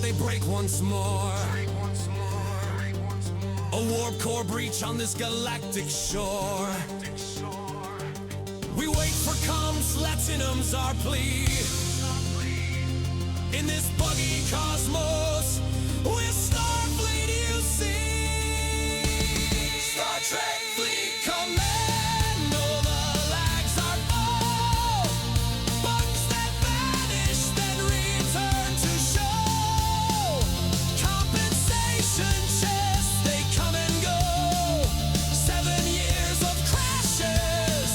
but they break once more. A warp core breach on this galactic shore. We wait for comms, Latinum's our plea. In this buggy cosmos, we're Starfleet, you see. Star Trek Fleet Commando, the lags are full. Bugs that vanish, then return to show. Compensation chests, they come and go. 7 years of crashes.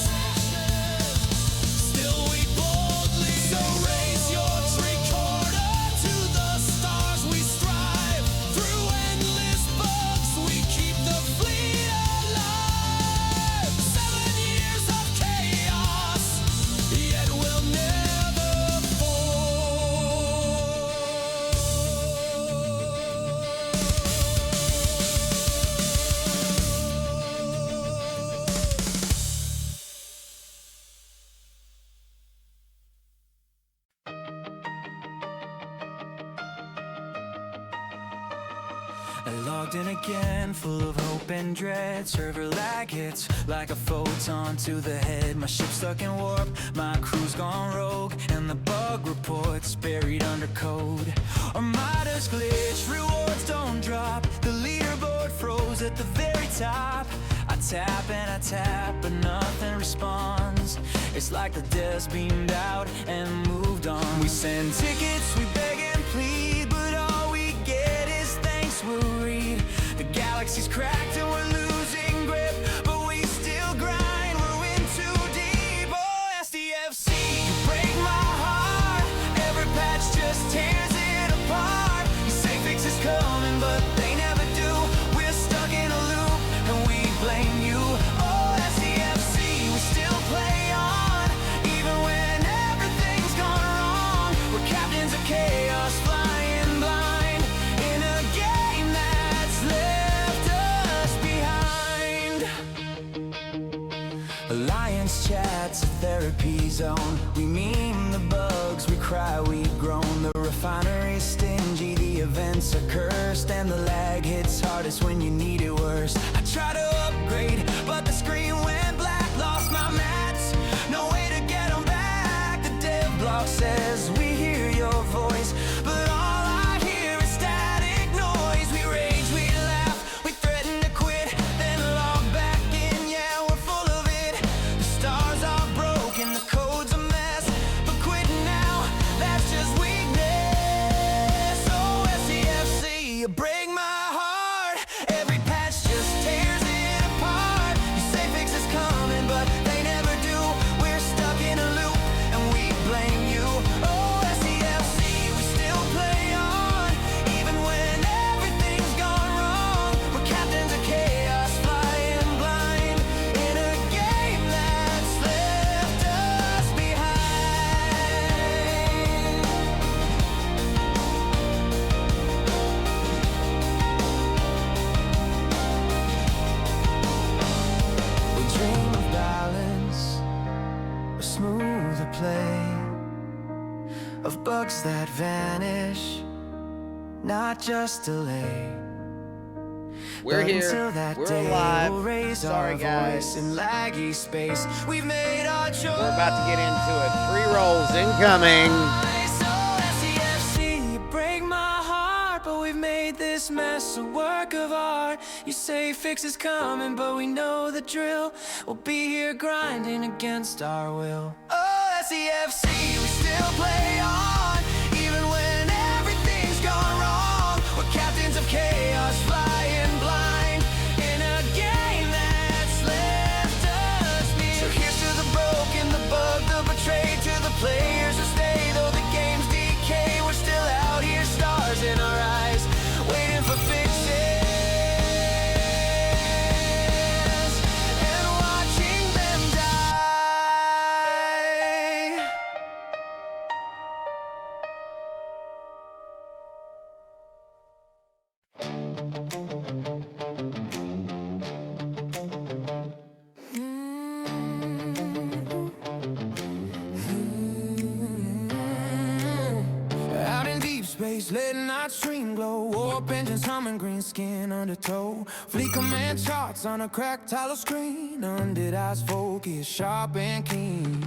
Still we boldly so raise your tricorder to the stars. We strive through endless bugs. We keep the fleet alive. 7 years of chaos, yet we'll never fall. I logged in again, full of hope and dread. Server lag hits like a photon to the head. My ship's stuck in warp, my crew's gone rogue, and the bug report's buried under code. Armada's glitch, rewards don't drop. The leaderboard froze at the very top. I tap and I tap, but nothing responds. It's like the devs beamed out and moved on. We send tickets, we beg and plead, but all we get is thanks we'll read. The galaxy's cracked and we're losing grip, but we still grind, we're in too deep. Oh, SDFC, you break my heart. Every patch just tears it apart. You say fixes coming, but they never do. We're stuck in a loop and we blame you. Oh, SDFC, we still play on, even when everything's gone wrong. We're captains of chaos, flying blind in a game that's left us behind. Alliance chat's a therapy zone. We meme the bugs, we cry, we groan. The refinery's stingy, the events are cursed, and the lag hits hardest when you need it worst. I try to upgrade, but the screen went black. Lost my mats, no way to get them back. The dev block says we hear your voice, but all I hear is static noise. We rage, we laugh, we threaten to quit, then log back in. Yeah, we're full of it. The stars are broken, the code's a mess, but quitting now, that's just weakness. Oh, SEFC, you break my heart. Every patch just tears it apart. You say fixes coming, but they never do. We're stuck in a loop and we blame you. Oh, SEFC, we still play on, even when everything's gone wrong. We're captains of chaos, flying blind in a game that's left us behind. We dream of balance, a smoother play, of bugs that vanish, not just delay. We're But here. until that We're day, alive. we'll raise Sorry, our guys. voice in laggy space. We've made our choice. We're about to get into it. 3 rolls incoming. So SEFC, you break my heart, but we've made this mess a work of art. You say fix is coming, but we know the drill. We'll be here grinding against our will. Oh, SEFC, we still play on, even when everything's gone wrong. We're captains of chaos, flying blind in a game that's left us behind. So here's to the broken, the bug, the betrayed, to the players who stay. Though the game's decay, we're still out here, stars in our eyes, waiting for fixes and watching them die. face, late night stream glow. Warp engines humming, green skin undertow. Fleet command charts on a cracked tile screen. Undid eyes focus, sharp and keen.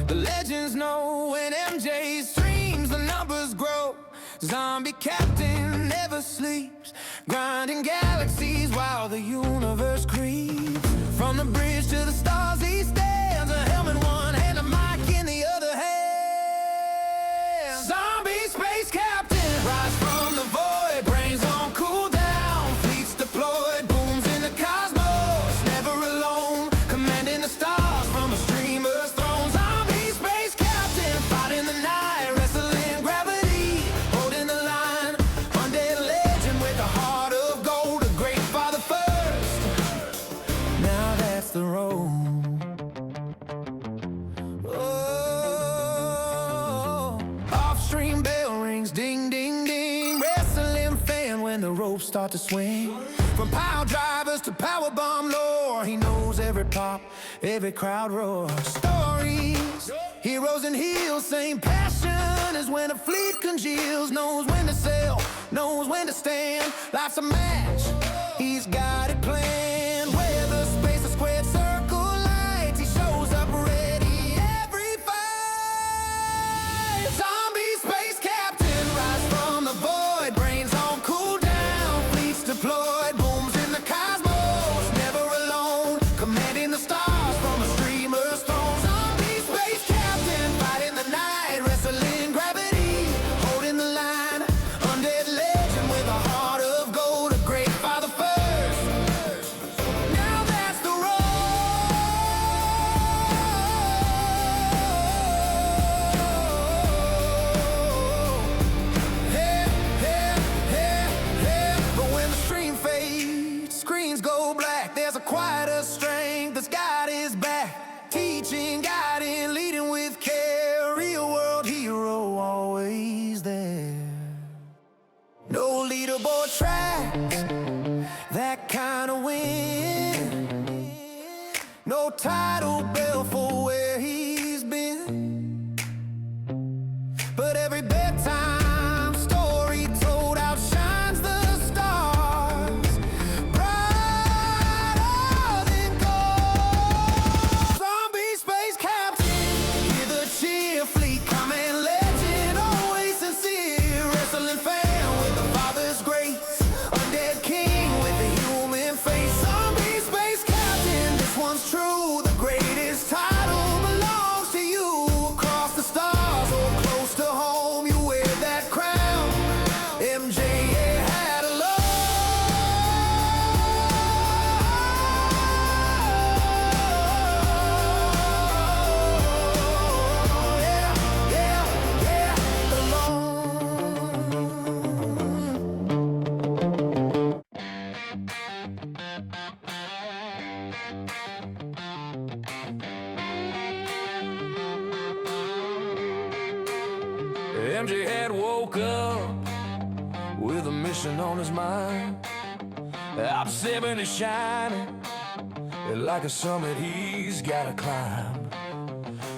The legends know when MJ streams, the numbers grow. Zombie captain never sleeps, grinding galaxies while the universe creeps. From the bridge to the stars he stands, a helmet in one hand, a mic in the other hand. Zombie space captain, rise from the void, brains on cooldown, fleets deployed, booms in the cosmos, never alone, commanding the stars from a streamer's throne. Zombie space captain, fighting the night, wrestling gravity, holding the line, undead legend with a heart of gold, a great father first. Now that's the road. Off-stream bell rings, ding, ding, ding. Wrestling fan when the ropes start to swing. From pile drivers to power bomb lore, he knows every pop, every crowd roar. Stories, heroes and heels, same passion as when a fleet congeals. Knows when to sell, knows when to stand. Life's a match, he's got it planned. Whether space or squared circle lights, he shows up ready every fight. Zombie space captain, rise from the void, brains on cooldown, fleets deployed, booms in the cosmos, never alone, commanding the stars from a streamer's throne. Zombie space captain, fighting the night, wrestling gravity, holding the line, undead legend with a heart of gold, a great father first. Now that's the road. Hey, hey, hey, hey. But when the stream fades, screens go black, there's a quieter strength that's got his back. Teaching, guiding, leading with care. Real world hero, always there. No leaderboard tracks, that kind of win. No title bell for where he's been. But every bedtime story told outshines the stars, brighter than gold. Zombie space captain, hear the cheer, fleet command legend, always sincere. Wrestling fan with the father's grace, undead king with a human face. Zombie space captain, this one's true. The greatest title belongs to you. Across the stars or close to home, you wear that crown. MJ had a love. Yeah, yeah, yeah, MJ had woke up with a mission on his mind. OPS70 shining like a summit he's gotta climb.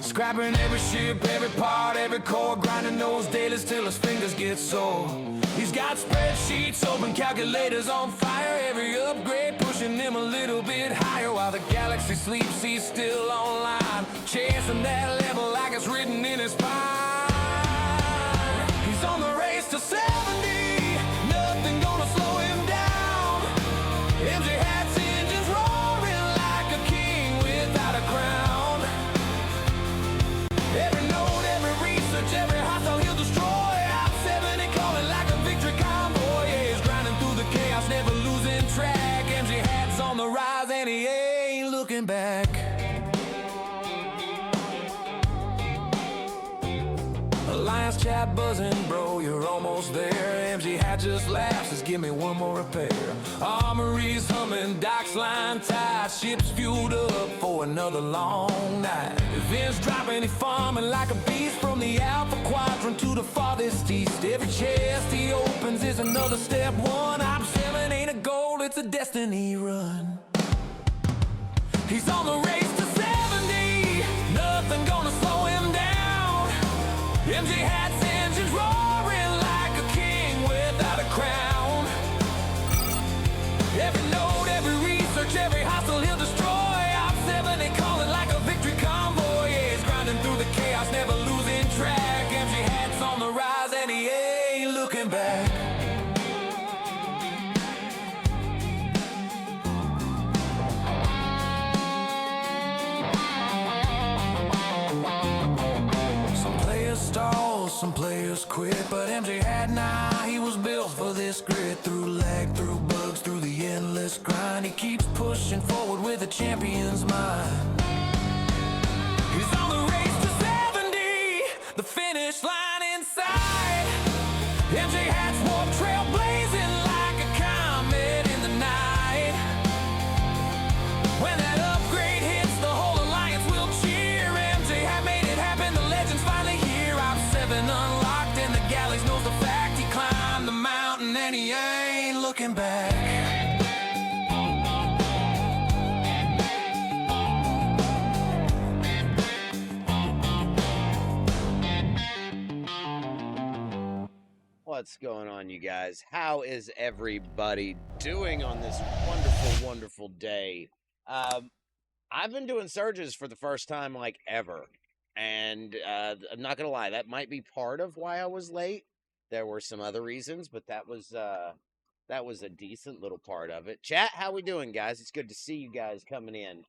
Scrapping every ship, every part, every core, grinding those dailies till his fingers get sore. He's got spreadsheets open, calculators on fire, every upgrade pushing him a little bit higher. While the galaxy sleeps, he's still online, chasing that level like it's written in his spine. He's on the race to 70, nothing gonna slow him down. MJ hats, engines roaring like a king without a crown. Every note, every research, every hostile he'll destroy. OPS70 calling like a victory convoy. Yeah, he's grinding through the chaos, never losing track. MJ hats on the rise and he ain't looking back. Alliance chat buzzing, bro, you're almost there. MG hat just laughs, says give me one more repair. Armories humming, docks line tight, ships fueled up for another long night. Events dropping, he farming like a beast from the Alpha Quadrant to the farthest east. Every chest he opens is another step one. OPS7 ain't a goal, it's a destiny run. He's on the race to 70, nothing gonna slow him down. MJ hats, engines roaring like a king quit, but MJ had he was built for this grit. Through lag, through bugs, through the endless grind, he keeps pushing forward with a champion's mind. He's on the race to 70, the finish line in sight. MJ hats warp trail blazing like a comet in the night. When that upgrade hits, the whole alliance will cheer. MJ had made it happen, the legend's finally here. OPS7 unlocked and the galleys knows the fact. He climbed the mountain and he ain't looking back. What's going on, you guys? How is everybody doing on this wonderful, wonderful day? I've been doing surges for the first time like ever, and I'm not gonna lie, that might be part of why I was late. There were some other reasons, but that was a decent little part of it. Chat, how we doing, guys? It's good to see you guys coming in.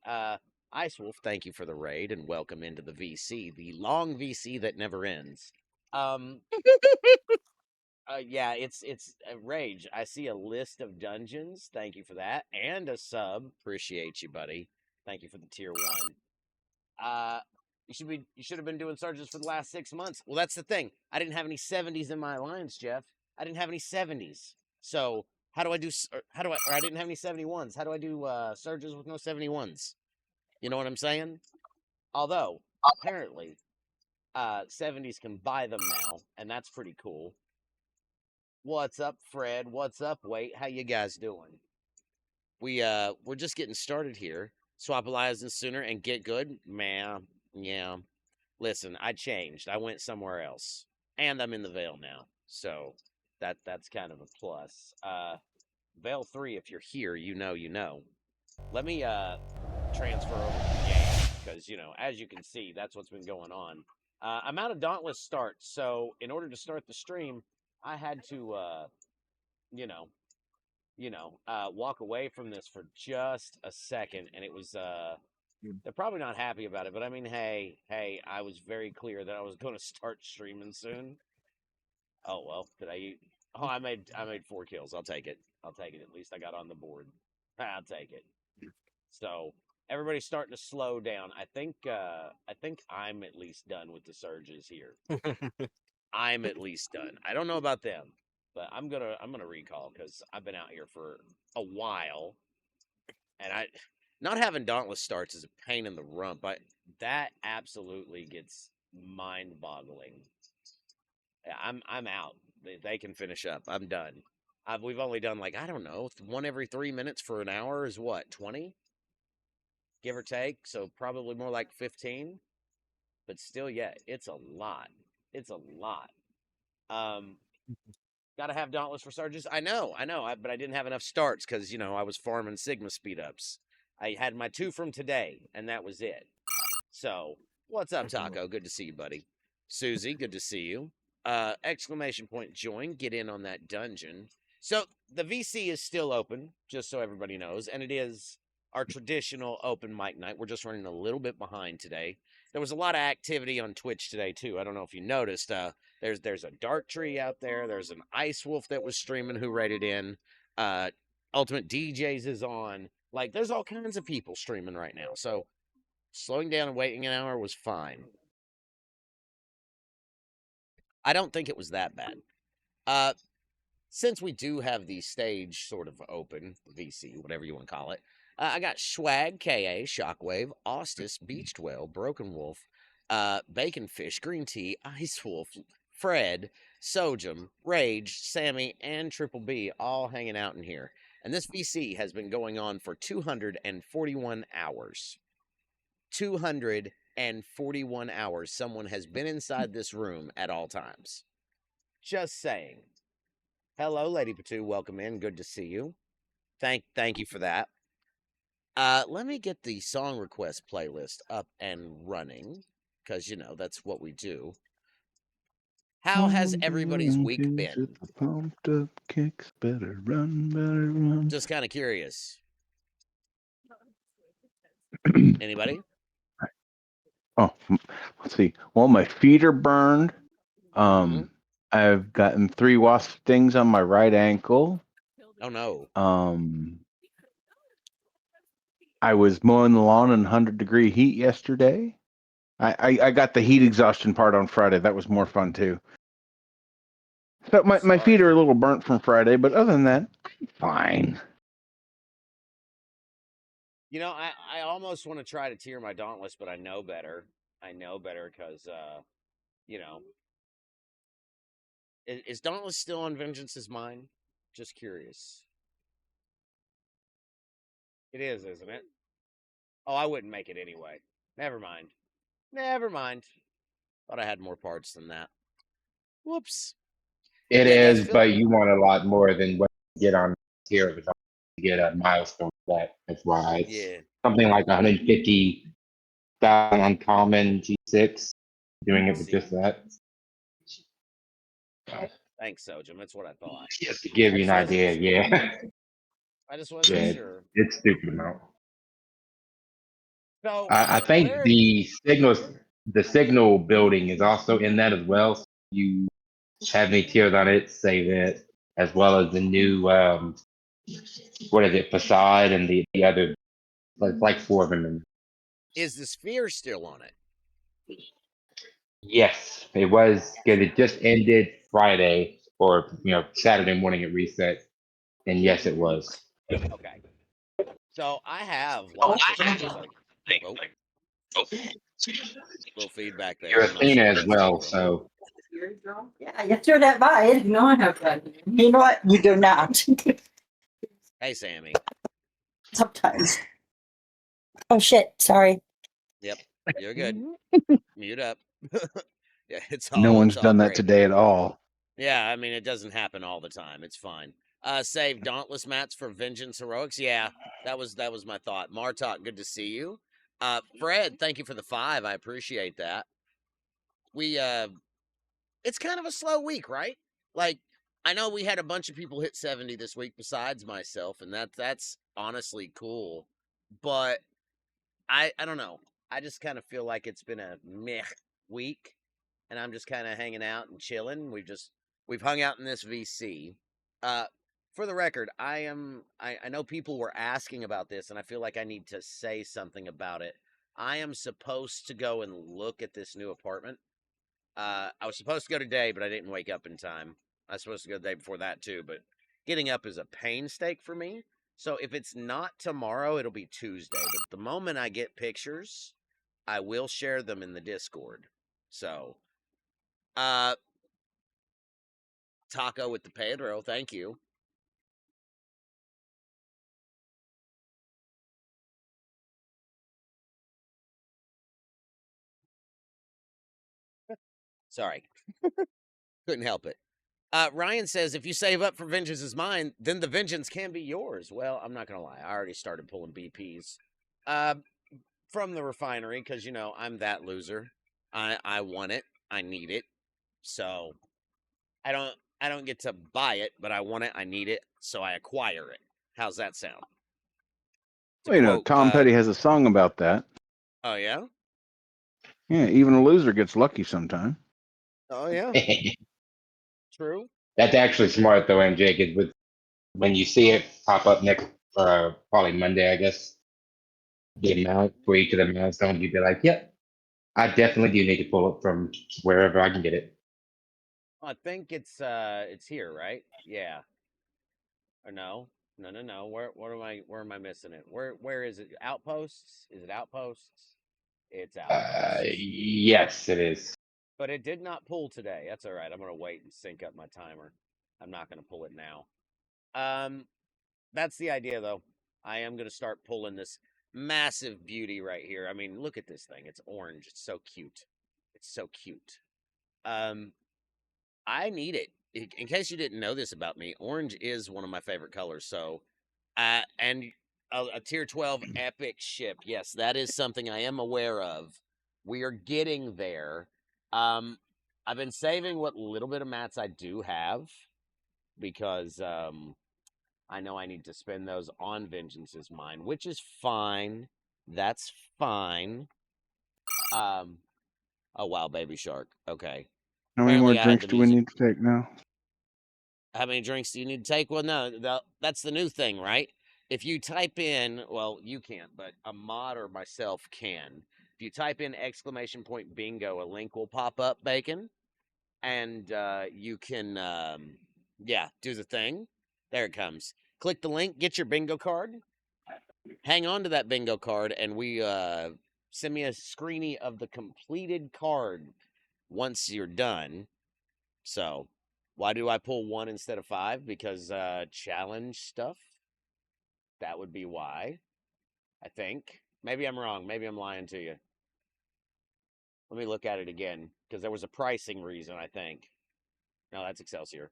Ice Wolf, thank you for the raid and welcome into the VC, the long VC that never ends. Yeah, it's Rage. I see a list of dungeons. Thank you for that, and a sub. Appreciate you, buddy. Thank you for the tier 1. You should have been doing surges for the last 6 months. Well, that's the thing. I didn't have any 70s in my alliance, Jeff. I didn't have any 70s. So how do I do? Or I didn't have any 71s. How do I do surges with no 71s? You know what I'm saying? Although apparently, 70s can buy them now, and that's pretty cool. What's up, Fred? What's up, Wait? How you guys doing? We're just getting started here. Swap alliances sooner and get good? Man, yeah. Listen, I changed. I went somewhere else. And I'm in the Veil now. So that's kind of a plus. Veil 3, if you're here, you know. Let me transfer over to the game, because as you can see, that's what's been going on. I'm out of Dauntless start, so in order to start the stream, I had to, walk away from this for just a second, and it was, they're probably not happy about it, but I mean, hey, I was very clear that I was going to start streaming soon. Oh, well, did I eat? Oh, I made 4 kills. I'll take it. At least I got on the board. I'll take it. So everybody's starting to slow down. I think I'm at least done with the surges here. I'm at least done. I don't know about them, but I'm gonna recall, because I've been out here for a while, and not having Dauntless starts is a pain in the rump. That absolutely gets mind-boggling. I'm out. They can finish up. I'm done. We've only done, like, I don't know, 1 every 3 minutes for an hour is what, 20? Give or take, so probably more like 15. But still, yeah, it's a lot. It's a lot. Gotta have Dauntless for surges. I know, but I didn't have enough starts because, I was farming Sigma speed ups. I had my 2 from today, and that was it. So, what's up, Taco? Good to see you, buddy. Susie, good to see you. Exclamation point join, get in on that dungeon. So, the VC is still open, just so everybody knows, and it is our traditional open mic night. We're just running a little bit behind today. There was a lot of activity on Twitch today, too. I don't know if you noticed. There's a Dark Tree out there. There's an Ice Wolf that was streaming who rated in. Ultimate DJs is on. Like, there's all kinds of people streaming right now. So, slowing down and waiting an hour was fine. I don't think it was that bad. Since we do have the stage sort of open, VC, whatever you want to call it, I got Swag, KA, Shockwave, Austis, Beached Whale, Broken Wolf, Bacon Fish, Green Tea, Ice Wolf, Fred, Sojum, Rage, Sammy, and Triple B all hanging out in here. And this VC has been going on for 241 hours. 241 hours. Someone has been inside this room at all times. Just saying. Hello, Lady Patu. Welcome in. Good to see you. Thank you for that. Let me get the song request playlist up and running, because, that's what we do. How has everybody's week been? Pumped up kicks, better run. Just kind of curious. Anybody? Oh, let's see. Well, my feet are burned. I I've gotten 3 wasp stings on my right ankle. Oh no. I was mowing the lawn in 100-degree heat yesterday. I got the heat exhaustion part on Friday. That was more fun too. So my feet are a little burnt from Friday, but other than that, I'm fine. You know, I almost want to try to tier my Dauntless, but I know better. I know better because, you know, is Dauntless still on Vengeance's mind? Just curious. It is, isn't it? Oh, I wouldn't make it anyway. Never mind. Never mind. Thought I had more parts than that. Whoops. It Yeah, guys, is, feel but you want a lot more than what you get on tier of it to get a milestone for that. That's why it's yeah. something like 150,000 uncommon G6. Doing it with just that. Thanks, Sojum. That's what I thought. Just to give you an idea, yeah. I just wasn't Yeah, sure. it's stupid amount. So I think where the signal building is also in that as well. So you have any tiers on it, save it, as well as the new what is it, facade and the other like 4 of them. And is the sphere still on it? yes, it was because it just ended Friday or Saturday morning at reset, and yes, it was. Okay. So I have lost this thing. So, oh, little feedback there. You're I'm not Athena sure if as that's well, Sojum. so Yeah, you threw that by. I didn't know I have that. You know what? You do not. Hey, Sammy. Sometimes. Oh shit! Sorry. Yep, you're good. Mute up. Yeah, it's No all one's done that gravy. today at all. Yeah, I mean it doesn't happen all the time. It's fine. Save Dauntless mats for Vengeance Heroics. Yeah, that was my thought. Martok, good to see you. Fred, thank you for the 5. I appreciate that. We it's kind of a slow week, right? Like I know we had a bunch of people hit 70 this week besides myself, and that's honestly cool. But I don't know. I just kind of feel like it's been a meh week, and I'm just kind of hanging out and chilling. We've hung out in this VC. Uh, for the record, I know people were asking about this, and I feel like I need to say something about it. I am supposed to go and look at this new apartment. I was supposed to go today, but I didn't wake up in time. I was supposed to go the day before that too, but getting up is a pain stake for me. So if it's not tomorrow, it'll be Tuesday. But the moment I get pictures, I will share them in the Discord. So, uh, Taco with the Pedro, thank you. Sorry, couldn't help it. Ryan says if you save up for Vengeance is mine, then the vengeance can be yours. Well, I'm not gonna lie, I already started pulling BPs. Uh, from the refinery because I'm that loser. I want it. I need it. So I don't get to buy it, but I want it. I need it. So I acquire it. How's that sound? To Well, quote, Tom Petty has a song about that. oh yeah, Yeah, even a loser gets lucky sometime. oh yeah, true. that's actually smart though, MJ. 'Cause with when you see it pop up next, probably Monday, I guess, the amount for each of the milestones, you'd be like, "Yep, I definitely do need to pull it from wherever I can get it." I think it's here, right? Yeah. Or no? No, no, no. Where am I missing it? Where is it? Outposts? Is it outposts? It's outposts. Yes, it is. But it did not pull today. That's all right. I'm gonna wait and sync up my timer. I'm not gonna pull it now. That's the idea though. I am gonna start pulling this massive beauty right here. I mean, look at this thing. It's orange. It's so cute. It's so cute. Um, I need it. In case you didn't know this about me, orange is one of my favorite colors. So, and a tier 12 epic ship. Yes, that is something I am aware of. We are getting there. I've been saving what little bit of mats I do have because I know I need to spend those on Vengeance's Mine, which is fine. That's fine. Oh wow, baby shark. Okay. How many more Apparently, I had drinks the do we music. need to take now? How many drinks do you need to take? Well, no, that's the new thing, right? If you type in, well, you can't, but a mod or myself can. If you type in !bingo, a link will pop up, Bacon, and you can, yeah, do the thing. There it comes. Click the link, get your bingo card, hang on to that bingo card, and we send me a screenie of the completed card once you're done. So, why do I pull 1 instead of 5? Because challenge stuff. That would be why. I think. Maybe I'm wrong. Maybe I'm lying to you. Let me look at it again because there was a pricing reason, I think. No, that's Excelsior.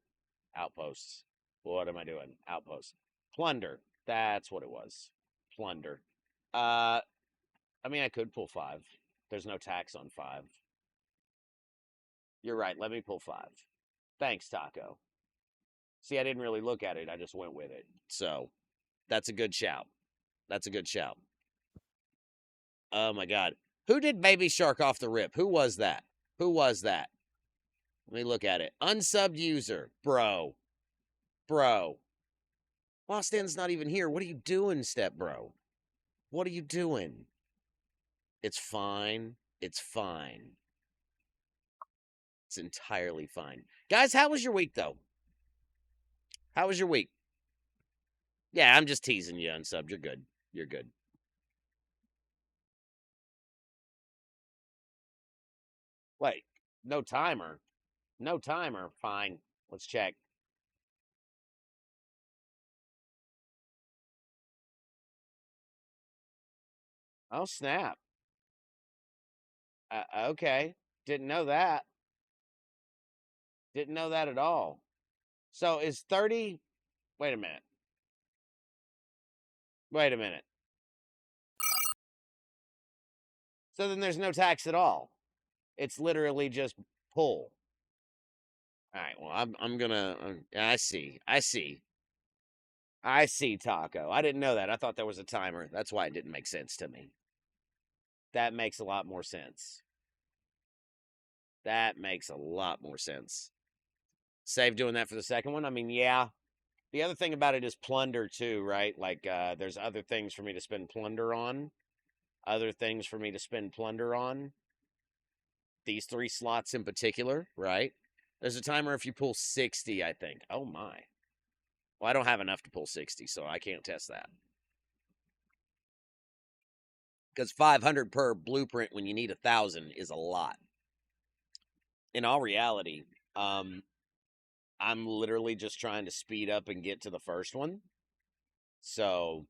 Outposts. What am I doing? Outposts. Plunder. That's what it was. Plunder. I mean, I could pull 5. There's no tax on 5. You're right. Let me pull 5. Thanks, Taco. See, I didn't really look at it. I just went with it. So, that's a good shout. That's a good shout. Oh my God. Who did Baby Shark off the rip? Who was that? Who was that? Let me look at it. Unsubbed user. Bro. Lost End's not even here. What are you doing, Step Bro? What are you doing? It's fine. It's fine. It's entirely fine. Guys, how was your week, though? How was your week? Yeah, I'm just teasing you, Unsubbed. You're good. You're good. Wait, no timer. No timer. Fine. Let's check. Oh, snap. Okay. Didn't know that. Didn't know that at all. So is 30. Wait a minute. Wait a minute. So then there's no tax at all. It's literally just pull. All right. Well, I'm gonna. I see. Taco. I didn't know that. I thought there was a timer. That's why it didn't make sense to me. That makes a lot more sense. That makes a lot more sense. Save doing that for the second one. I mean, yeah. The other thing about it is plunder too, right? Like, there's other things for me to spend plunder on. Other things for me to spend plunder on. These 3 slots in particular, right? There's a timer if you pull 60, I think. Oh my. Well, I don't have enough to pull 60, so I can't test that. Because 500 per blueprint when you need 1,000 is a lot. In all reality, I'm literally just trying to speed up and get to the first one. So,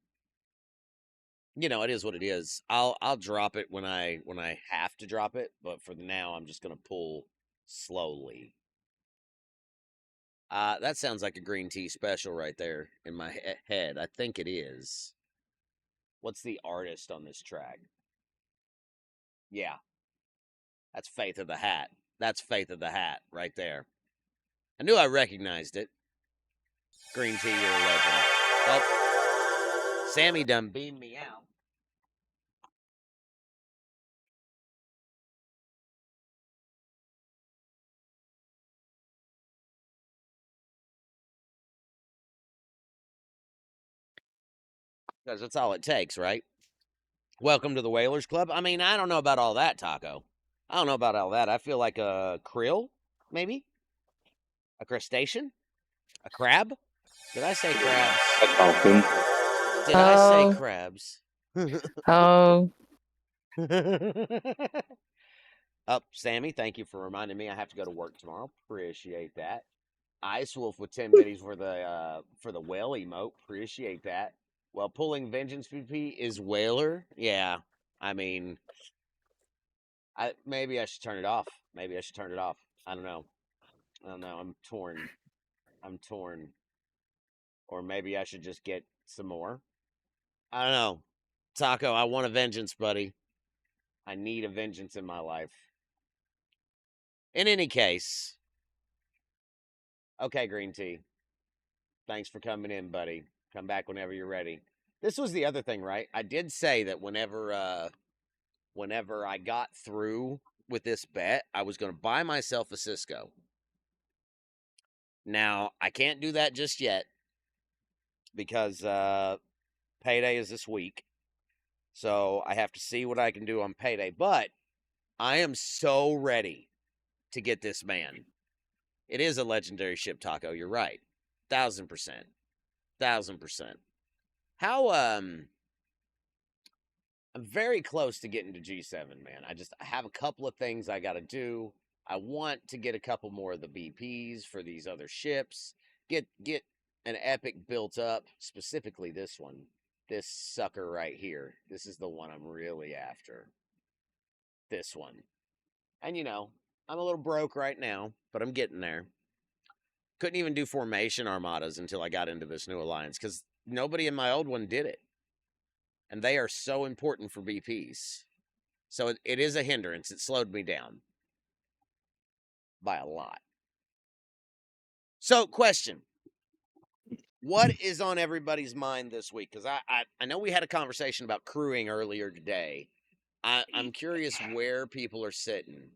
you know, it is what it is. I'll drop it when I have to drop it, but for now I'm just gonna pull slowly. That sounds like a green tea special right there in my head. I think it is. What's the artist on this track? Yeah. That's Faith of the Hat. That's Faith of the Hat right there. I knew I recognized it. Green tea, you're a legend. Oh, Sammy done beamed me out. Because that's all it takes, right? Welcome to the Whalers Club. I mean, I don't know about all that, Taco. I don't know about all that. I feel like a krill, maybe? A crustacean? A crab? Did I say crabs? A dolphin. Did I say crabs? Oh, Sammy, thank you for reminding me. I have to go to work tomorrow. Appreciate that. Ice Wolf with 10 biddies for the whale emote. Appreciate that. Well, pulling Vengeance PP is Whaler. Yeah, I mean, maybe I should turn it off. Maybe I should turn it off. I don't know. I'm torn. Or maybe I should just get some more. I don't know. Taco, I want a vengeance, buddy. I need a vengeance in my life. In any case, okay, Green Tea. Thanks for coming in, buddy. Come back whenever you're ready. This was the other thing, right? I did say that whenever I got through with this bet, I was going to buy myself a Cisco. Now, I can't do that just yet because payday is this week. So I have to see what I can do on payday. But I am so ready to get this man. It is a legendary ship, Taco. You're right. 1,000%. 1,000%. How I'm very close to getting to G7, man. I have a couple of things I got to do. I want to get a couple more of the BPs for these other ships. Get an epic built up, specifically this one. This sucker right here. This is the one I'm really after. This one. And I'm a little broke right now, but I'm getting there. Couldn't even do formation armadas until I got into this new alliance cuz nobody in my old one did it. And they are so important for BPs. So it is a hindrance. It slowed me down by a lot. So, question. What is on everybody's mind this week? Because I know we had a conversation about crewing earlier today. I'm curious where people are sitting.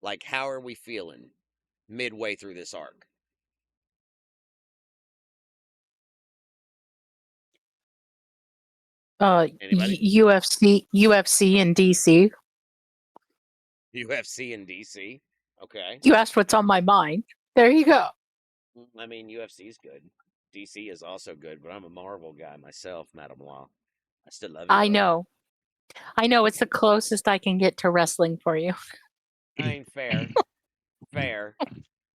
Like, how are we feeling midway through this arc? Anybody? UFC and DC. UFC and DC. Okay. You asked what's on my mind. There you go. I mean, UFC is good. DC is also good, but I'm a Marvel guy myself, Madam Law. I still love you. I know. It's the closest I can get to wrestling for you. I mean, fair. Fair.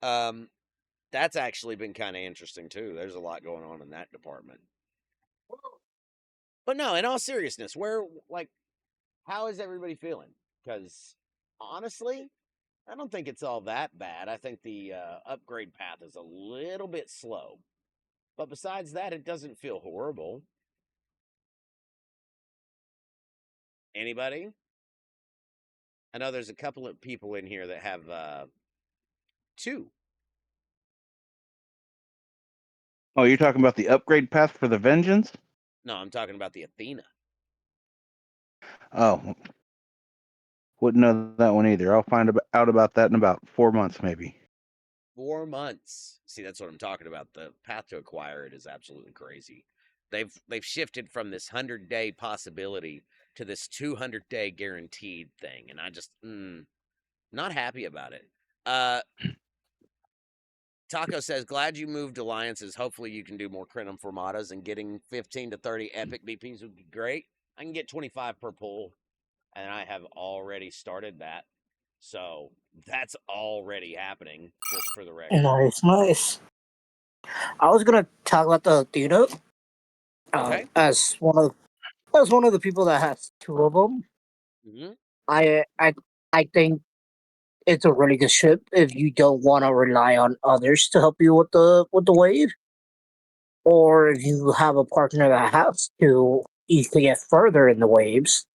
That's actually been kind of interesting too. There's a lot going on in that department. But no, in all seriousness, how is everybody feeling? Because honestly, I don't think it's all that bad. I think the upgrade path is a little bit slow. But besides that, it doesn't feel horrible. Anybody? I know there's a couple of people in here that have 2. Oh, you're talking about the upgrade path for the Vengeance? No, I'm talking about the Athena. Oh, wouldn't know that one either. I'll find out about that in about 4 months, maybe. 4 months. See, that's what I'm talking about. The path to acquire it is absolutely crazy. They've shifted from this 100-day possibility to this 200-day guaranteed thing, and I just not happy about it. Taco says, glad you moved alliances. Hopefully you can do more Crenum Formatas, and getting 15 to 30 epic BPs would be great. I can get 25 per pull, and I have already started that. So that's already happening, just for the record. Nice. I was gonna talk about the Athena. Okay. As one of the people that has 2 of them, Mm-hmm. I think it's a really good ship if you don't want to rely on others to help you with the wave, or if you have a partner that has to, you can get further in the waves.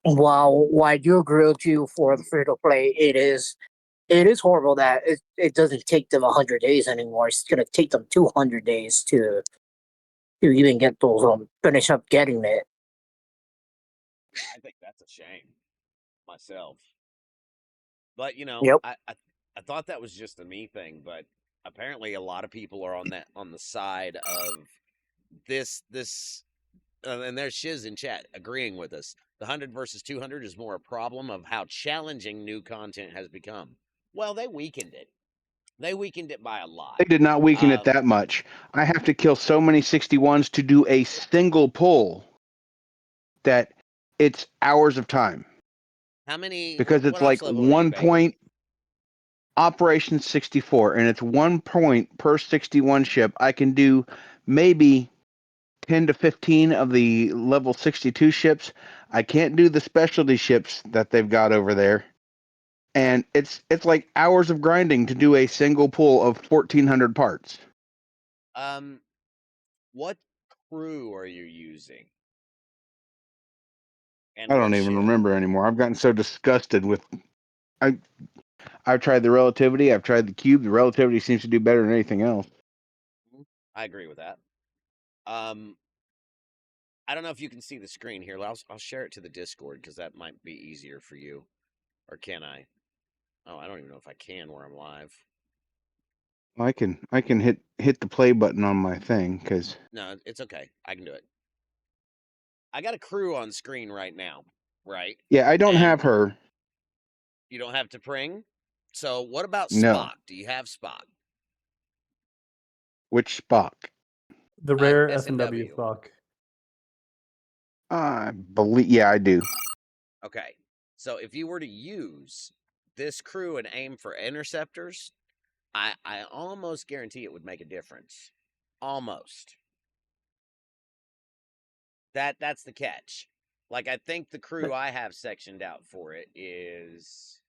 While I do agree with you for the free to play, it is horrible that it doesn't take them 100 days anymore. It's gonna take them 200 days to even get those finish up getting it. I think that's a shame myself. But Yep. I thought that was just a me thing, but apparently a lot of people are on the side of this and there's Shiz in chat agreeing with us. The 100 versus 200 is more a problem of how challenging new content has become. Well, they weakened it. They weakened it by a lot. They did not weaken it that much. I have to kill so many 61s to do a single pull that it's hours of time. How many? Because it's like 1 point Operation 64, and it's 1 point per 61 ship. I can do maybe 10 to 15 of the level 62 ships. I can't do the specialty ships that they've got over there. And it's like hours of grinding to do a single pull of 1,400 parts. What crew are you using? And I don't even remember anymore. I've gotten so disgusted with. I've tried the relativity. I've tried the cube. The relativity seems to do better than anything else. I agree with that. I don't know if you can see the screen here. I'll share it to the Discord because that might be easier for you. Or can I? Oh, I don't even know if I can where I'm live. I can hit the play button on my thing because No, it's okay. I can do it. I got a crew on screen right now, right? yeah, I don't And have her. you don't have to pring. So what about No. Spock? Do you have Spock? Which Spock? The rare S&W. S&W stock. I believe. Yeah, I do. Okay. So if you were to use this crew and aim for interceptors, I almost guarantee it would make a difference. Almost. That's the catch. Like I think the crew I have sectioned out for it is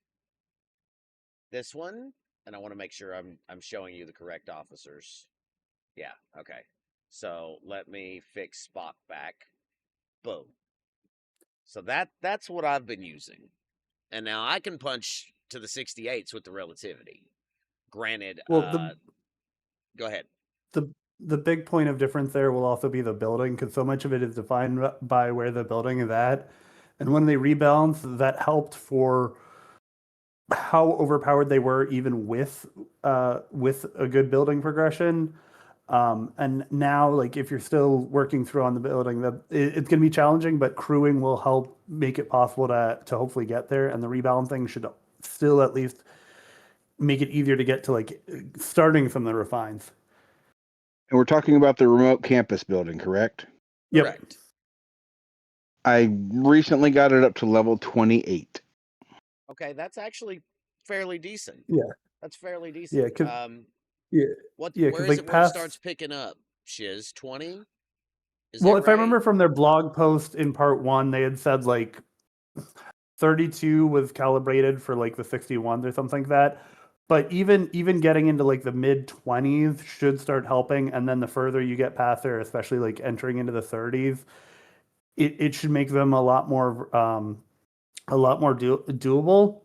this one, and I want to make sure I'm showing you the correct officers. Yeah, okay. So let me fix Spock back. Boom. So that's what I've been using. And now I can punch to the 68s with the relativity. Granted, Well, go ahead. the big point of difference there will also be the building, because so much of it is defined by where the building is at. And when they rebalance, that helped for how overpowered they were, even with a good building progression. And now, like, if you're still working through on the building, that it's going to be challenging, but crewing will help make it possible to hopefully get there. And the rebalancing should still at least make it easier to get to, like, starting from the refines. And we're talking about the remote campus building, correct? Yep. Correct. I recently got it up to level 28. Okay, that's actually fairly decent. Yeah. That's fairly decent. Yeah. Where is Like it where it starts picking up? Shiz, 20? Is well, that if I right? remember from their blog post in part 1, they had said like 32 was calibrated for like the 61s or something like that. But even getting into like the mid 20s should start helping, and then the further you get past there, especially like entering into the 30s, it should make them a lot more doable.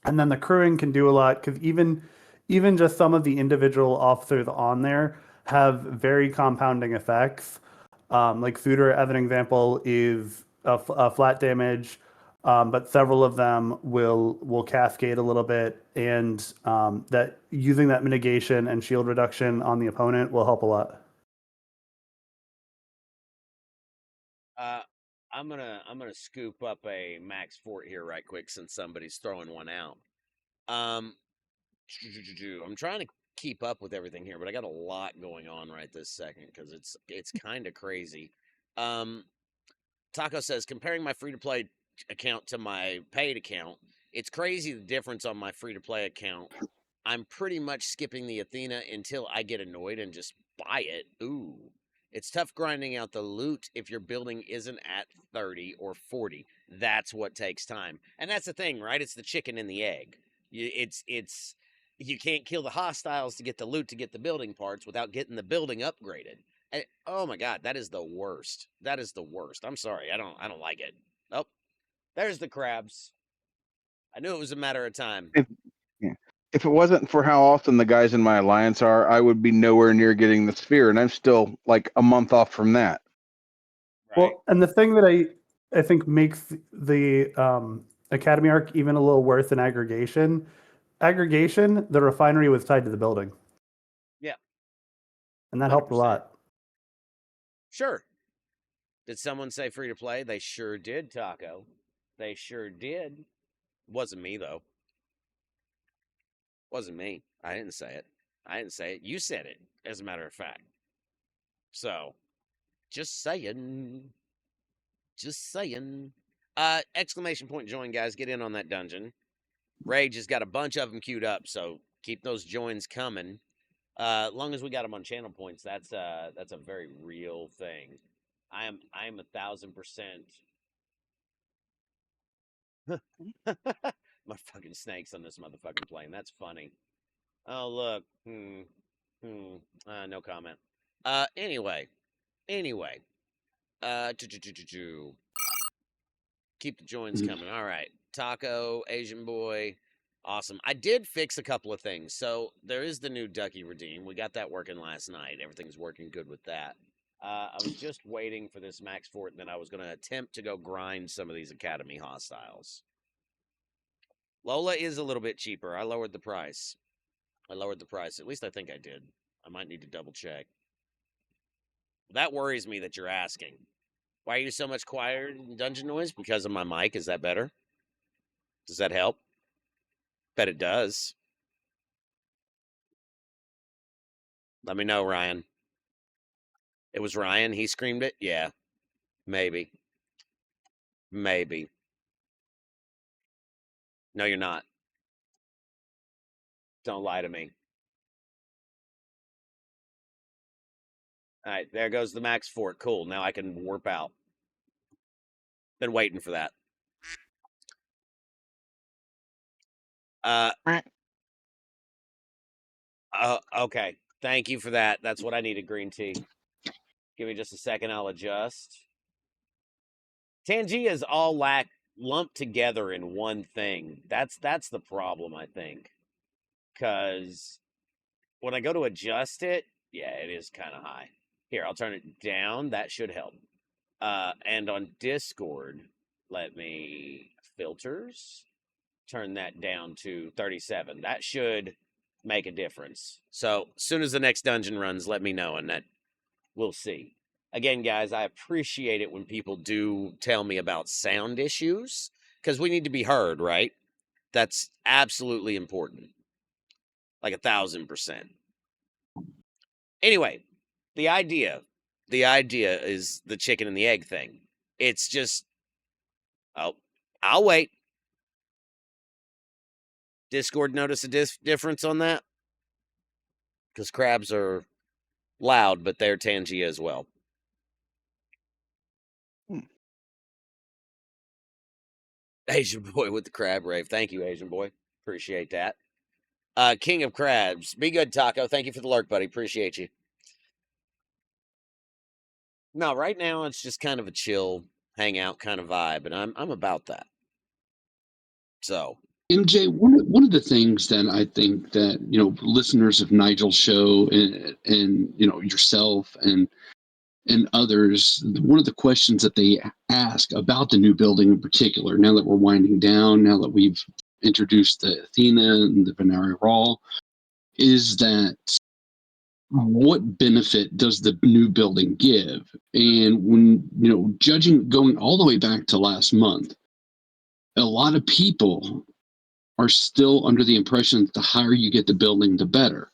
And then the crewing can do a lot, because even just some of the individual officers on there have very compounding effects. Like Suitor, as an example, is a flat damage, but several of them will cascade a little bit, and that using that mitigation and shield reduction on the opponent will help a lot. I'm gonna scoop up a max fort here right quick since somebody's throwing one out. I'm trying to keep up with everything here, but I got a lot going on right this second because it's kind of crazy. Taco says comparing my free to play account to my paid account, it's crazy the difference on my free to play account. I'm pretty much skipping the Athena until I get annoyed and just buy it. Ooh. It's tough grinding out the loot if your building isn't at 30 or 40. That's what takes time. And that's the thing, right? It's the chicken and the egg. It's you can't kill the hostiles to get the loot to get the building parts without getting the building upgraded. And, oh my god, that is the worst. That is the worst. I'm sorry. I don't like it. Oh, there's the crabs. I knew it was a matter of time. If it wasn't for how awesome the guys in my alliance are, I would be nowhere near getting the sphere, and I'm still like a month off from that. Right. Well, and the thing that I think makes the Academy arc even a little worse than aggregation, the refinery was tied to the building. Yeah. And that helped a 100%. lot. Sure. Did someone say free to play? They sure did, Taco. They sure did. Wasn't me, though. Wasn't me. I didn't say it. I didn't say it. You said it, as a matter of fact. So, just saying. Just saying. Exclamation point join, guys. Get in on that dungeon. Rage has got a bunch of them queued up, so keep those joins coming. As long as we got them on channel points, that's a very real thing. I am 1,000%. My fucking snakes on this motherfucking plane. That's funny. Oh look. No comment. Anyway. Keep the joins coming. All right. Taco, Asian boy. Awesome. I did fix a couple of things. So there is the new Ducky Redeem. We got that working last night. Everything's working good with that. I was just waiting for this max fort, and then I was going to attempt to go grind some of these Academy hostiles. Lola is a little bit cheaper. I lowered the price. At least I think I did. I might need to double check. That worries me that you're asking. Why are you so much quieter in dungeon noise? Because of my mic. Is that better? Does that help? Bet it does. Let me know, Ryan. It was Ryan. He screamed it? Yeah. Maybe. Maybe. No, you're not. Don't lie to me. All right, there goes the max fort. Cool. Now I can warp out. Been waiting for that. Okay. Thank you for that. That's what I needed, green tea. Give me just a second. I'll adjust. Tangia is all lumped together in one thing. That's the problem, I think. Because when I go to adjust it, yeah, it is kind of high. Here, I'll turn it down. That should help. And on Discord, let me filters, turn that down to 37. That should make a difference. So as soon as the next dungeon runs, let me know, and that we'll see. Again, guys, I appreciate it when people do tell me about sound issues, because we need to be heard, right? That's absolutely important. Like 1,000%. Anyway, the idea is the chicken and the egg thing. It's just, oh, I'll wait. Discord notice a difference on that? Because crabs are loud, but they're Tangia as well. Asian boy with the crab rave. Thank you, Asian boy. Appreciate that. King of Crabs. Be good, Taco. Thank you for the lurk, buddy. Appreciate you. No, right now it's just kind of a chill, hangout kind of vibe, and I'm about that. So, MJ, one of the things that I think that listeners of Nigel's show and yourself and others, one of the questions that they ask about the new building in particular, now that we're winding down, now that we've introduced the Athena and the Venaria Raw, is that what benefit does the new building give? And when judging going all the way back to last month, a lot of people are still under the impression that the higher you get the building, the better.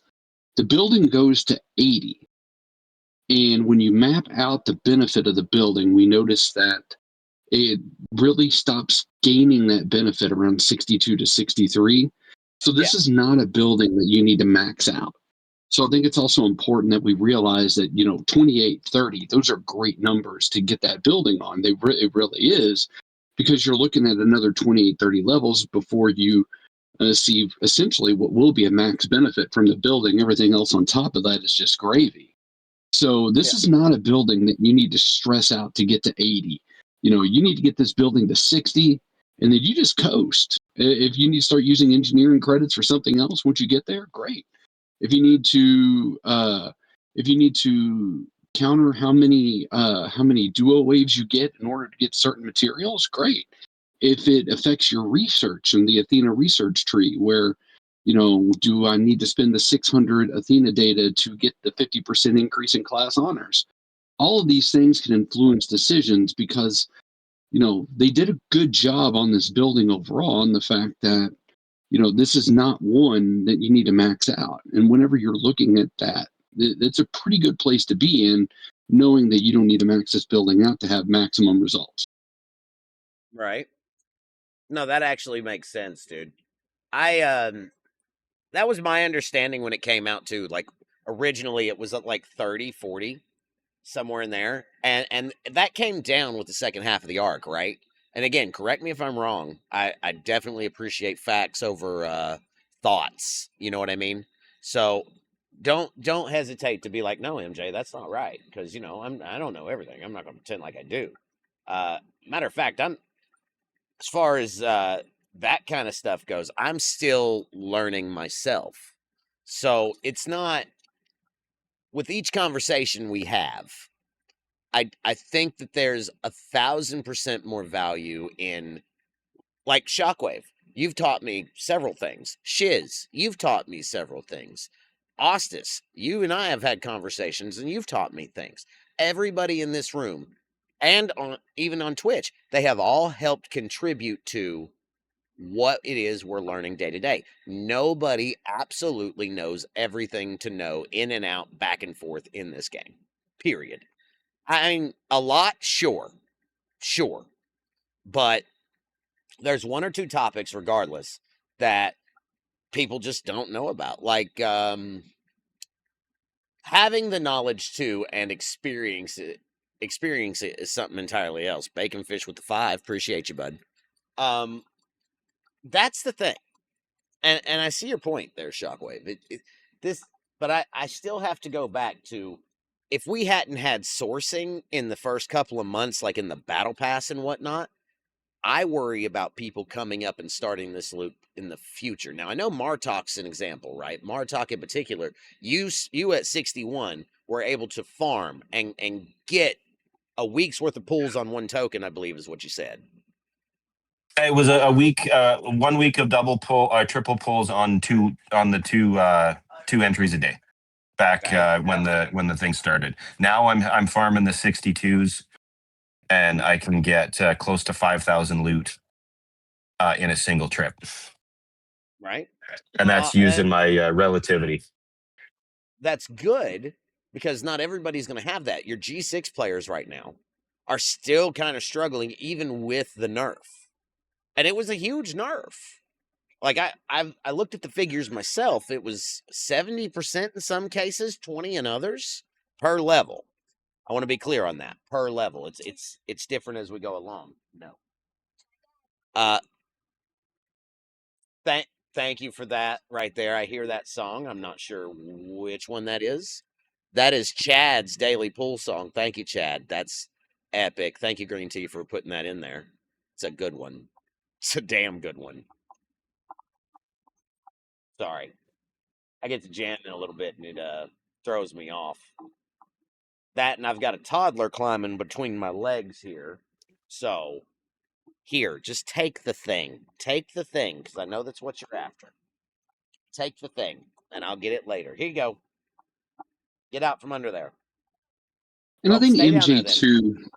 The building goes to 80. And when you map out the benefit of the building, we notice that it really stops gaining that benefit around 62 to 63. So this is not a building that you need to max out. So I think it's also important that we realize that, 28, 30, those are great numbers to get that building on. It really is, because you're looking at another 28, 30 levels before you see essentially what will be a max benefit from the building. Everything else on top of that is just gravy. So this is not a building that you need to stress out to get to 80. You need to get this building to 60, and then you just coast. If you need to start using engineering credits for something else once you get there, great. If you need to counter how many duo waves you get in order to get certain materials, great. If it affects your research and the Athena research tree, where do I need to spend the 600 Athena data to get the 50% increase in class honors? All of these things can influence decisions, because they did a good job on this building overall, and the fact that this is not one that you need to max out. And whenever you're looking at that, it's a pretty good place to be in, knowing that you don't need to max this building out to have maximum results. Right. No, that actually makes sense, dude. That was my understanding when it came out too. Like originally it was at like 30, 40, somewhere in there. And that came down with the second half of the arc, right? And again, correct me if I'm wrong. I definitely appreciate facts over thoughts. You know what I mean? So don't hesitate to be like, no, MJ, that's not right, because I don't know everything. I'm not going to pretend like I do. Matter of fact, as far as that kind of stuff goes, I'm still learning myself. So it's not, with each conversation we have, I think that there's 1,000% more value in, like, Shockwave. You've taught me several things. Shiz, you've taught me several things. Ostis, you and I have had conversations and you've taught me things. Everybody in this room and even on Twitch, they have all helped contribute to what it is we're learning day to day. Nobody absolutely knows everything to know in and out, back and forth in this game. Period. I mean, a lot, sure. But there's one or two topics, regardless, that people just don't know about. Like having the knowledge too and experience it is something entirely else. Bacon fish with the 5. Appreciate you, bud. That's the thing. And I see your point there, Shockwave. But I still have to go back to, if we hadn't had sourcing in the first couple of months, like in the battle pass and whatnot, I worry about people coming up and starting this loop in the future. Now, I know Martok's an example, right? Martok in particular, you at 61 were able to farm and get a week's worth of pulls on one token, I believe is what you said. It was a week, 1 week of double pull or triple pulls on the two entries a day. Back when the thing started. Now I'm farming the 62s, and I can get close to 5,000 loot in a single trip. Right, and that's using my relativity. That's good, because not everybody's going to have that. Your G6 players right now are still kind of struggling, even with the nerf. And it was a huge nerf. Like I looked at the figures myself. It was 70% in some cases, 20 in others per level. I want to be clear on that. Per level. It's different as we go along. No. Thank you for that right there. I hear that song. I'm not sure which one that is. That is Chad's daily pool song. Thank you, Chad. That's epic. Thank you, Green Tea, for putting that in there. It's a good one. It's a damn good one. Sorry. I get to jamming a little bit and it throws me off. That, and I've got a toddler climbing between my legs here. So, here, just take the thing. Take the thing, because I know that's what you're after. Take the thing, and I'll get it later. Here you go. Get out from under there. And Oh, I think stay down there then. MJ2.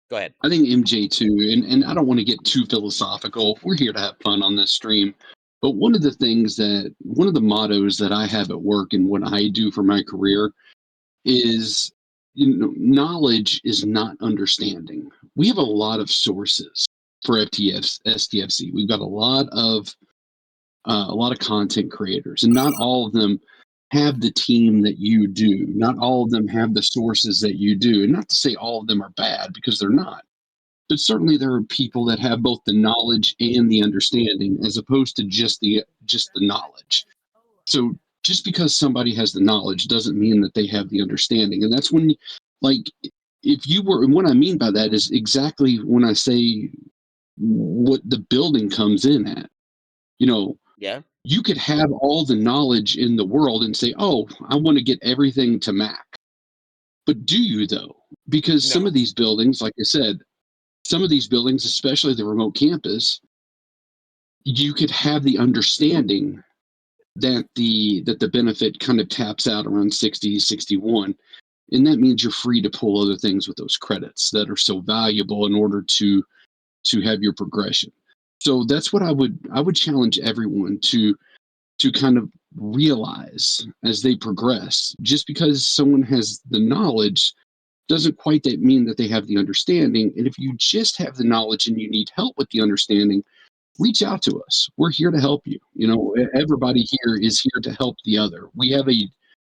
Go ahead. I think MJ2, and I don't want to get too philosophical. We're here to have fun on this stream. But one of the mottos that I have at work and what I do for my career is, knowledge is not understanding. We have a lot of sources for STFC. We've got a lot of content creators, and not all of them have the team that you do. Not all of them have the sources that you do. And not to say all of them are bad, because they're not. But certainly there are people that have both the knowledge and the understanding, as opposed to just the knowledge. So just because somebody has the knowledge doesn't mean that they have the understanding. And that's when, like, and what I mean by that is exactly when I say what the building comes in at. Yeah. You could have all the knowledge in the world and say, oh, I want to get everything to Mac. But do you, though? Because some of these buildings, like I said, some of these buildings, especially the remote campus, you could have the understanding that the benefit kind of taps out around 60, 61. And that means you're free to pull other things with those credits that are so valuable in order to have your progression. So that's what I would challenge everyone to kind of realize as they progress. Just because someone has the knowledge doesn't quite mean that they have the understanding. And if you just have the knowledge and you need help with the understanding, reach out to us. We're here to help you. Everybody here is here to help the other. We have a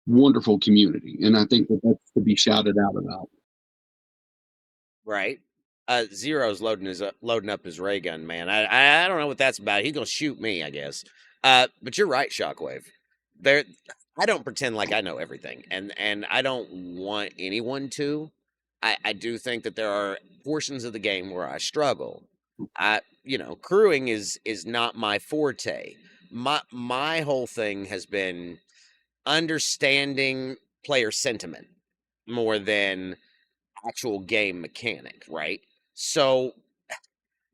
wonderful community, and I think that's to be shouted out about. Right. Zero's loading up his ray gun, man. I don't know what that's about. He's gonna shoot me, I guess. But you're right, Shockwave. I don't pretend like I know everything, and I don't want anyone to. I do think that there are portions of the game where I struggle. Crewing is not my forte. My whole thing has been understanding player sentiment more than actual game mechanic, right? So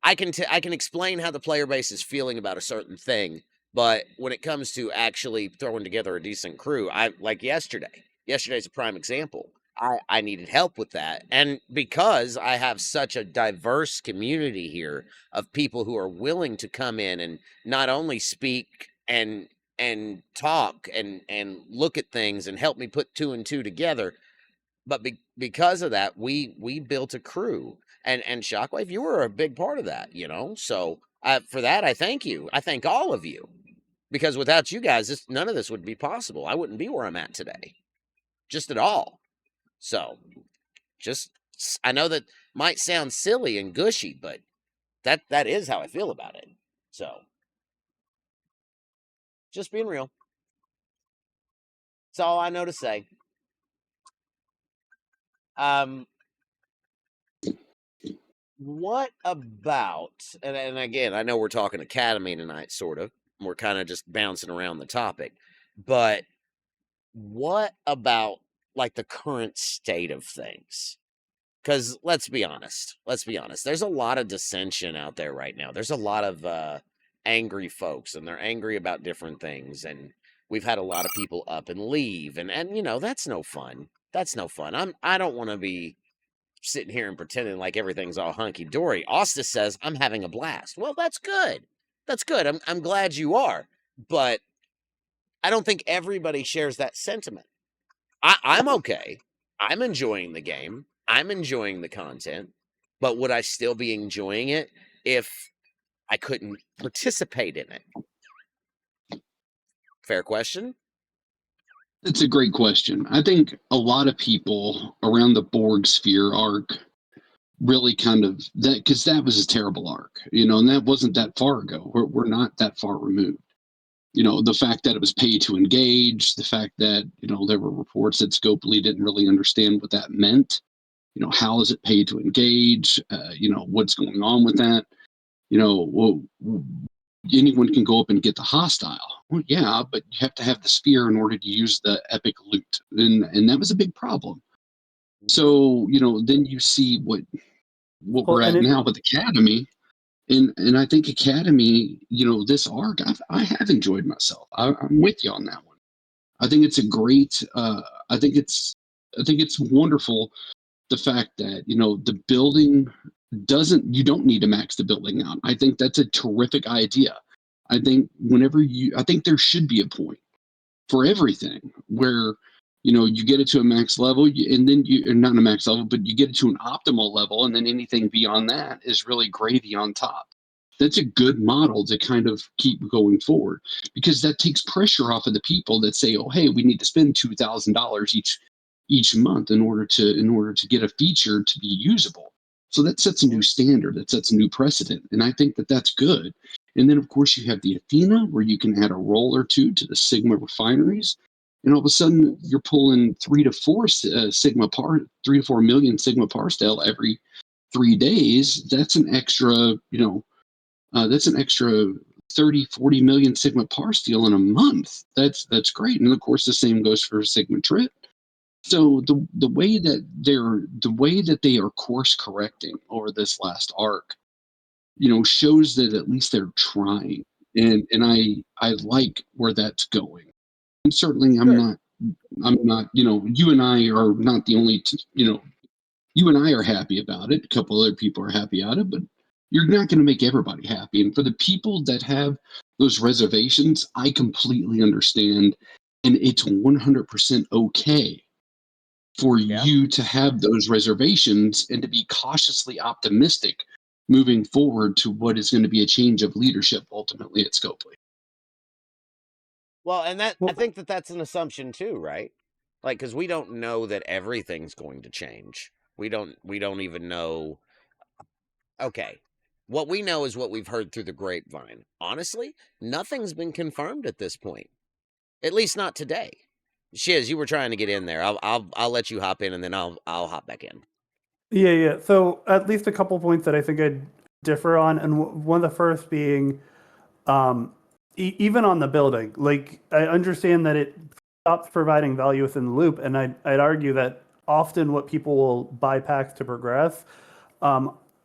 I can explain how the player base is feeling about a certain thing, but when it comes to actually throwing together a decent crew, I like yesterday. Yesterday's a prime example. I needed help with that. And because I have such a diverse community here of people who are willing to come in and not only speak and talk and look at things and help me put two and two together, but because of that, we built a crew, and Shockwave, you were a big part of that, you know. So for that, I thank you. I thank all of you, because without you guys, none of this would be possible. I wouldn't be where I'm at today, just at all. So, just I know that might sound silly and gushy, but that is how I feel about it. So, just being real. That's all I know to say. What about, and again, I know we're talking Academy tonight, sort of. We're kind of just bouncing around the topic, but what about like the current state of things? Because let's be honest, there's a lot of dissension out there right now. There's a lot of angry folks, and they're angry about different things, and we've had a lot of people up and leave, and you know that's no fun. That's no fun. I don't want to be sitting here and pretending like everything's all hunky dory. Austin says I'm having a blast. Well, that's good. That's good. I'm glad you are, but I don't think everybody shares that sentiment. I'm okay. I'm enjoying the game. I'm enjoying the content, but would I still be enjoying it if I couldn't participate in it? Fair question. It's a great question. I think a lot of people around the Borg sphere arc really kind of that, because that was a terrible arc, and that wasn't that far ago. We're not that far removed. The fact that it was pay to engage, the fact that, there were reports that Scopely didn't really understand what that meant. How is it pay to engage? What's going on with that? Well, anyone can go up and get the hostile. Well, yeah, but you have to have the spear in order to use the epic loot. And that was a big problem. So, then you see what we're at now with Academy. And I think Academy, this arc, I have enjoyed myself. I'm with you on that one. I think it's a great. I think it's wonderful, the fact that the building doesn't. You don't need to max the building out. I think that's a terrific idea. I think I think there should be a point for everything where you get it to a max level, and then you, or not a max level, but you get it to an optimal level, and then anything beyond that is really gravy on top. That's a good model to kind of keep going forward, because that takes pressure off of the people that say, oh, hey, we need to spend $2,000 each month in order to get a feature to be usable. So that sets a new standard, that sets a new precedent, and I think that that's good. And then, of course, you have the Athena, where you can add a roll or two to the Sigma refineries, and all of a sudden you're pulling 3 to 4 million Sigma Parstel every 3 days. That's an extra, that's an extra 30-40 million Sigma Parstel in a month. That's great. And of course, the same goes for Sigma Trip. So the way that they are course correcting over this last arc, shows that at least they're trying, and I like where that's going. And certainly I'm not, you and I are not the only, you and I are happy about it. A couple other people are happy about it, but you're not going to make everybody happy. And for the people that have those reservations, I completely understand, and it's 100% okay for you to have those reservations and to be cautiously optimistic moving forward to what is going to be a change of leadership ultimately at Scopely. Well, and I think that's an assumption too, right? Like, because we don't know that everything's going to change. We don't even know. Okay, what we know is what we've heard through the grapevine. Honestly, nothing's been confirmed at this point. At least not today. Shiz, you were trying to get in there. I'll let you hop in, and then I'll hop back in. Yeah. So at least a couple points that I think I'd differ on, and one of the first being, even on the building, like I understand that it stops providing value within the loop, and I'd argue that often what people will buy packs to progress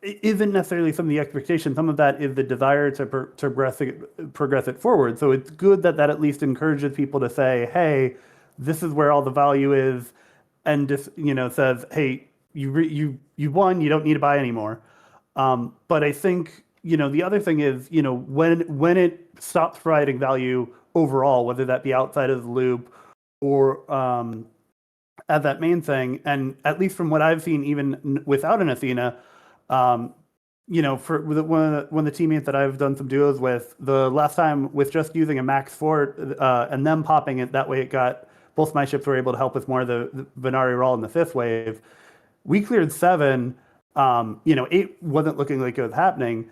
isn't necessarily some of the expectation. Some of that is the desire to progress it forward. So it's good that that at least encourages people to say, "Hey, this is where all the value is," and just says, "Hey, you won. You don't need to buy anymore." But I think the other thing is when it stops providing value overall, whether that be outside of the loop or at that main thing, and at least from what I've seen, even without an Athena, for one of the teammates that I've done some duos with, the last time with just using a max fort and them popping it, that way it got both my ships were able to help with more of the Venari roll in the 5th wave. We cleared 7. 8 wasn't looking like it was happening,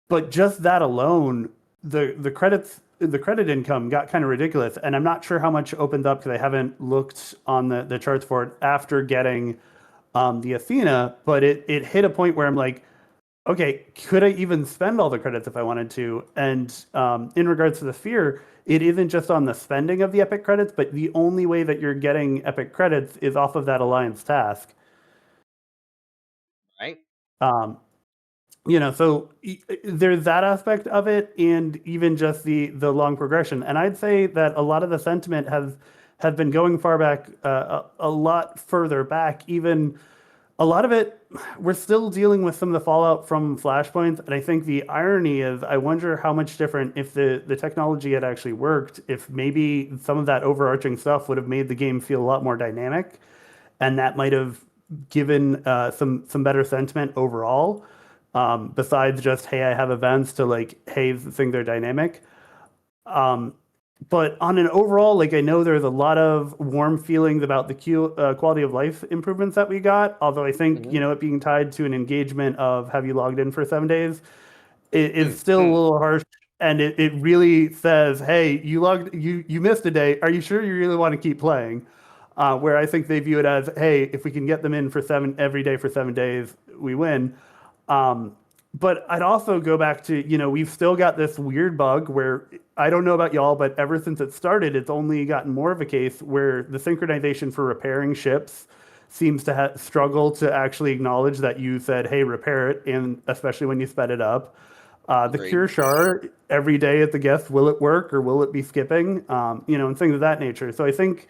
but just that alone, the credit income got kind of ridiculous, and I'm not sure how much opened up because I haven't looked on the charts for it after getting the Athena, but it hit a point where I'm like, okay, could I even spend all the credits if I wanted to? And in regards to the Sphere, it isn't just on the spending of the Epic credits, but the only way that you're getting Epic credits is off of that Alliance task. Right. So there's that aspect of it, and even just the long progression. And I'd say that a lot of the sentiment has been going far back, a lot further back. Even a lot of it, we're still dealing with some of the fallout from Flashpoints. And I think the irony is, I wonder how much different if the technology had actually worked, if maybe some of that overarching stuff would have made the game feel a lot more dynamic, and that might have given some better sentiment overall. Besides just, hey, I have events, to like, hey, things are dynamic. But on an overall, I know there's a lot of warm feelings about the quality of life improvements that we got. Although I think, it being tied to an engagement of have you logged in for 7 days, it's still a little harsh. And it really says, hey, you missed a day. Are you sure you really want to keep playing? Where I think they view it as, hey, if we can get them in for every day for 7 days, we win. But I'd also go back to, we've still got this weird bug where, I don't know about y'all, but ever since it started, it's only gotten more of a case where the synchronization for repairing ships seems to struggle to actually acknowledge that you said, hey, repair it, and especially when you sped it up. The Cure Char, every day at the guest, will it work or will it be skipping? And things of that nature. So I think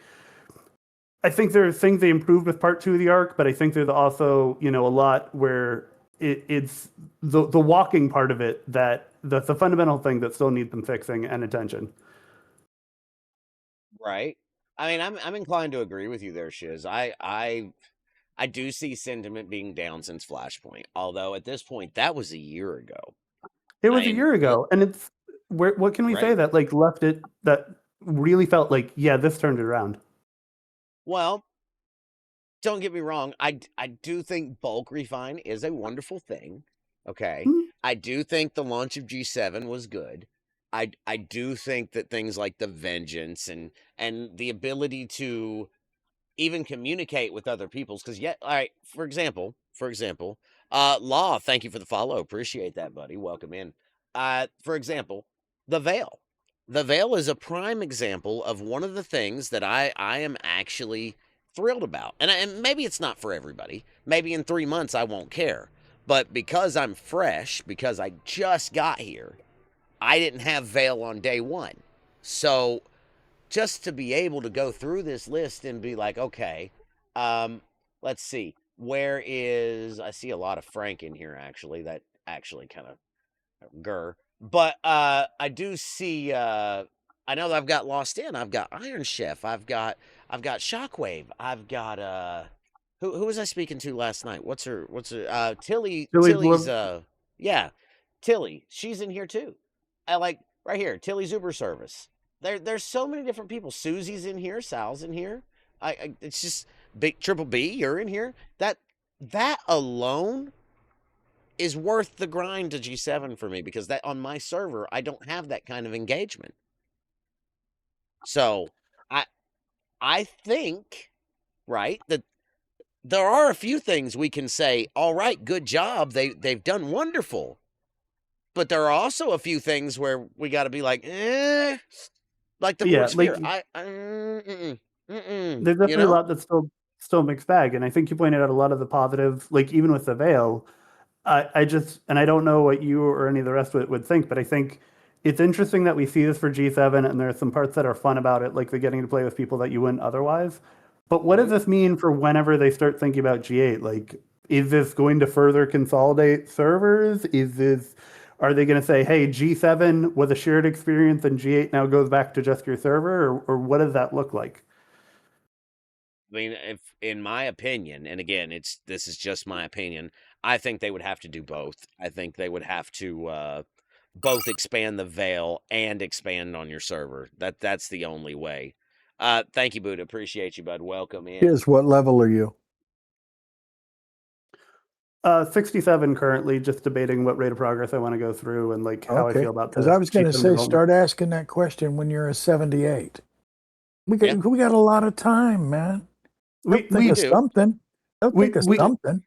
there are things they improved with part 2 of the arc, but I think there's also, a lot where it's the walking part of it that's the fundamental thing that still needs some fixing and attention. Right. I mean, I'm inclined to agree with you there, Shiz. I do see sentiment being down since Flashpoint, although at this point that was a year ago. It was a year ago, and it's what can we say that left it, that really felt like, yeah, this turned it around. Well, don't get me wrong. I do think bulk refine is a wonderful thing. Okay. I do think the launch of G7 was good. I do think that things like the Vengeance and the ability to even communicate with other people's, because all right, for example, Law, thank you for the follow. Appreciate that, buddy. Welcome in. For example, the Veil. The Veil is a prime example of one of the things that I am actually thrilled about. And maybe it's not for everybody. Maybe in 3 months I won't care. But because I'm fresh, because I just got here, I didn't have Veil on day 1. So just to be able to go through this list and be like, okay, let's see. Where is, I see a lot of Frank in here, actually. That actually kind of grr. But I do see, I know that I've got Lost In. I've got Iron Chef. I've got Shockwave. I've got, who was I speaking to last night? What's her, Tilly's, yeah, Tilly. She's in here too. I like, right here, Tilly's Uber service. There's so many different people. Susie's in here. Sal's in here. It's just big. Triple B, you're in here. That alone is worth the grind to G7 for me, because that on my server I don't have that kind of engagement. So I think, right, that there are a few things we can say, all right, good job. They've done wonderful. But there are also a few things where we got to be like, like the Port Sphere. There's definitely a lot that's still still a mixed bag. And I think you pointed out a lot of the positive, like even with the veil. I just, and I don't know what you or any of the rest would think, but I think it's interesting that we see this for G7, and there are some parts that are fun about it, like the getting to play with people that you wouldn't otherwise. But what does this mean for whenever they start thinking about G8? Like, is this going to further consolidate servers? Are they going to say, hey, G7 was a shared experience and G8 now goes back to just your server? Or what does that look like? I mean, if in my opinion, and again, this is just my opinion, I think they would have to do both. I think they would have to both expand the veil and expand on your server. That's the only way. Thank you, Buddha. Appreciate you, bud. Welcome in. Is what level are you? 67 currently, just debating what rate of progress I want to go through and like how I Okay, feel about because I was going to G7 say, development. start asking that question when you're a 78. We Yeah. got a lot of time, man. We Think of do. something. Don't think of something.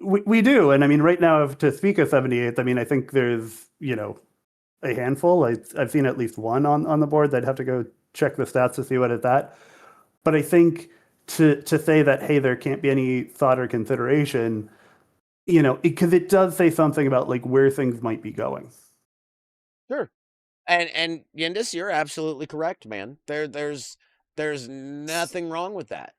We do, and I mean, right now, to speak of 78th, I mean, I think there's a handful. I've seen at least one on the board. I'd have to go check the stats to see what it's at. But I think to say that, hey, there can't be any thought or consideration, because it does say something about like where things might be going. Sure. And Yindis, you're absolutely correct, man. There's nothing wrong with that.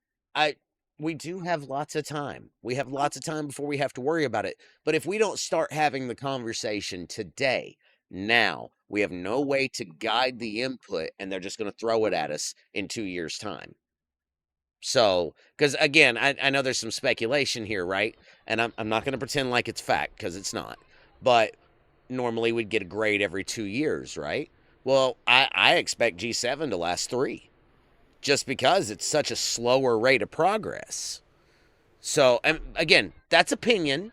We do have lots of time. We have lots of time before we have to worry about it. But if we don't start having the conversation today, now, we have no way to guide the input, and they're just going to throw it at us in 2 years' time. So, because again, I know there's some speculation here, right? And I'm not going to pretend like it's fact, because it's not. But normally we'd get a grade every 2 years, right? Well, I expect G7 to last 3, just because it's such a slower rate of progress. So, and again, that's opinion.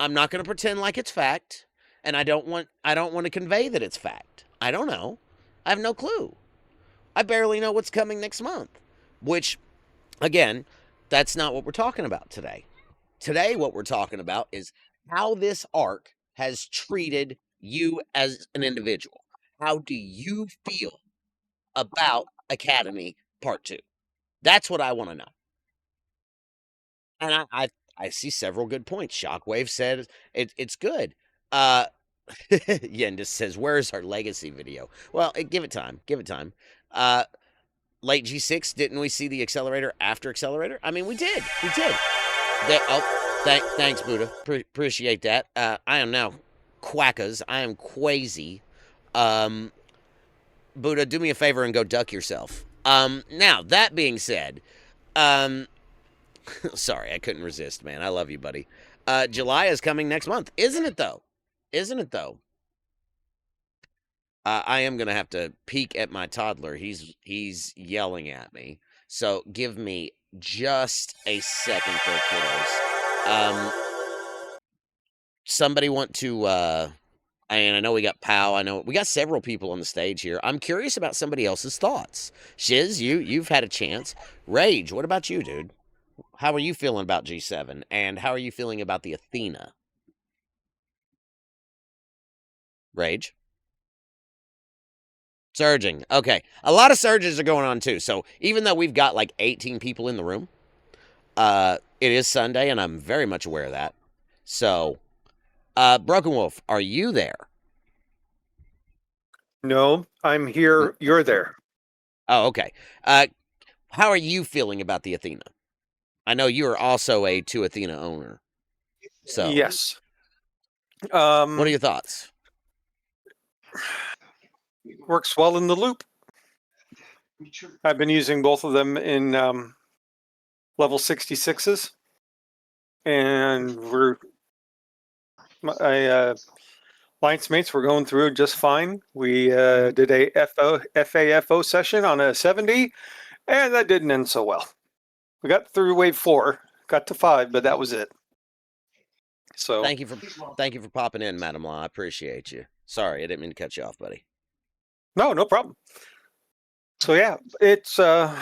I'm not going to pretend like it's fact, and I don't want to convey that it's fact. I don't know. I have no clue. I barely know what's coming next month, which, again, that's not what we're talking about today. Today, what we're talking about is how this arc has treated you as an individual. How do you feel about Academy Part 2? That's what I want to know. And I see several good points. Shockwave said it's good. Yendis says, where's our legacy video? Well, give it time. Give it time. Late G6, didn't we see the accelerator after accelerator? I mean, we did. We did. Thanks, Buddha. Appreciate that. I am now quackers. I am quasi. Buddha, do me a favor and go duck yourself. Now, that being said, sorry, I couldn't resist, man. I love you, buddy. July is coming next month. Isn't it, though? Isn't it, though? I am going to have to peek at my toddler. He's yelling at me. So give me just a second there, kiddos. Somebody want to, and I know we got Pow. I know we got several people on the stage here. I'm curious about somebody else's thoughts. Shiz, you've had a chance. Rage, what about you, dude? How are you feeling about G7? And how are you feeling about the Athena? Rage? Surging. Okay. A lot of surges are going on, too. So even though we've got like 18 people in the room, it is Sunday, and I'm very much aware of that. So, Broken Wolf, are you there? No, I'm here. You're there. Oh, okay. How are you feeling about the Athena? I know you are also a 2 Athena owner. So yes. What are your thoughts? Works well in the loop. I've been using both of them in level 66s, and my alliance mates were going through just fine. We did a FAFO session on a 70, and that didn't end so well. We got through wave 4, got to 5, but that was it. So thank you for popping in, Madam Law. I appreciate you. Sorry, I didn't mean to cut you off, buddy. No problem. So yeah, it's not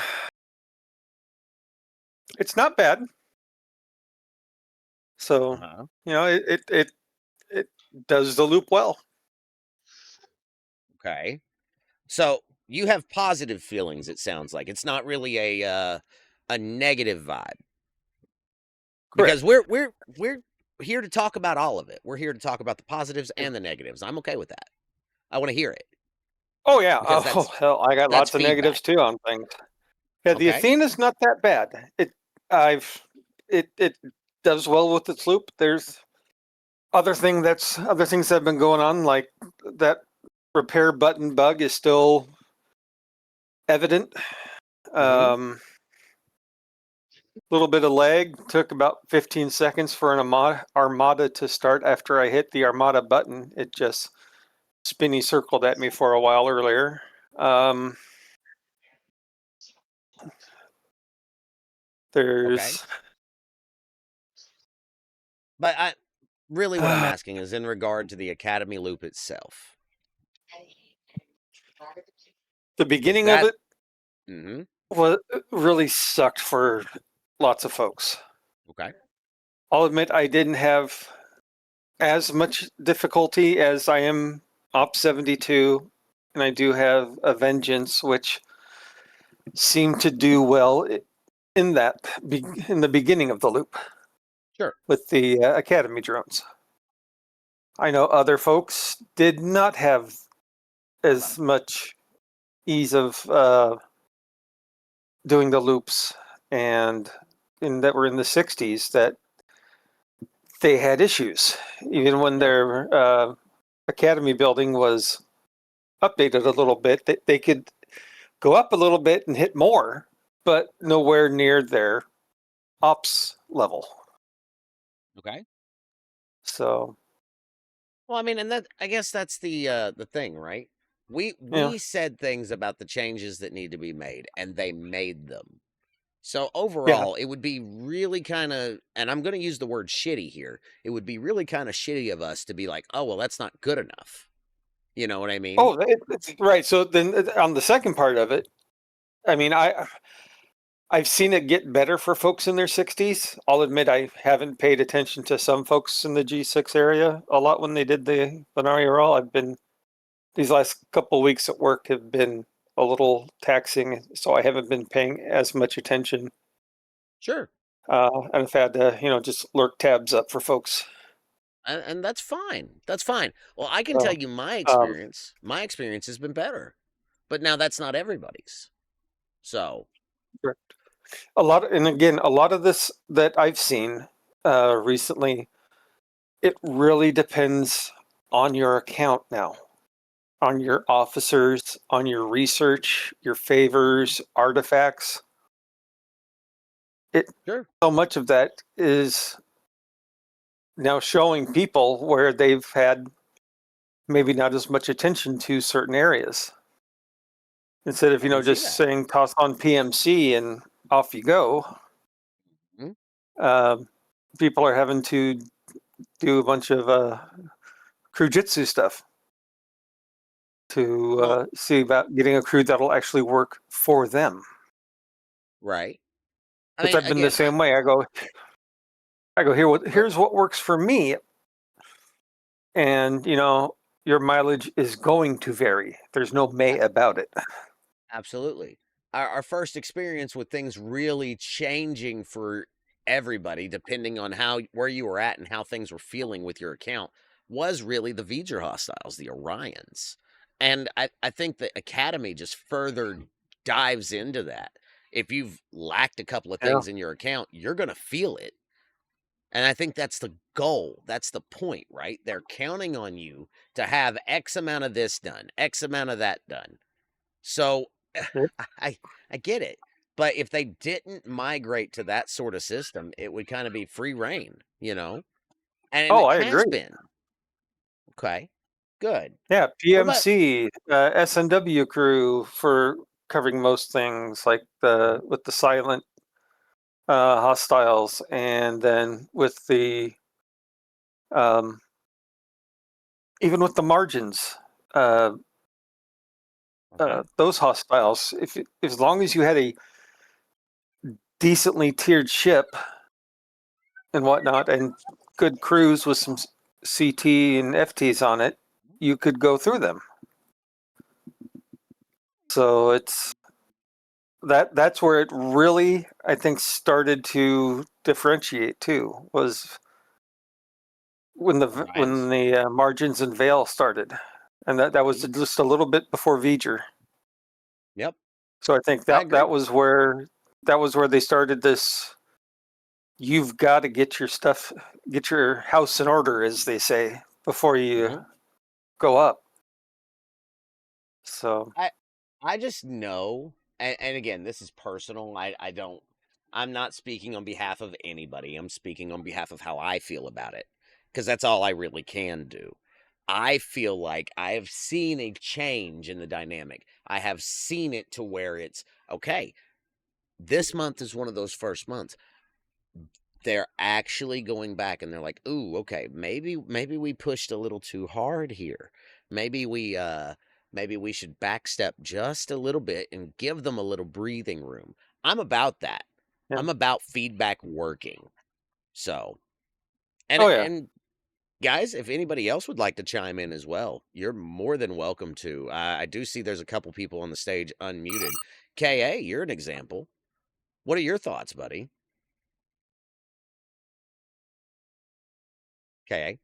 bad. So it does the loop well. Okay. So you have positive feelings, it sounds like. It's not really a negative vibe. because we're here to talk about all of it. We're here to talk about the positives and the negatives. I'm okay with that. I want to hear it. Oh yeah. Because Oh hell, I got that's lots of negatives feedback. too on things. Yeah, the Okay. Athena's not that bad. It does well with its loop. There's other things that have been going on, like that repair button bug is still evident. Little bit of lag. Took about 15 seconds for an Armada to start after I hit the Armada button. It just spinny circled at me for a while earlier. There's But I really what I'm asking is in regard to the Academy loop itself. the beginning of it Mm-hmm. was really sucked for lots of folks. Okay. I'll admit I didn't have as much difficulty as I am OPS72, and I do have a Vengeance, which seemed to do well in the beginning of the loop. Sure. With the Academy drones. I know other folks did not have as much ease of doing the loops, and that were in the 60s, that they had issues even when their Academy building was updated a little bit. They could go up a little bit and hit more, but nowhere near their ops level. Okay. So, well, I mean, and that I guess that's the thing, right? We said things about the changes that need to be made, and they made them. So overall, it would be really kind of, and I'm going to use the word shitty here. It would be really kind of shitty of us to be like, oh, well, that's not good enough. You know what I mean? oh, it's right. So then on the second part of it, I mean, I've seen it get better for folks in their 60s. I'll admit I haven't paid attention to some folks in the G6 area a lot when they did the Benaria roll. These last couple of weeks at work have been a little taxing, so I haven't been paying as much attention. Sure. And I've had to, just lurk tabs up for folks. And that's fine. That's fine. Well, I can tell you my experience. My experience has been better, but now that's not everybody's. So, a lot of this that I've seen recently, it really depends on your account now, on your officers, on your research, your favors, artifacts. sure. So much of that is now showing people where they've had maybe not as much attention to certain areas. Instead of, just saying toss on PMC and off you go, people are having to do a bunch of crewjitsu stuff to see about getting a crew that'll actually work for them. Right. Because I've been the same way. I go here's what works for me, and your mileage is going to vary. There's no may about it. Absolutely. Our first experience with things really changing for everybody, depending on where you were at and how things were feeling with your account, was really the V'ger hostiles, the Orions. And I think the Academy just further dives into that. If you've lacked a couple of things in your account, you're going to feel it. And I think that's the goal. That's the point, right? They're counting on you to have X amount of this done, X amount of that done. So I get it. But if they didn't migrate to that sort of system, it would kind of be free reign, And I agree. Been. Okay. Good. Yeah, PMC, SNW crew for covering most things, like with the silent hostiles, and then with the even with the margins, those hostiles. If as long as you had a decently tiered ship and whatnot, and good crews with some CT and FTs on it, you could go through them. So it's that's where it really, I think, started to differentiate too. Was when the margins and veil started, and that was just a little bit before V'ger. Yep. So I think I agree. that was where they started this. You've got to get your house in order, as they say, before you go up. So I just know, and again, this is personal. I'm not speaking on behalf of anybody. I'm speaking on behalf of how I feel about it, because that's all I really can do. I feel like I have seen a change in the dynamic. I have seen it to where it's okay. This month is one of those first months. They're actually going back and they're like, "Ooh, okay, maybe we pushed a little too hard here. Maybe we should backstep just a little bit and give them a little breathing room." I'm about that. Yeah. I'm about feedback working. So, Oh, yeah. and guys, if anybody else would like to chime in as well, you're more than welcome to. I do see there's a couple people on the stage unmuted. KA, you're an example. What are your thoughts, buddy? KA?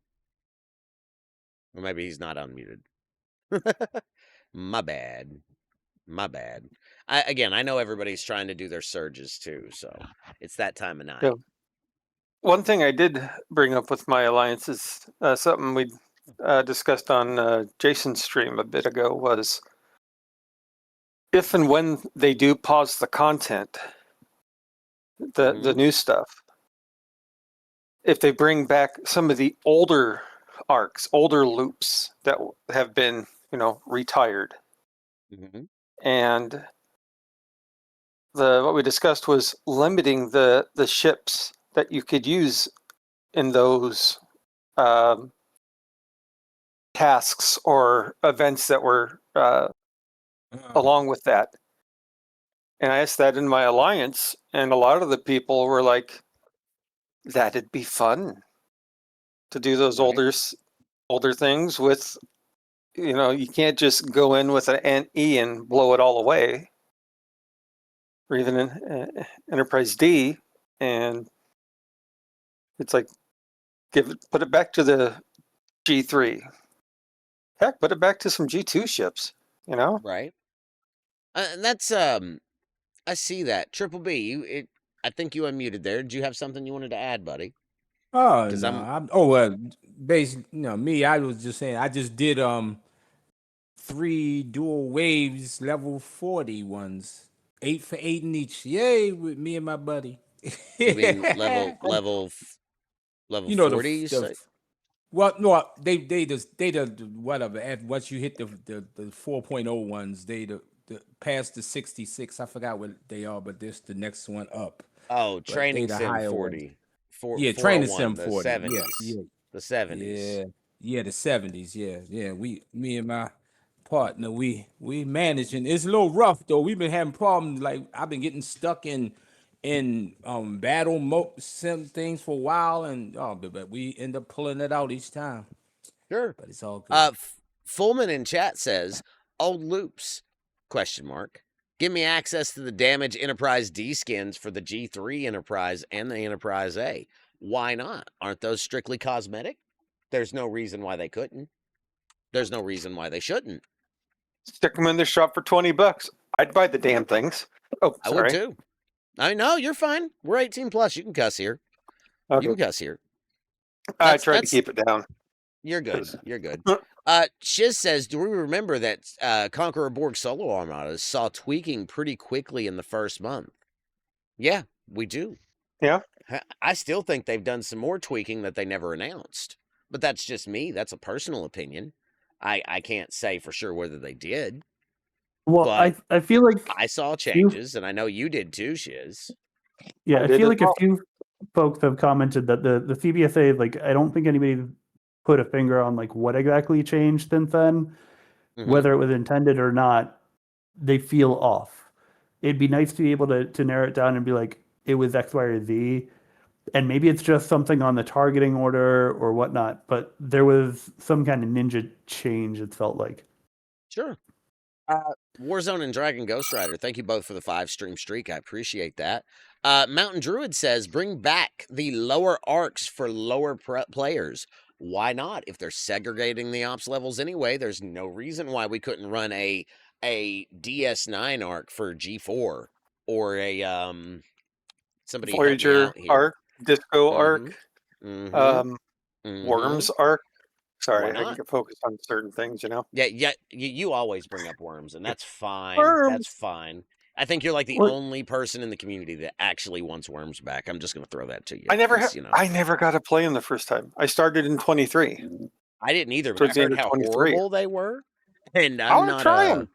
Or maybe he's not unmuted. My bad. I know everybody's trying to do their surges too, so it's that time of night. Yeah. One thing I did bring up with my alliance is something we discussed on Jason's stream a bit ago, was if and when they do pause the content, the new stuff, if they bring back some of the older arcs, older loops that have been, retired, and what we discussed was limiting the ships that you could use in those tasks or events that were along with that. And I asked that in my alliance, and a lot of the people were like, "That'd be fun to do those older things with." You can't just go in with an E and blow it all away, or even in Enterprise D, and it's like put it back to the G3. Heck, put it back to some G2 ships. Right. And that's I see that. Triple B, I think you unmuted there. Did you have something you wanted to add, buddy? Oh 'Cause no! Basically, me. I was just saying. I just did 3 dual waves, level 40 ones, 8 for 8 in each. Yay! With me and my buddy. You mean level You know 40? well, no, they the whatever. Once you hit the 4.0 ones, they the past the 66. I forgot what they are, but this the next one up. Oh, But training the sim higher 40. ones. Yeah, training sim 401, 40. the 70s. Yeah, The 70s. yeah, the 70s. Yeah. Me and my partner, we managing. It's a little rough though. We've been having problems. Like I've been getting stuck in battle sim things for a while, and but we end up pulling it out each time. Sure. But it's all good. Fullman in chat says, "Old loops?" ? Give me access to the damage Enterprise D skins for the G3 Enterprise and the Enterprise A. Why not? Aren't those strictly cosmetic? There's no reason why they couldn't. There's no reason why they shouldn't. Stick them in the shop for $20. I'd buy the damn things. Oh, sorry. I would too. I know, you're fine. We're 18 plus. You can cuss here. Okay. You can cuss here. I tried to keep it down. You're good. You're good. Shiz says, do we remember that Conqueror Borg solo armadas saw tweaking pretty quickly in the first month? Yeah, we do. Yeah. I still think they've done some more tweaking that they never announced. But that's just me. That's a personal opinion. I can't say for sure whether they did. Well, but I feel like I saw changes, and I know you did too, Shiz. Yeah, I feel like a few folks have commented that the CBSA, like, I don't think anybody put a finger on like what exactly changed since then, whether it was intended or not. They feel off. It'd be nice to be able to narrow it down and be like, it was X, Y, or Z, and maybe it's just something on the targeting order or whatnot. But there was some kind of ninja change. It felt like. Sure. Warzone and Dragon Ghost Rider, thank you both for the 5-stream streak. I appreciate that. Mountain Druid says, bring back the lower arcs for lower players. Why not? If they're segregating the ops levels anyway, there's no reason why we couldn't run a DS9 arc for G4 or a somebody help me Voyager out here. arc, Disco Mhm. arc, Mhm. Worms arc. Why Sorry, I not? can get focused on certain things, you know. Yeah, you always bring up worms, and that's fine. That's Worms. fine. I think you're like the What- only person in the community that actually wants worms back. I'm just gonna throw that to you. I never, 'cause, you know, I never got to play them the first time. I started in 23. I didn't either, but Towards the I end heard of how 23. horrible they were, and I I'm want to not try them.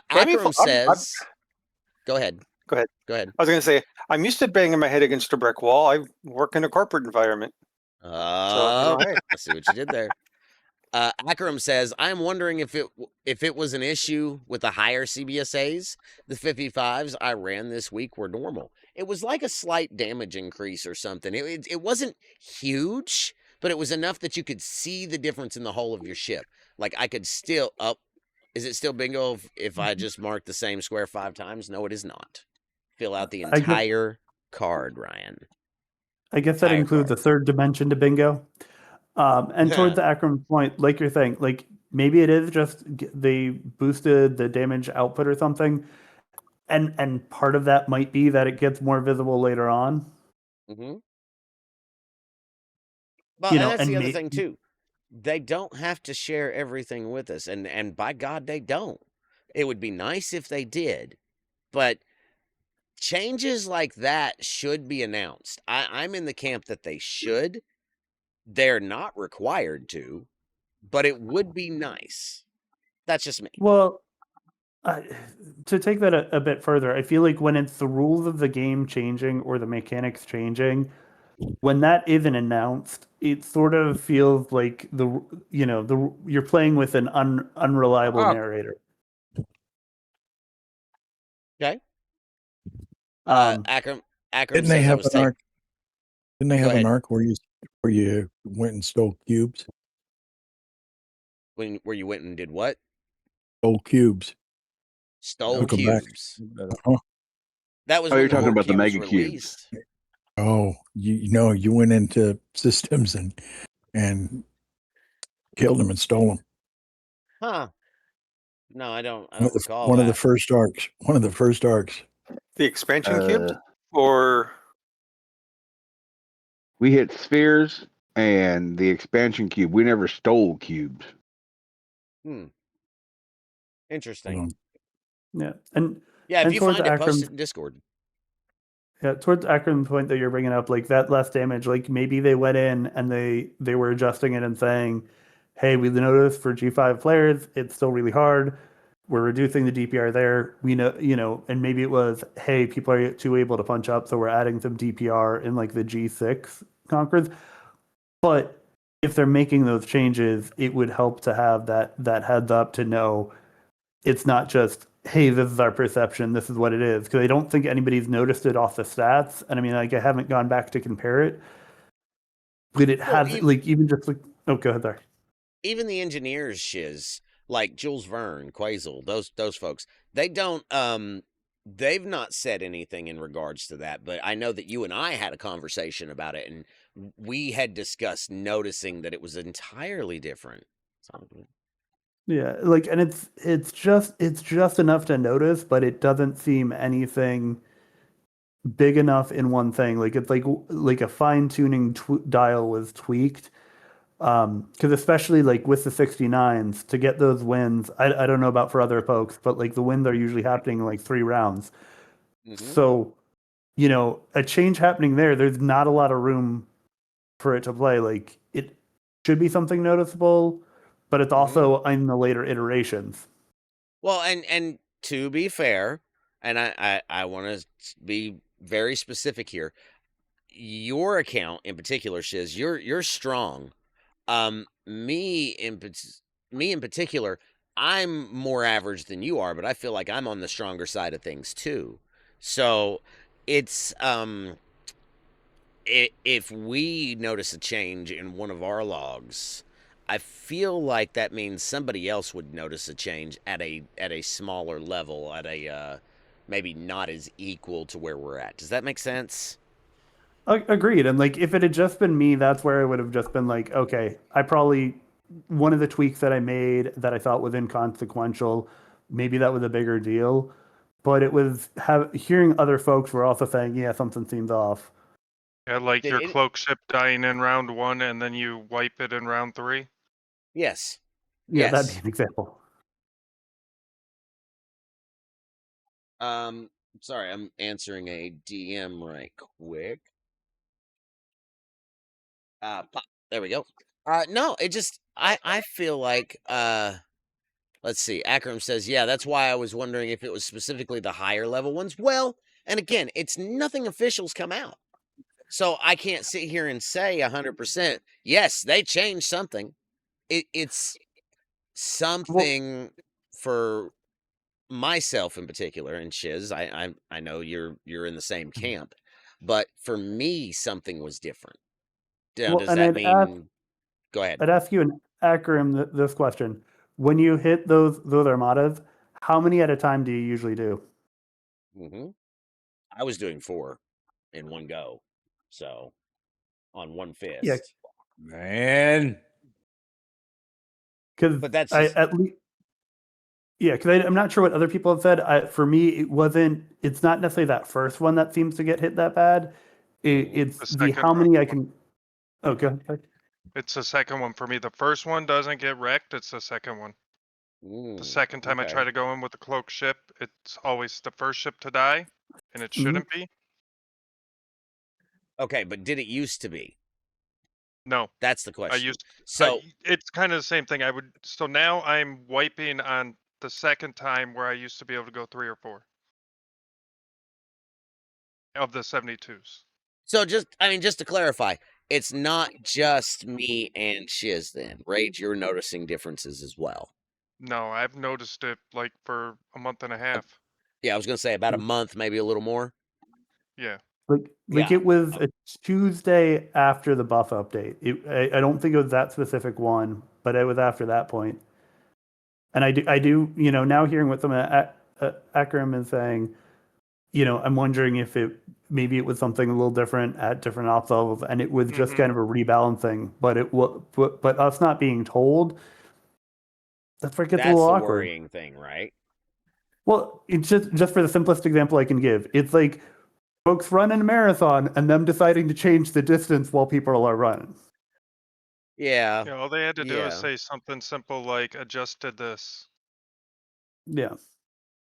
Akram says, go ahead. Go ahead. Go ahead. I was going to say, I'm used to banging my head against a brick wall. I work in a corporate environment. Oh, hey. I see what you did there. Akram says, I'm wondering if it was an issue with the higher CBSAs. The 55s I ran this week were normal. It was like a slight damage increase or something. It wasn't huge, but it was enough that you could see the difference in the whole of your ship. Like I could still is it still bingo if I just mark the same square 5 times? No, it is not. Fill out the entire card, Ryan. I guess that includes a third dimension to bingo. And towards the Akram point, like you're saying, like maybe it is just they boosted the damage output or something, and part of that might be that it gets more visible later on. Mm-hmm. Well, You and know, that's and the other thing too. They don't have to share everything with us, and by God, they don't. It would be nice if they did, but changes like that should be announced. I'm in the camp that they should. They're not required to, but it would be nice. That's just me. Well, to take that a bit further, I feel like when it's the rules of the game changing or the mechanics changing, when that isn't announced, it sort of feels like you're playing with an unreliable narrator. Okay. Akram Didn't says they I have was an arc? Didn't they have an ahead. arc where you went and stole cubes? Where you went and did what? Stole cubes. Stole Took 'em back. cubes. Huh? That was Oh, when you're the talking horde about the key was mega cubes. released. Oh, you know, you went into systems and killed them and stole them. Huh. No, I don't recall One that. of the first arcs. One of the first arcs. The expansion cubes? Or we hit spheres and the expansion cube. We never stole cubes. Interesting. Yeah, and yeah, if and you towards find it, post Akram's it in Discord. Yeah, towards Akram's point that you're bringing up, like that less damage, like maybe they went in and they were adjusting it and saying, "Hey, we noticed for G5 players, it's still really hard. We're reducing the DPR there. We know, and maybe it was, hey, people are too able to punch up, so we're adding some DPR in like the G6 conquerors." But if they're making those changes, it would help to have that heads up to know it's not just, hey, this is our perception, this is what it is. Because I don't think anybody's noticed it off the stats. And I mean, like, I haven't gone back to compare it. But it has, even just like, oh, go ahead there. Even the engineers shiz, like Jules Verne, Quasel, those folks, they don't, they've not said anything in regards to that. But I know that you and I had a conversation about it, and we had discussed noticing that it was entirely different. Yeah, like, and it's just enough to notice, but it doesn't seem anything big enough in one thing. Like it's like a fine tuning dial was tweaked. Because especially like with the 69s to get those wins, I don't know about for other folks, but like the wins are usually happening in like 3 rounds. So, a change happening there, there's not a lot of room for it to play. Like it should be something noticeable, but it's also in the later iterations. Well, and to be fair, and I want to be very specific here. Your account in particular, Shiz, you're strong. Me in particular, I'm more average than you are, but I feel like I'm on the stronger side of things too. So it's if we notice a change in one of our logs, I feel like that means somebody else would notice a change at a smaller level, at a maybe not as equal to where we're at. Does that make sense? Agreed. And like, if it had just been me, that's where I would have just been like, okay, I probably, one of the tweaks that I made that I thought was inconsequential, maybe that was a bigger deal. But it was hearing other folks were also saying, yeah, something seems off. Yeah, like Did your it- cloak ship dying in round 1 and then you wipe it in round 3. Yes. Yeah, that'd Yes. be an example. Sorry, I'm answering a DM right quick. Pop. There we go. No, it just I feel like let's see. Akram says, yeah, that's why I was wondering if it was specifically the higher level ones. Well, and again, it's nothing official's come out. So I can't sit here and say 100%, yes, they changed something. It's something for myself in particular, and Shiz, I know you're in the same camp, but for me, something was different. Now, Well, does and that mean? Go ahead. I'd ask you an Akram this question: when you hit those armadas, how many at a time do you usually do? I was doing 4 in one go, so on one Yeah, fist. Man. because But that's I just at least yeah, because I'm not sure what other people have said. For me, it wasn't. It's not necessarily that first one that seems to get hit that bad. It's The the second how one. many I can. Oh, go ahead. It's the second one for me. The first one doesn't get wrecked. It's the second one. The second time I try to go in with the cloak ship, it's always the first ship to die, and it shouldn't be. okay. But did it used to be? No, That's the I question. used. So It's kind of the same thing. So now I'm wiping on the second time where I used to be able to go 3 or 4 of the 72s. So just to clarify, it's not just me and Shiz then, Rage, you're noticing differences as well. No, I've noticed it like for a month and a half. Yeah, I was gonna say about a month, maybe a little more. Yeah. Like Yeah. it was a Tuesday after the buff update. I don't think it was that specific one, but it was after that point. And I do, now hearing what some of Akram is saying, I'm wondering if maybe it was something a little different at different ops levels, and it was just kind of a rebalancing. But but us not being told, that's where it gets a little the awkward. worrying thing, right? Well, it's just for the simplest example I can give. It's like folks running a marathon and them deciding to change the distance while people are running. Yeah. Yeah, all they had to do is Yeah. say something simple like adjusted this. Yeah.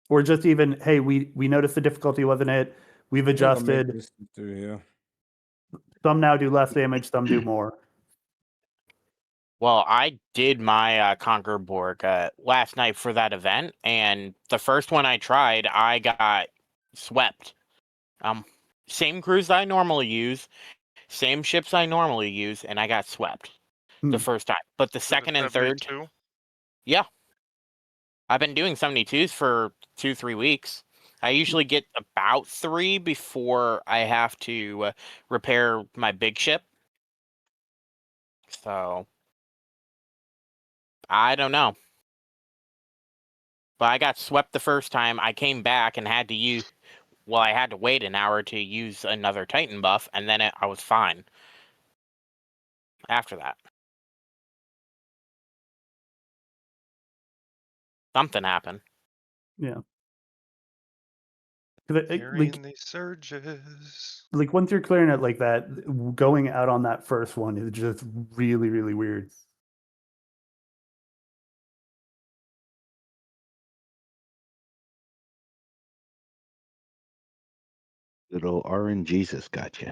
Or just even, hey, we noticed the difficulty wasn't it. We've I think I'll make adjusted. this through here. Some now do less damage, some do more. Well, I did my Conquer Borg last night for that event, and the first one I tried, I got swept. Same crews I normally use, same ships I normally use, and I got swept the first time. But the second and third, yeah, I've been doing 72s for 2-3 weeks. I usually get about 3 before I have to repair my big ship. So I don't know. But I got swept the first time. I came back and had to I had to wait an hour to use another Titan buff, and then I was fine after that. Something happened. Yeah. Carrying these surges. Like once you're clearing it like that, going out on that first one is just really, really weird. Good old RNGesus got you.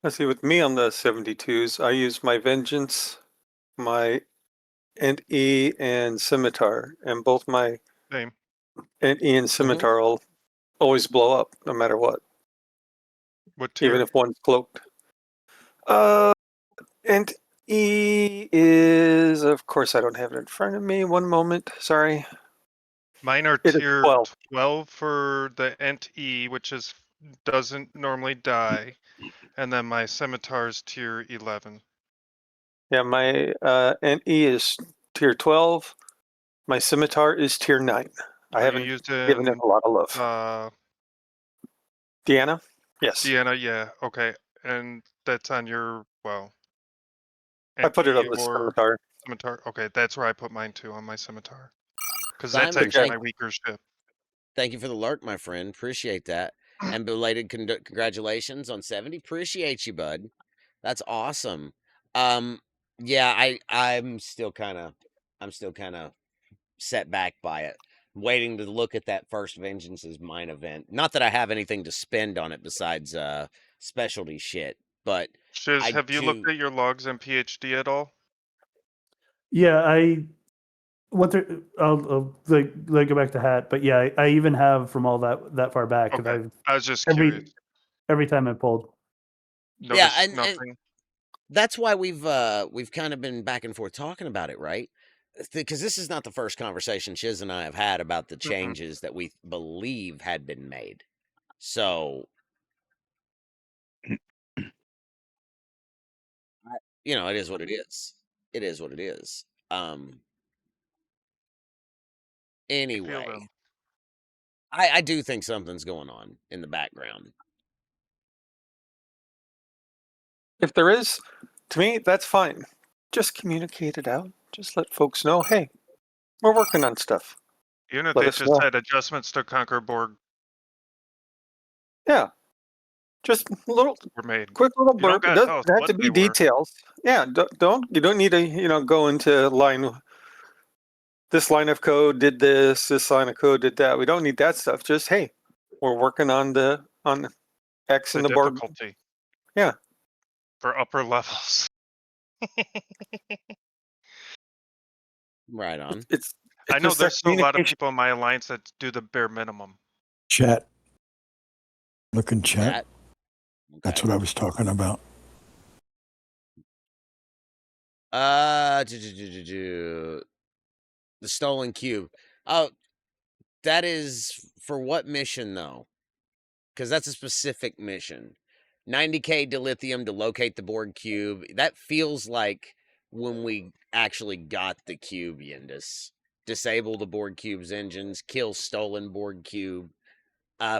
Let's see, with me on the 72s, I use my Vengeance, my NE, and Scimitar, and both my Same. NE and Scimitar will always blow up no matter what. What tier? Even if one's cloaked. And E is, of course, I don't have it in front of me. One moment, sorry. Mine are It is tier 12. 12 for the Ent E, which is doesn't normally die, and then my scimitar is tier 11. Yeah, my NE is tier 12. My scimitar is tier 9. I haven't given it a lot of love. Deanna? Yes. Deanna, yeah, okay. And that's on your, well, I put it on NE the or scimitar. scimitar. Okay, that's where I put mine too, on my scimitar. Because Simon, that's actually my weaker ship. Thank you for the lurk, my friend. Appreciate that. And belated congratulations on 70. Appreciate you, bud. That's awesome. Yeah, I'm still kind of set back by it. Waiting to look at that first Vengeance's Mine event. Not that I have anything to spend on it besides specialty shit, but Shiz, have you looked at your logs in PhD at all? Yeah, I went through. I'll like go back to Hat, but yeah, I even have from all that far back because Okay, I was just every curious. every time I pulled. Notice and nothing. that's why we've kind of been back and forth talking about it, right? Because this is not the first conversation Shiz and I have had about the changes that we believe had been made. So, you know, it is what it is. It is what it is. Anyway, I do think something's going on in the background. If there is, to me, that's fine. Just communicate it out. Just let folks know, hey, we're working on stuff. Even if Let they us just know. said adjustments to Conquer Borg Yeah. Just a little were made. quick little You don't blurb. It gotta doesn't tell us have what to they be were. details. Yeah, you don't need to go into line. This line of code did this. This line of code did that. We don't need that stuff. Just hey, we're working on X in The the board. difficulty. Yeah. For upper levels. Right on. It's I know just that there's still a lot of communication. people in my alliance that do the bare minimum. Chat. Look in chat. That's Okay. what I was talking about. The stolen cube. Oh, that is for what mission though? Because that's a specific mission. 90K dilithium to locate the Borg cube. That feels like when we actually got the cube, Yindis. Disable the Borg cube's engines, kill stolen Borg cube.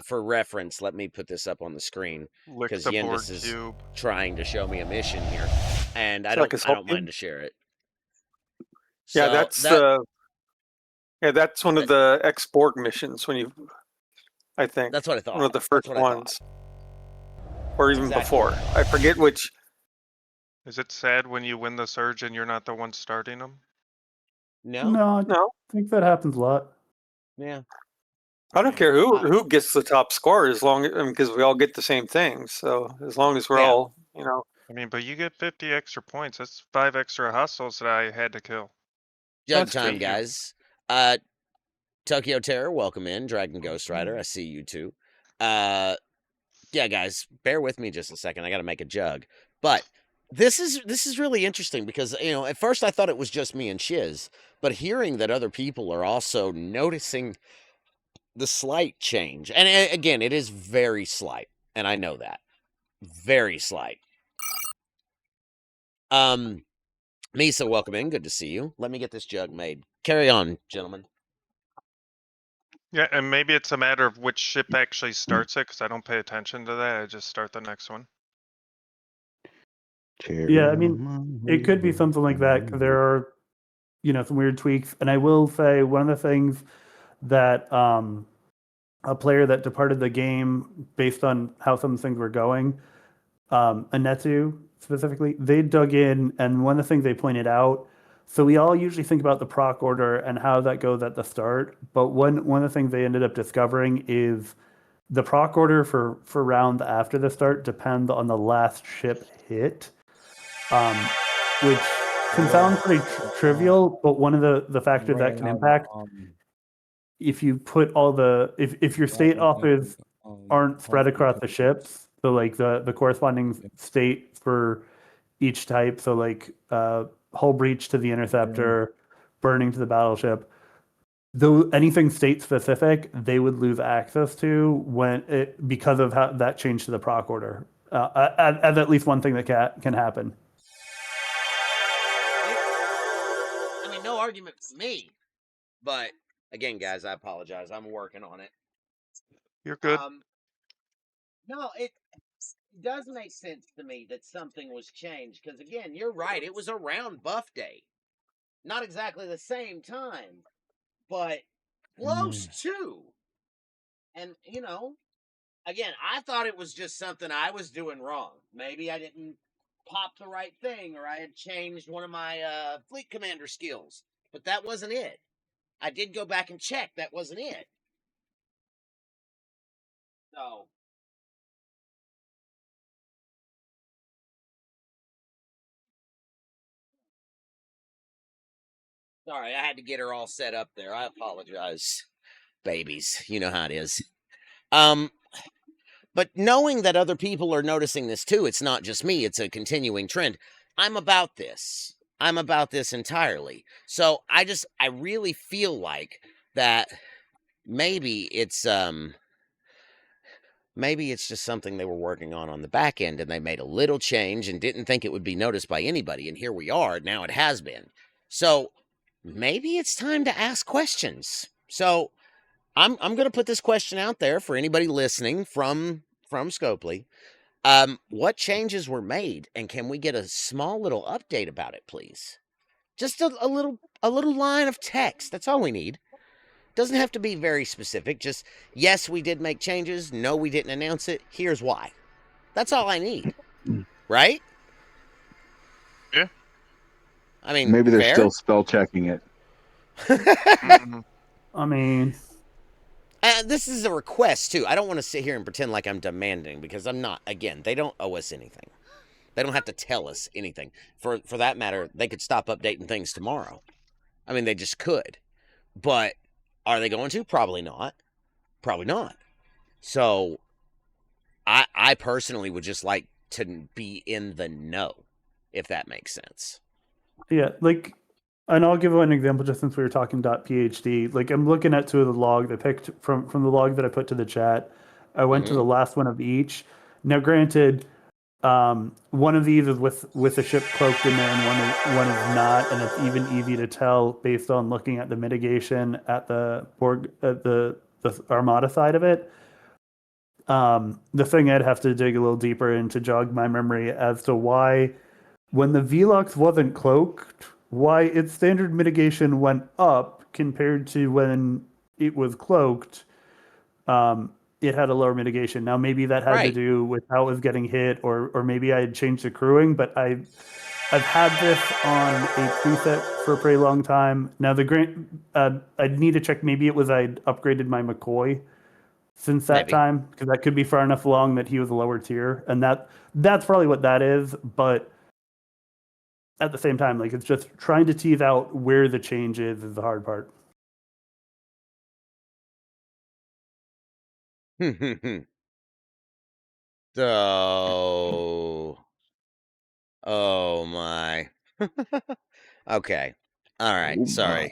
For reference, let me put this up on the screen Lick because the Borg Yindis is cube. trying to show me a mission here, and I Is that like don't his whole mind cube? to share it. Yeah, So that's one of the export missions when you. I think that's what I thought. one of the first ones, or even exactly before. I forget which. Is it sad when you win the surge and you're not the one starting them? No. I think that happens a lot. Yeah. I don't care who gets the top score as long because we all get the same thing. So as long as we're all I mean, but you get 50 extra points. That's 5 extra hostiles that I had to kill. Jug That's time, true. guys. Tokyo Terror, welcome in. Dragon Ghost Rider, I see you too. Yeah, guys, bear with me just a second. I got to make a jug. But this is really interesting because at first I thought it was just me and Shiz, but hearing that other people are also noticing the slight change, and again, it is very slight, and I know that very slight. Misa, welcome in. Good to see you. Let me get this jug made. Carry on, gentlemen. Yeah, and maybe it's a matter of which ship actually starts it, because I don't pay attention to that. I just start the next one. Yeah, I mean, it could be something like that. 'Cause there are, some weird tweaks. And I will say one of the things that a player that departed the game based on how some things were going, Anetsu specifically, they dug in, and one of the things they pointed out. So we all usually think about the proc order and how that goes at the start, but one of the things they ended up discovering is the proc order for rounds after the start depends on the last ship hit, which can sound pretty trivial, but one of the factors that can impact if you put all if your state authors aren't spread across the ships, so like the corresponding state for each type, so like hull breach to the interceptor, burning to the battleship, though anything state specific, they would lose access to because of how that change to the proc order. As at least one thing that can happen. I mean, no argument for me, but again, guys, I apologize. I'm working on it. You're good. No, it does make sense to me that something was changed because, again, you're right. It was around Buff Day. Not exactly the same time, but close to. And, again, I thought it was just something I was doing wrong. Maybe I didn't pop the right thing or I had changed one of my fleet commander skills, but that wasn't it. I did go back and check. That wasn't it. So. Sorry, I had to get her all set up there. I apologize. Babies, you know how it is. But knowing that other people are noticing this too, it's not just me, it's a continuing trend. I'm about this. I'm about this entirely. So I really feel like that maybe it's just something they were working on the back end and they made a little change and didn't think it would be noticed by anybody. And here we are. Now it has been. So maybe it's time to ask questions. So I'm going to put this question out there for anybody listening from Scopely. What changes were made, and can we get a small little update about it, please? Just a little line of text. That's all we need. Doesn't have to be very specific. Just, yes, we did make changes. No, we didn't announce it. Here's why. That's all I need. Right? Yeah. I mean, maybe they're fair? still spell checking it. I mean, this is a request too. I don't want to sit here and pretend like I'm demanding because I'm not. Again, they don't owe us anything. They don't have to tell us anything. For that matter, they could stop updating things tomorrow. I mean, they just could. But are they going to? Probably not. Probably not. So I personally would just like to be in the know, if that makes sense. Yeah, like, and I'll give one example just since we were talking .phd. Like, I'm looking at two of the logs I picked from the log that I put to the chat. I went to the last one of each. Now, granted, one of these is with a ship cloaked in there, and one is not, and it's even easy to tell based on looking at the mitigation at the Armada side of it. The thing I'd have to dig a little deeper into jog my memory as to why, when the Velux wasn't cloaked, why its standard mitigation went up compared to when it was cloaked. It had a lower mitigation. Now, maybe that had to do with how it was getting hit, or maybe I had changed the crewing, but I've had this on a preset for a pretty long time. Now, I'd need to check, maybe it was I'd upgraded my McCoy since that time, because that could be far enough along that he was a lower tier, and that's probably what that is, but at the same time, like, it's just trying to tease out where the change is the hard part. So, oh my. Okay. All right. Oh, sorry.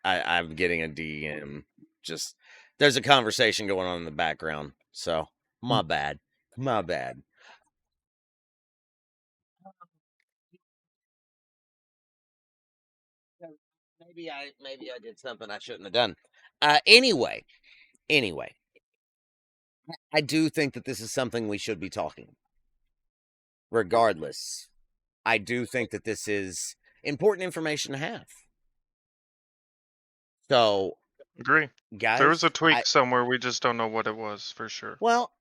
I'm getting a DM. Just, there's a conversation going on in the background. So, my bad. My bad. Maybe I did something I shouldn't have done. Anyway, I do think that this is something we should be talking. Regardless, I do think that this is important information to have. So, agree, guys. There was a tweak somewhere. We just don't know what it was for sure. Well,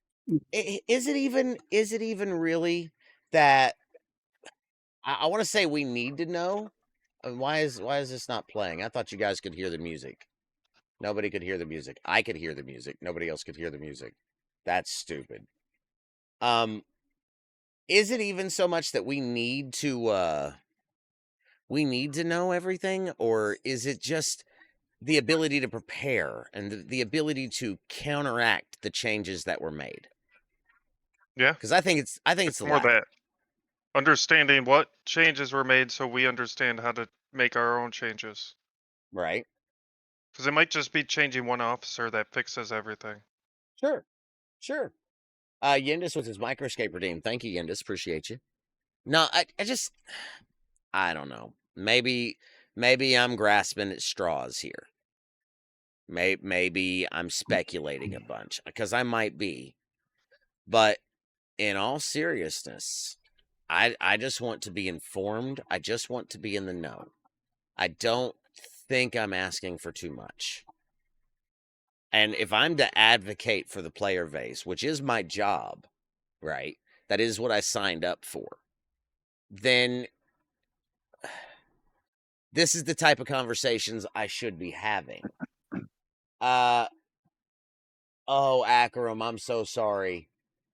is it even really that? I want to say we need to know. Why is this not playing? I thought you guys could hear the music. Nobody could hear the music. I could hear the music. Nobody else could hear the music. That's stupid. Is it even so much that we need to know everything, or is it just the ability to prepare and the ability to counteract the changes that were made? Yeah, because I think it's more that understanding what changes were made, so we understand how to make our own changes. Right. Because it might just be changing one officer that fixes everything. Sure. Yindis with his microscape redeem. Thank you, Yindis. Appreciate you. No, I just, I don't know. Maybe I'm grasping at straws here. Maybe I'm speculating a bunch, because I might be. But in all seriousness, I just want to be informed. I just want to be in the know. I don't think I'm asking for too much. And if I'm to advocate for the player base, which is my job, right? That is what I signed up for. Then this is the type of conversations I should be having. Oh, Akram, I'm so sorry.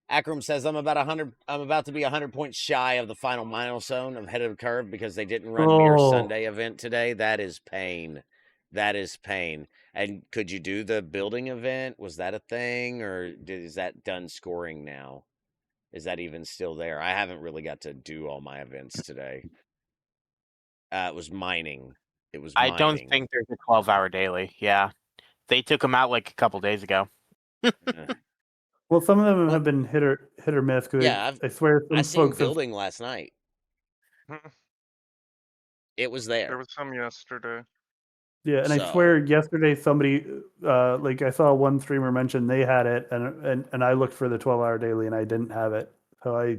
Akram says I'm about to be 100 points shy of the final milestone of head of the curve because they didn't run Mirror Sunday event today. That is pain. And could you do the building event? Was that a thing, or is that done scoring now? Is that even still there? I haven't really got to do all my events today. It was mining. I don't think there's a 12-hour daily. Yeah, they took them out like a couple days ago. Well, some of them have been hit or miss. Cause Yeah, I swear some I seen folks building last night. It was there. There was some yesterday. Yeah, and I swear yesterday somebody, like I saw one streamer mention they had it, and I looked for the 12-hour daily and I didn't have it. So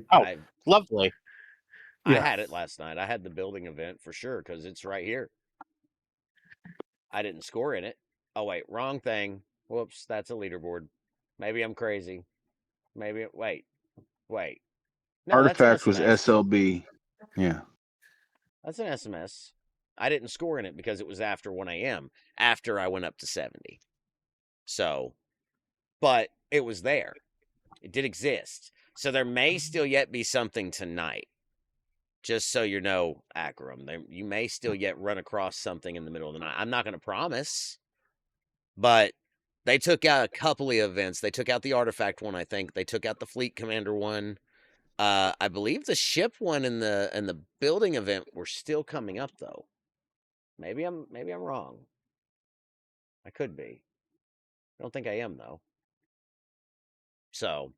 lovely. I had it last night. I had the building event for sure because it's right here. I didn't score in it. Oh wait, wrong thing. Whoops, that's a leaderboard. Maybe I'm crazy. Wait. No, Artifact that's was SLB. Yeah. That's an SMS. I didn't score in it because it was after 1 a.m. after I went up to 70. So, but it was there. It did exist. So there may still yet be something tonight. Just so you know, Akram, you may still yet run across something in the middle of the night. I'm not going to promise, but they took out a couple of events. They took out the artifact one, I think. They took out the fleet commander one. I believe the ship one and the building event were still coming up though. Maybe I'm wrong. I could be. I don't think I am though. So,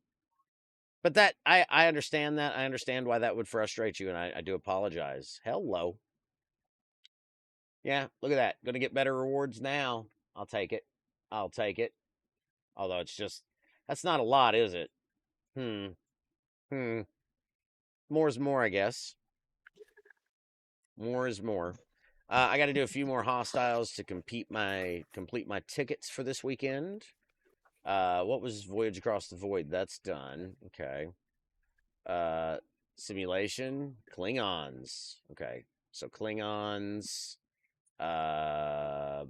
but that I understand that. I understand why that would frustrate you, and I do apologize. Hello. Yeah, look at that. Going to get better rewards now. I'll take it. Although it's just, that's not a lot, is it? More is more, I guess. More is more. I got to do a few more hostiles to complete my tickets for this weekend. What was Voyage Across the Void? That's done. Okay. Simulation, Klingons. Okay. So Klingons. I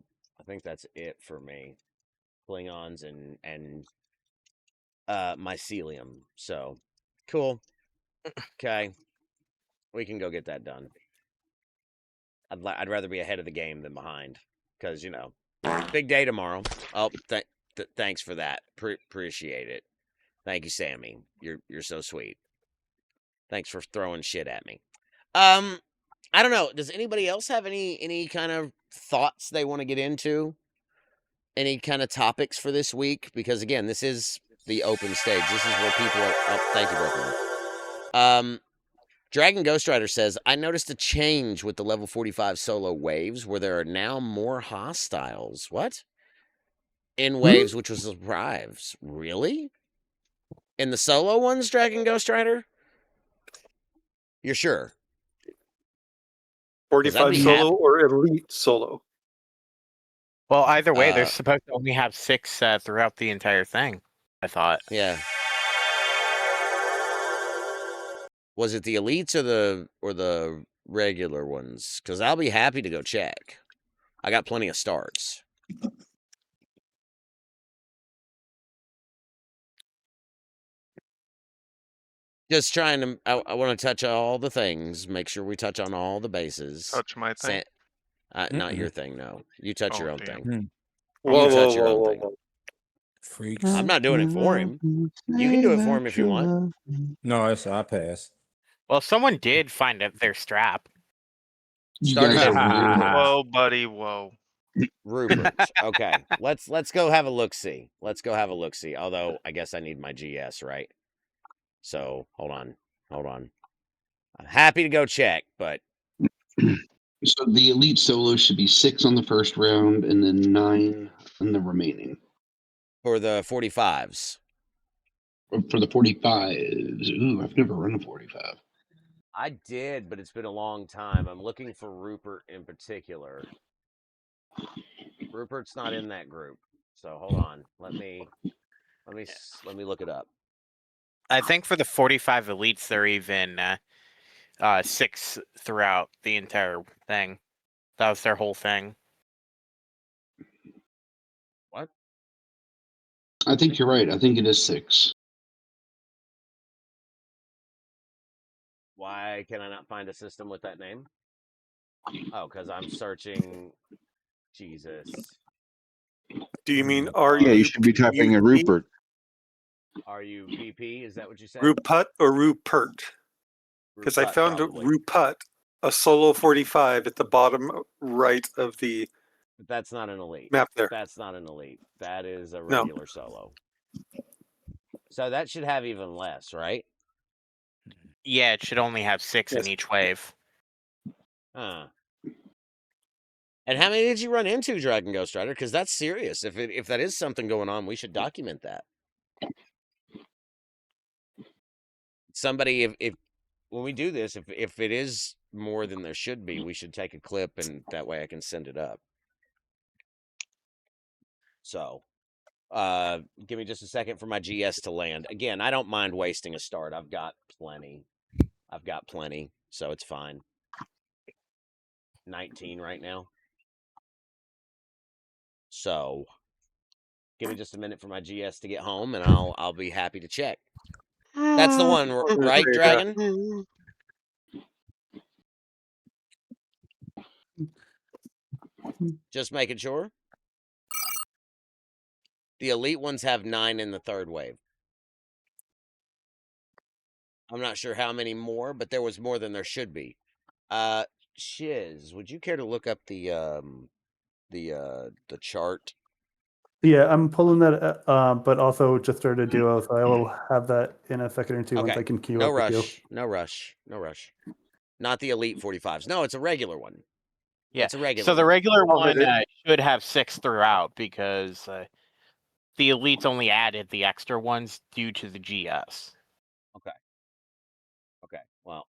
think that's it for me. Klingons and mycelium. So cool. Okay. We can go get that done. I'd rather be ahead of the game than behind, because big day tomorrow. Oh, thanks for that. Appreciate it. Thank you, Sammy. You're so sweet. Thanks for throwing shit at me. I don't know. Does anybody else have any kind of thoughts they want to get into? Any kind of topics for this week? Because again, this is the open stage. This is where people are. Oh, thank you, Brooklyn. Dragon Ghost Rider says, I noticed a change with the level 45 solo waves where there are now more hostiles. What? In waves, which was a surprise. Really? In the solo ones, Dragon Ghost Rider? You're sure? 45 solo or elite solo? Well, either way, they're supposed to only have 6 throughout the entire thing, I thought. Yeah. Was it the elites or the regular ones? Because I'll be happy to go check. I got plenty of starts. Just trying to. I want to touch all the things. Make sure we touch on all the bases. Touch my thing. Not your thing. No, you touch your own thing. Whoa, You touch your whoa, own whoa, thing. whoa. Freaks. I'm not doing it for him. You can do it for him if you want. No, I pass. Well, someone did find their strap. You guys are really, Whoa, buddy, whoa. Rupert. Okay, let's go have a look see. Let's go have a look see. Although I guess I need my GS, right? So hold on. I'm happy to go check, but So the elite solo should be 6 on the first round and then 9 in the remaining. for the 45s. For the 45s, ooh, I've never run a 45. I did, but it's been a long time. I'm looking for Rupert in particular. Rupert's not in that group. So hold on. Let me look it up. I think for the 45 elites, they're even 6 throughout the entire thing. That was their whole thing. What? I think you're right. I think it is 6. Why can I not find a system with that name? Oh, because I'm searching. Jesus. Do you mean Yeah, you should be typing a Rupert. RUPP? Is that what you said? Ruput or Rupert? Because I Ruput, found probably. a Ruput, a solo 45 at the bottom right of the But that's not an elite. map there. That's not an elite. That is a No. regular solo. So that should have even less, right? Yeah, it should only have 6 Yes. in each wave. Huh. And how many did you run into, Dragon Ghost Rider? Because that's serious. If that is something going on, we should document that. Somebody, if when we do this, if it is more than there should be, we should take a clip, and that way I can send it up. So, give me just a second for my GS to land. Again, I don't mind wasting a start. I've got plenty, so it's fine. 19 right now. So, give me just a minute for my GS to get home, and I'll be happy to check. That's the one, right, Dragon? Just making sure. The elite ones have 9 in the third wave. I'm not sure how many more, but there was more than there should be. Shiz, would you care to look up the chart? Yeah, I'm pulling that, but also just started a duo, so I will have that in a second or two once I can queue No up with you. rush. No rush. No rush. Not the elite 45s. No, it's a regular one. Yeah. It's a regular So the one. regular one should have 6 throughout because the elites only added the extra ones due to the GS. Okay. Well,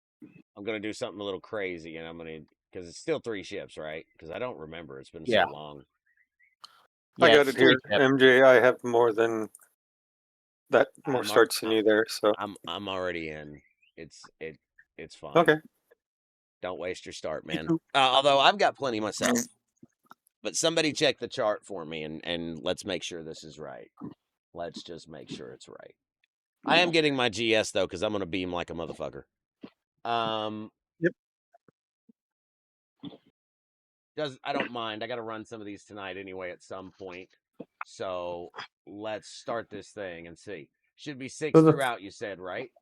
I'm gonna do something a little crazy, and I'm gonna because it's still 3 ships, right? Because I don't remember. It's been so long. I Yeah, got it's it here. 3 ships. MJ, I have more than that, more starts than you there. So I'm already in. It's fine. okay. Don't waste your start, man. Although I've got plenty myself. But somebody check the chart for me, and let's make sure this is right. Let's just make sure it's right. I am getting my GS though, because I'm gonna beam like a motherfucker. Yep. I don't mind. I got to run some of these tonight anyway at some point. So let's start this thing and see. Should be 6 throughout, you said, right?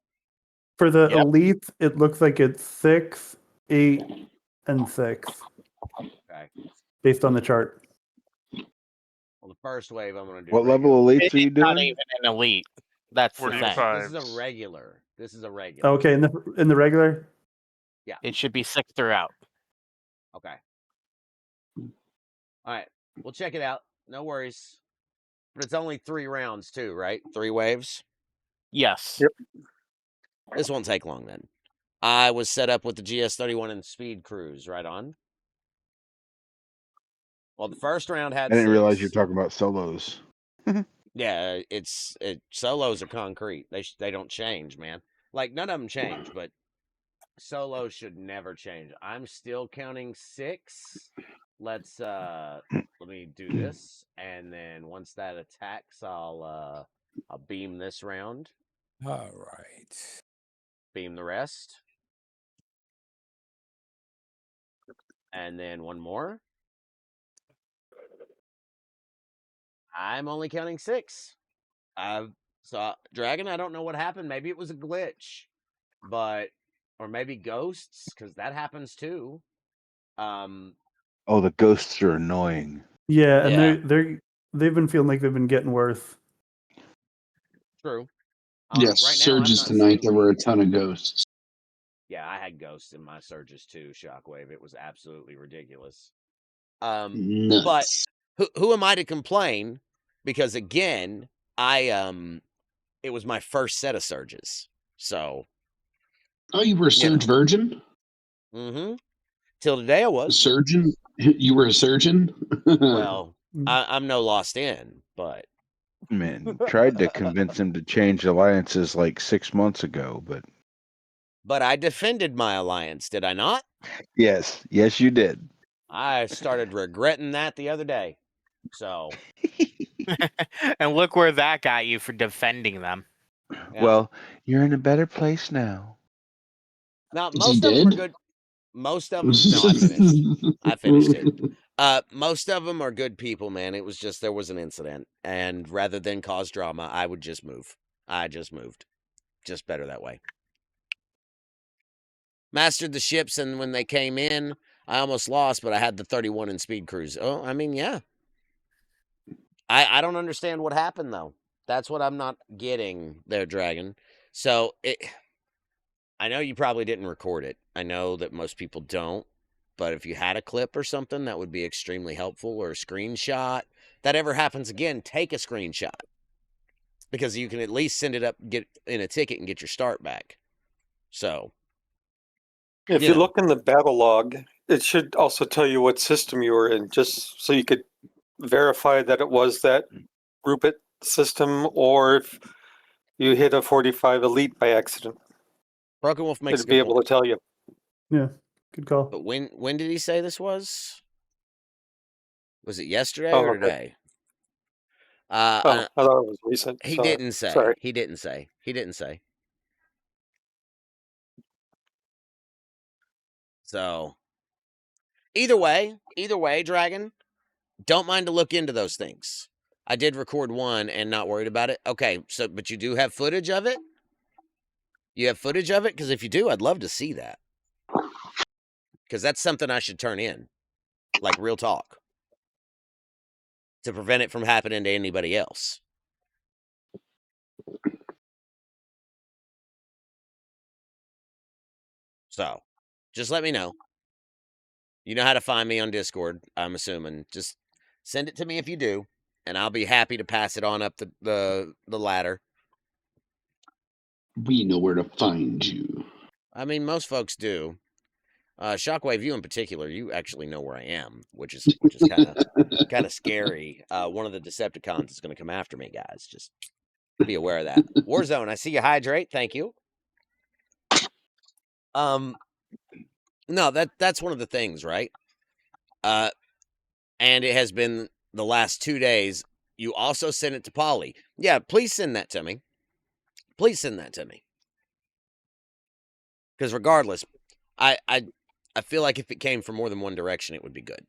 For the elite, it looks like it's 6, 8, and 6. Okay. Based on the chart. Well, the first wave I'm going to do. What level elites are you It's not doing? even an elite. That's the thing. 45s. This is a regular. This is a regular. Okay, in the regular? Yeah. It should be 6 throughout. Okay. All right. We'll check it out. No worries. But it's only 3 rounds too, right? 3 waves? Yes. Yep. This won't take long then. I was set up with the GS31 and Speed Cruise, right on. Well, the first round had I didn't 6. realize you're talking about solos. Yeah, solos are concrete. They don't change, man. Like none of them change, but solos should never change. I'm still counting 6. Let me do this, and then once that attacks, I'll beam this round. All right. Beam the rest. And then one more. I'm only counting 6. So Dragon, I don't know what happened. Maybe it was a glitch, or maybe ghosts, because that happens too. Oh, the ghosts are annoying. Yeah, and Yeah. they've been feeling like they've been getting worse. True. Yes, Right now, I'm surges not tonight. seeing There were a ton of ghosts. Yeah, I had ghosts in my surges too, Shockwave. It was absolutely ridiculous. But Nuts. who am I to complain? Because again, it was my first set of surges. So Oh, you were a surge virgin? Mm-hmm. Till today I A was. surgeon? You were a surgeon? Well, I'm no lost in, but Man, tried to convince him to change alliances like 6 months ago, but I defended my alliance, did I not? yes, you did. I started regretting that the other day. So And look where that got you for defending them. yeah. Well, you're in a better place now. Now Is he most of them are dead? good. Most of them. No, I finished. I finished it. Most of them are good people, man. It was just there was an incident, and rather than cause drama, I would just move. I just moved. Just better that way. Mastered the ships, and when they came in, I almost lost, but I had the 31 in speed cruise. Oh, I mean, yeah. I don't understand what happened though. That's what I'm not getting there, Dragon. So I know you probably didn't record it. I know that most people don't, but if you had a clip or something, that would be extremely helpful, or a screenshot. That ever happens again, take a screenshot, because you can at least send it up, get in a ticket, and get your start back. So If you look in the battle log, it should also tell you what system you were in, just so you could verify that it was that group it system, or if you hit a 45 elite by accident. Broken Wolf makes It'd a be good able point. to tell you. Yeah, good call. But when did he say this was? Was it yesterday Oh, or okay. today? I thought it was recent. He Sorry. didn't say. Sorry. He didn't say. He didn't say. So either way, Dragon, don't mind to look into those things. I did record one and not worried about it. Okay, so but you do have footage of it? You have footage of it? Because if you do, I'd love to see that. Because that's something I should turn in. Like real talk. To prevent it from happening to anybody else. So, just let me know. You know how to find me on Discord, I'm assuming. Just send it to me if you do, and I'll be happy to pass it on up the ladder. We know where to find you. I mean, most folks do. Shockwave, you in particular, you actually know where I am, which is kind of scary. One of the Decepticons is going to come after me, guys. Just be aware of that. Warzone, I see you hydrate. Thank you. No, that's one of the things, right? And it has been the last 2 days. You also sent it to Polly. Yeah, please send that to me. Please send that to me. Because regardless, I feel like if it came from more than one direction, it would be good.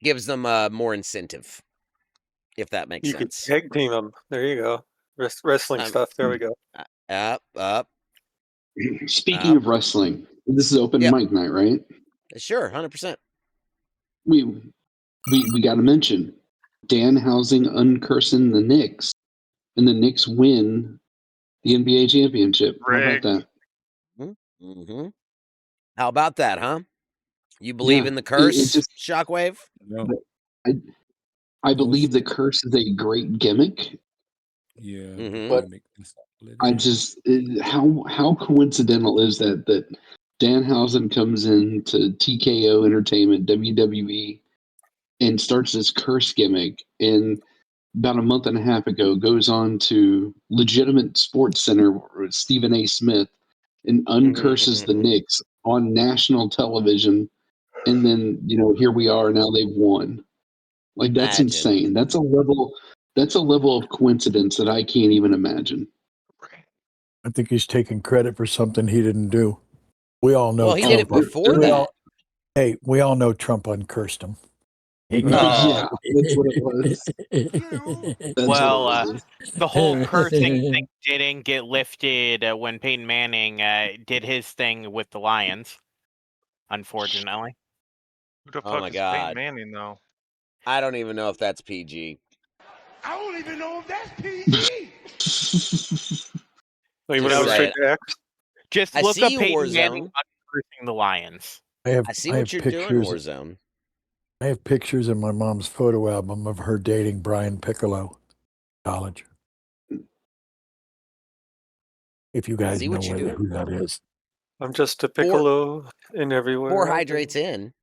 Gives them more incentive, if that makes sense. You could tag team them. There you go. Wrestling stuff. There we go. Up. Speaking of wrestling, this is open mic night, right? Sure, 100%. We got to mention Danhausen uncursing the Knicks, and the Knicks win the NBA championship. How about that? Mm-hmm. How about that, huh? You believe in the curse, Shockwave? No. I believe the curse is a great gimmick. Yeah, but I just how coincidental is that Danhausen comes into TKO Entertainment WWE and starts this curse gimmick, and about a month and a half ago goes on to Legitimate Sports Center with Stephen A. Smith and uncurses the Knicks on national television, and then here we are now, they've won. Like, that's insane. That's a level of coincidence that I can't even imagine. I think he's taking credit for something he didn't do. We all know. Well, he did it before that. We all know Trump uncursed him. Yeah, that's what it was. The whole cursing thing didn't get lifted when Peyton Manning did his thing with the Lions, unfortunately. Who the Oh fuck my is Peyton God. Manning though? I don't even know if that's PG. I don't even know if that's PG. Like, when Just I was straight saying. to X. Just I look see up you, Peyton Manning Warzone. uncruising the Lions. I see what you're doing, pictures. Warzone. I have pictures in my mom's photo album of her dating Brian Piccolo, college. If you guys See know what you're doing. who that is. I'm just a piccolo in everywhere. 4 hydrates in.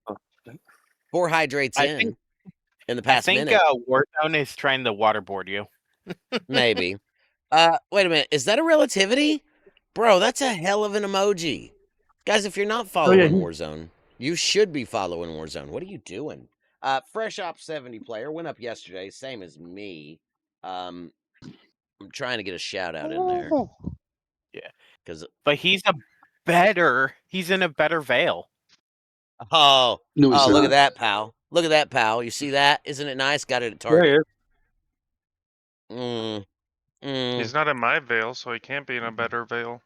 4 hydrates I in think- the I past think minute. Warzone is trying to waterboard you. Maybe. Wait a minute. Is that a relativity? Bro, that's a hell of an emoji. Guys, if you're not following Warzone, you should be following Warzone. What are you doing? Fresh OPS70 player went up yesterday, same as me. I'm trying to get a shout out in there. Yeah. Cuz But he's in a better veil. Oh, No, he's look not. at that, pal. Look at that, pal. You see that? Isn't it nice? Got it at Target. He's not in my veil, so he can't be in a better veil.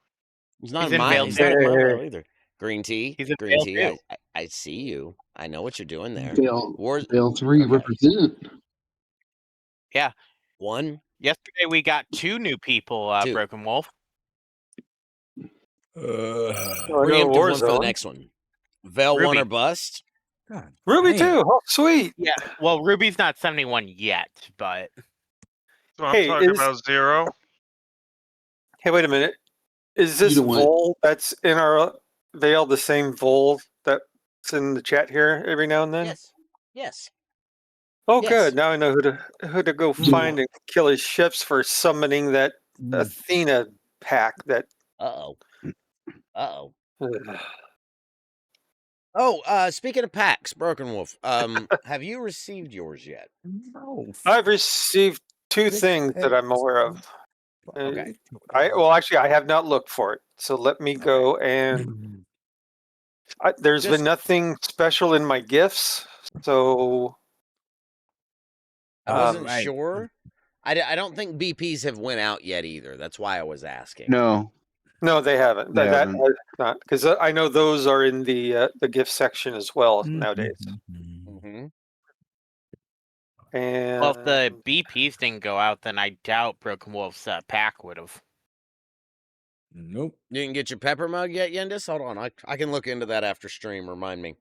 He's not He's in in my veil he's too. not in my veil either. Green tea. He's in Green veil tea. too. I see you. I know what you're doing there. Veil 3 Okay. represent. Yeah. 1. Yesterday we got 2 new people, 2. Broken Wolf. Preemptive one for the next one. Veil 1 or bust. God, Ruby too. Oh, sweet. Yeah. Well, Ruby's not 71 yet, but So I'm Hey, talking about 0. Hey, wait a minute. Is this You know what? vol that's in our veil the same vol that's in the chat here every now and then? Yes. Yes. Oh, Yes. good. Now I know who to go find and kill his ships for summoning that Athena pack. That. Uh-oh. Uh-oh. Oh, speaking of packs, Broken Wolf, have you received yours yet? No. I've received 2 things that I'm aware of. Okay. Actually, I have not looked for it. So let me go and. There's been nothing special in my gifts, so. I wasn't sure. I don't think BPs have went out yet either. That's why I was asking. No. No, they haven't. They That haven't. has not, because I know those are in the gift section as well nowadays. Mm-hmm. And well, if the BPs didn't go out, then I doubt Broken Wolf's pack would have. Nope. You didn't get your pepper mug yet, Yendis? Hold on. I can look into that after stream. Remind me.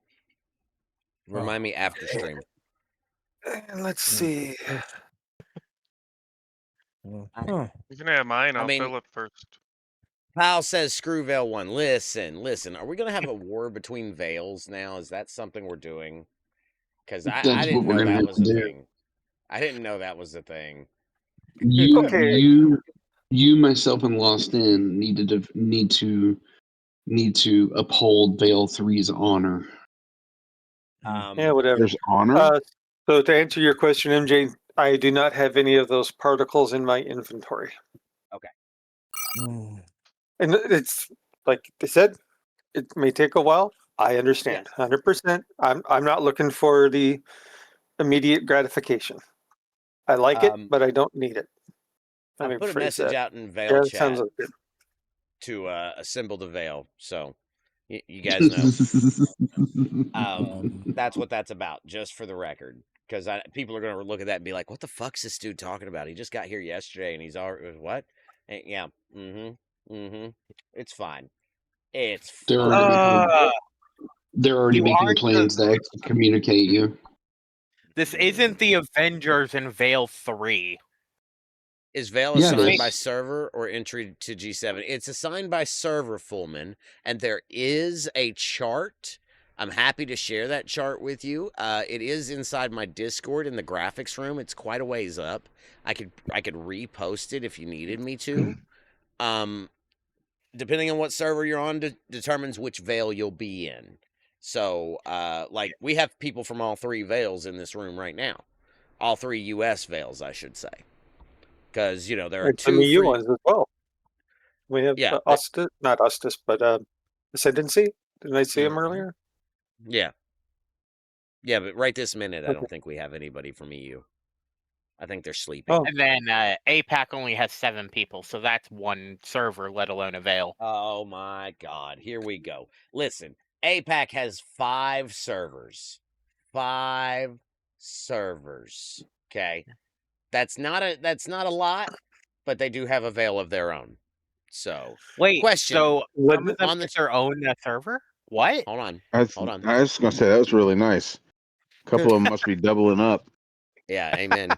Remind me after stream. And let's see. You can have mine. I'll fill it first. Pal says screw Veil 1. Listen. Are we going to have a war between Veils now? Is that something we're doing? Because I didn't know that was a thing. I didn't know that was a thing. You, myself, and Lost In need to uphold Veil 3's honor. Yeah, whatever. There's honor. So to answer your question, MJ, I do not have any of those particles in my inventory. Okay. And it's like I said, it may take a while. I understand, 100%. I'm not looking for the immediate gratification. I like it, but I don't need it. I put a message out in Veil Yeah, chat sounds like it. to assemble the Veil. So you guys know. That's what that's about, just for the record. Because people are going to look at that and be like, what the fuck's this dude talking about? He just got here yesterday and he's already, what? And, yeah. It's fine. It's fine. They're already making plans to excommunicate you. This isn't the Avengers in Veil 3. Is Veil assigned by server or entry to G7? It's assigned by server, Fullman, and there is a chart. I'm happy to share that chart with you. It is inside my Discord in the graphics room. It's quite a ways up. I could repost it if you needed me to. Depending on what server you're on determines which Veil you'll be in. So, like, we have people from all 3 Veils in this room right now. All 3 US Veils, I should say. Because, there are 2 EU ones as well. We have Ostis, not Ostis, but Ascendancy. Didn't I see him earlier? Yeah. Yeah, but right this minute, I don't think we have anybody from EU. I think they're sleeping. And then APAC only has 7 people, so that's 1 server, let alone a Veil. Oh my God. Here we go. Listen, APAC has 5 servers. 5 servers. Okay. That's not a lot, but they do have a veil of their own. So, Wait, question so some of them on the get their own server? What? hold on. I was gonna say that was really nice. A couple of them must be doubling up. Yeah, amen.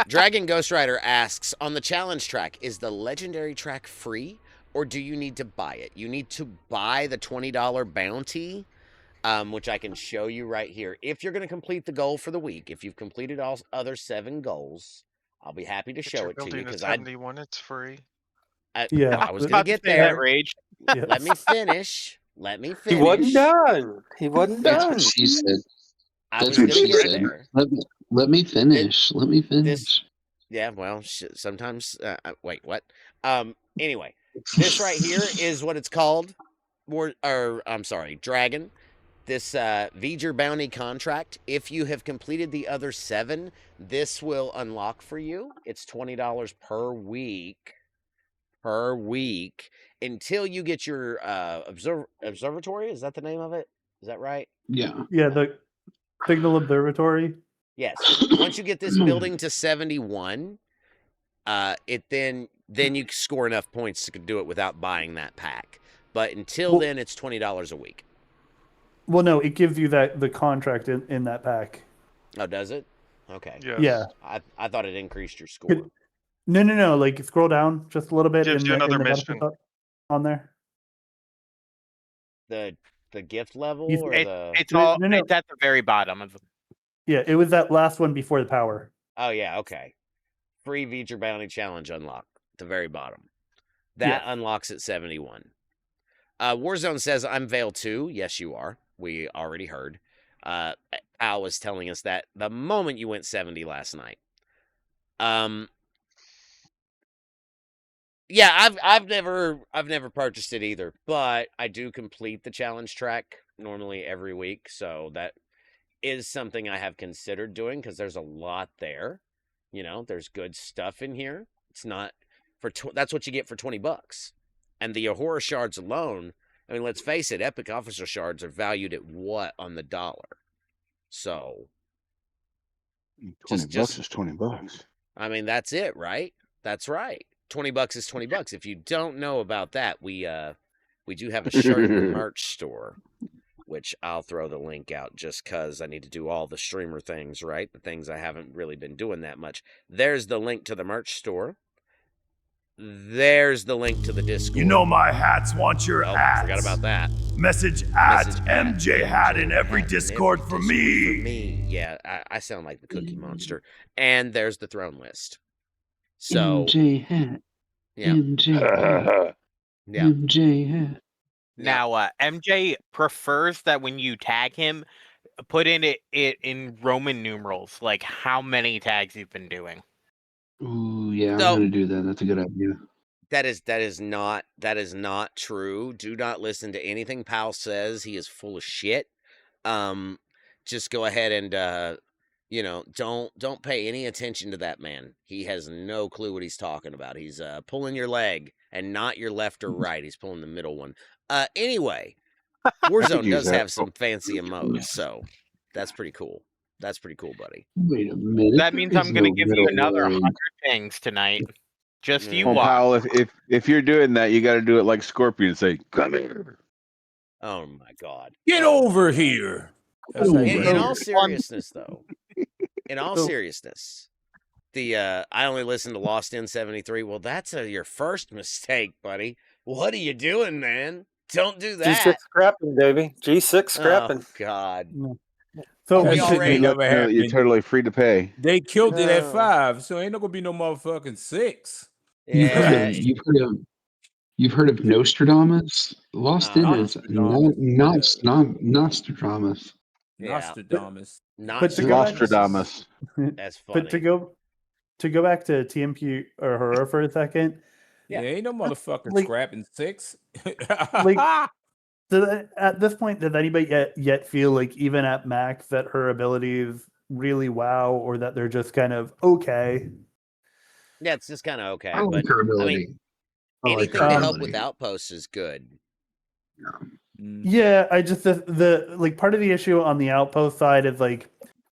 Dragon Ghost Rider asks, on the challenge track, is the legendary track free or do you need to buy it? You need to buy the $20 bounty, which I can show you right here. If you're going to complete the goal for the week, if you've completed all other 7 goals, I'll be happy to If show you're it to you building a because 71, it's free. Yeah. I was I going to was get about to say that, there. Rage. Yes. Let me finish. Let me He wasn't finish. done. He wasn't That's what done. she said. I That's was what going to she get said. there. Let me finish. Let me This, finish. yeah, well, sometimes, wait, what? Anyway, this right here is what it's called. I'm sorry, Dragon. This V'ger bounty contract. If you have completed the other 7, this will unlock for you. It's $20 per week. Per week until you get your observatory. Is that the name of it? Is that right? Yeah. Yeah, the Signal Observatory. Yes. Once you get this building to 71, it then you score enough points to do it without buying that pack. But until then, it's $20 a week. Well, no, it gives you the contract in that pack. Oh, does it? Okay. Yes. Yeah. I thought it increased your score. No. Like scroll down just a little bit Gives in you the another benefits mission. on there. The gift level You- or It's No, all no. it's at the very bottom of the Yeah, it was that last one before the power. Oh yeah, okay. Free V'ger bounty challenge unlock at the very bottom. That unlocks at 71. Warzone says I'm Veil 2. Yes, you are. We already heard. Al was telling us that the moment you went 70 last night. Yeah, I've never purchased it either, but I do complete the challenge track normally every week, so that is something I have considered doing because there's a lot there. You know, there's good stuff in here. It's not for that's what you get for $20. And the horror shards alone, I mean, let's face it, epic officer shards are valued at what on the dollar? So $20 is $20. I mean, that's it, right? That's right. $20 is $20. If you don't know about that, we do have a shirt in the merch store, which I'll throw the link out just because I need to do all the streamer things, right? The things I haven't really been doing that much. There's the link to the merch store. There's the link to the Discord. You know my hats want your ads. Forgot about that. Message at MJ Hat in every Discord for me. Yeah, I sound like the Cookie Monster. And there's the throne list. So MJ Hat. Yeah. MJ Hat. Yeah. MJ Hat. Now, MJ prefers that when you tag him, put it in Roman numerals, like how many tags you've been doing. Ooh, yeah, I'm gonna do that. That's a good idea. That is not true. Do not listen to anything Powell says. He is full of shit. Just go ahead and don't pay any attention to that man. He has no clue what he's talking about. He's pulling your leg and not your left or right. He's pulling the middle one. Anyway, Warzone does have some fancy emotes, so that's pretty cool. That's pretty cool, buddy. Wait a minute. That means I'm going to give you another 100 things tonight. Just you Well, watch. Powell, if you're doing that, you got to do it like Scorpion. Say, "Come here." Oh my God! Get over here. In all seriousness, though, the I only listened to Lost in 73. Well, that's your first mistake, buddy. What are you doing, man? Don't do that. G6 scrapping, baby. G6 scrapping. Oh God. So we already you're totally free to pay. They killed it at 5, so ain't no gonna be no motherfucking 6. Yeah. You've heard of Nostradamus? Lost in is not Nostradamus. Nostradamus. But to go back- Nostradamus. That's funny. But to go back to TMP or Horror for a second. Yeah, ain't no motherfucking scrapping 6. At this point, does anybody yet feel like even at max that her abilities really wow, or that they're just kind of okay? Yeah, it's just kind of okay. I like but her ability. I mean, I like anything her to help ability. with outposts is good. Yeah, I just the like part of the issue on the outpost side is like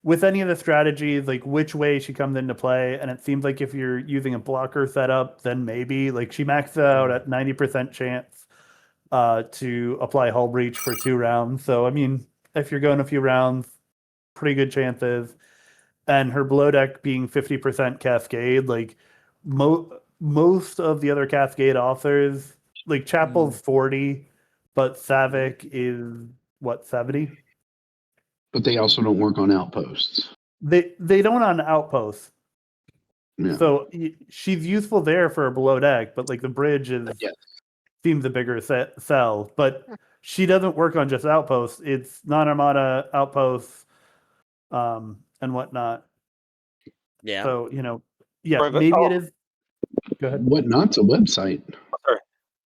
with any of the strategies, like which way she comes into play, and it seems like if you're using a blocker setup, then maybe like she maxed out at 90% chance to apply hull breach for 2 rounds. So I mean, if you're going a few rounds, pretty good chances. And her below deck being 50% cascade, like most of the other cascade authors, like Chapel's 40, but Savick is what, 70? But they also don't work on outposts. They don't on outposts. Yeah. So she's useful there for a below deck, but like the bridge is seems a bigger sell. But she doesn't work on just outposts. It's non-armada outposts, and whatnot. Yeah. So yeah, Right, but- maybe oh. it is. Go ahead. Whatnot's a website. Sorry.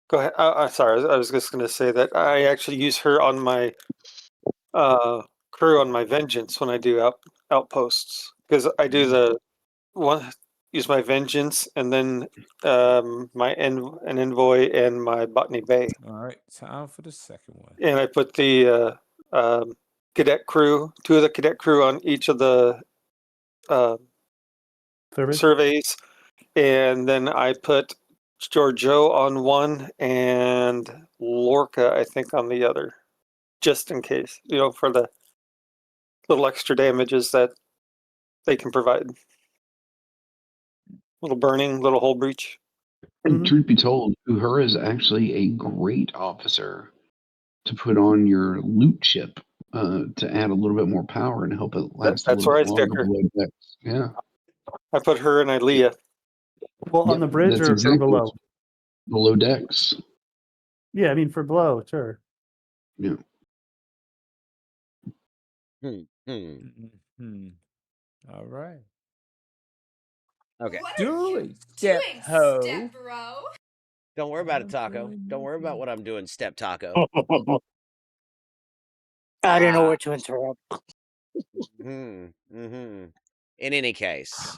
Go ahead. Sorry, I was just going to say that I actually use her on my crew on my vengeance when I do outposts, because I do the one use my vengeance and then my an envoy and my botany bay. All right, time for the second one. And I put the cadet crew, 2 of the cadet crew on each of the surveys, and then I put Giorgio on one and Lorca, I think, on the other, just in case, for the little extra damages that they can provide. Little burning, little hull breach. And truth be told, Uhura is actually a great officer to put on your loot ship to add a little bit more power and help it last That's a where I little bit stick her. longer. Below decks. Yeah. I put her and Ilea. Well, on the bridge or for below? Below decks. Yeah, I mean for below, sure. Yeah. All right. Okay. Do it, step ho. bro. Don't worry about it, Taco. Don't worry about what I'm doing, Step Taco. I didn't know where to interrupt. In any case,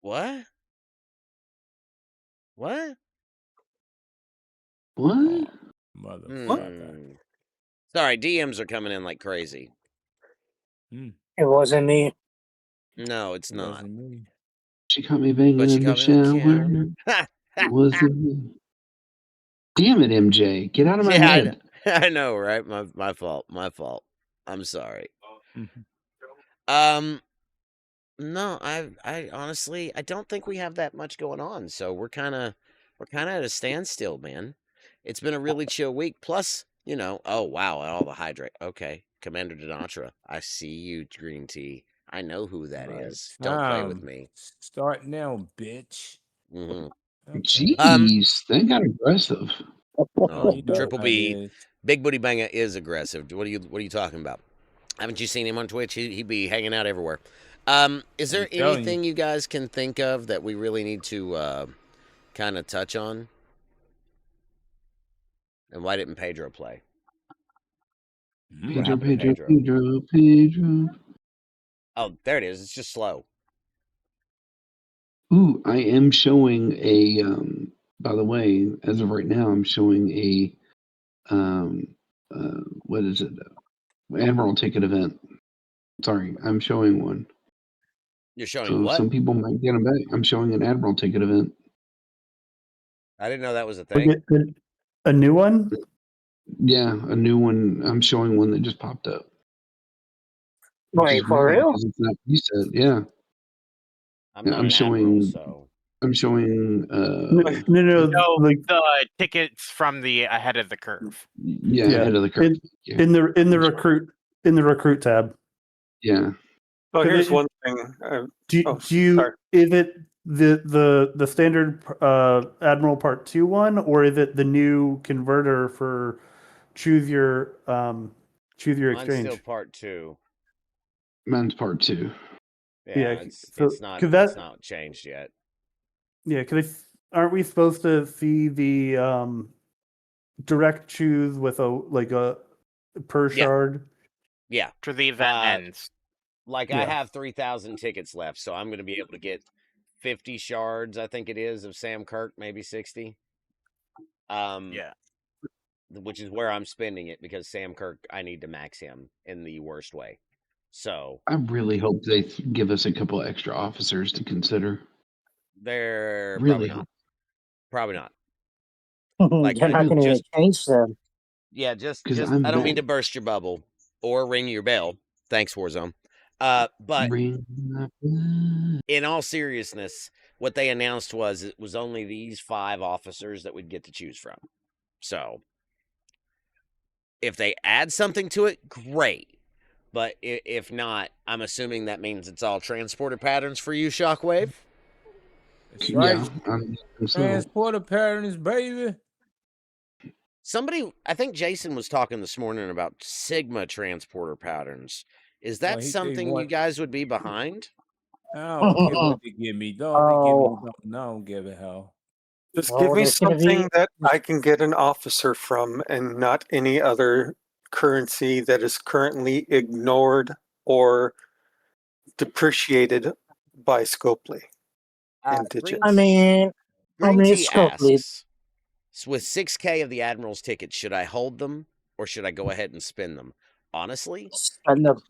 what? What? What? Motherfucker. Sorry, DMs are coming in like crazy. It wasn't me. No, it's not. She caught me banging But she in the caught me in the shower. It wasn't me. Damn it, MJ. Get out of my head. I know, right? My fault. My fault. I'm sorry. No, I honestly I don't think we have that much going on. So we're kind of at a standstill, man. It's been a really chill week. Plus, oh wow, all the hydrate. Okay, Commander Denatra, I see you, Green Tea. I know who that is. Don't play with me. Start now, bitch. Jeez, that got aggressive. Oh, Triple B, Big Booty Banger is aggressive. What are you talking about? Haven't you seen him on Twitch? He'd be hanging out everywhere. Is there anything you guys can think of that we really need to kind of touch on? And why didn't Pedro play? Pedro. Oh, there it is. It's just slow. Ooh, I am showing a. By the way, as of right now, I'm showing a. What is it? Admiral ticket event. Sorry, I'm showing one. You're showing so what? Some people might get them back. I'm showing an Admiral ticket event. I didn't know that was a thing. A new one? Yeah, a new one. I'm showing one that just popped up. Wait, for real? It's not reset. Yeah. I'm showing. So I'm showing. No, the tickets from the ahead of the curve. Yeah, ahead of the curve. In the recruit tab. Yeah. Oh, here's one thing. Is it the standard Admiral Part 2 one, or is it the new converter for choose your exchange? Mine's still Part 2. Mine's Part 2. Yeah, it's not changed yet. Yeah, because aren't we supposed to see the direct choose with a per shard? Yeah. For the event ends. Like I have 3,000 tickets left, so I'm going to be able to get 50 shards, I think it is, of Sam Kirk, maybe 60. Yeah. Which is where I'm spending it because Sam Kirk, I need to max him in the worst way. So I really hope they give us a couple extra officers to consider. they're Really probably not. Probably not. They're not going to change them. Yeah, just 'Cause I don't I'm mean to mad. burst your bubble or ring your bell. Thanks, Warzone. But Ring my bell. in all seriousness, what they announced was it was only these 5 officers that we'd get to choose from. So if they add something to it, great. But if not, I'm assuming that means it's all transporter patterns for you, Shockwave. That's right. Yeah, Transporter patterns, baby. Somebody, I think Jason was talking this morning about Sigma transporter patterns. Is that They something you want. guys would be behind? I don't care what they give me. Don't they give me? No, I don't give a hell. Just give me there's gonna something be that I can get an officer from and not any other currency that is currently ignored or depreciated by Scopely and Digit. I mean, Green it's Tea Scopely. asks, "So with 6K of the Admiral's tickets, should I hold them or should I go ahead and spend them?" Honestly, Spend them.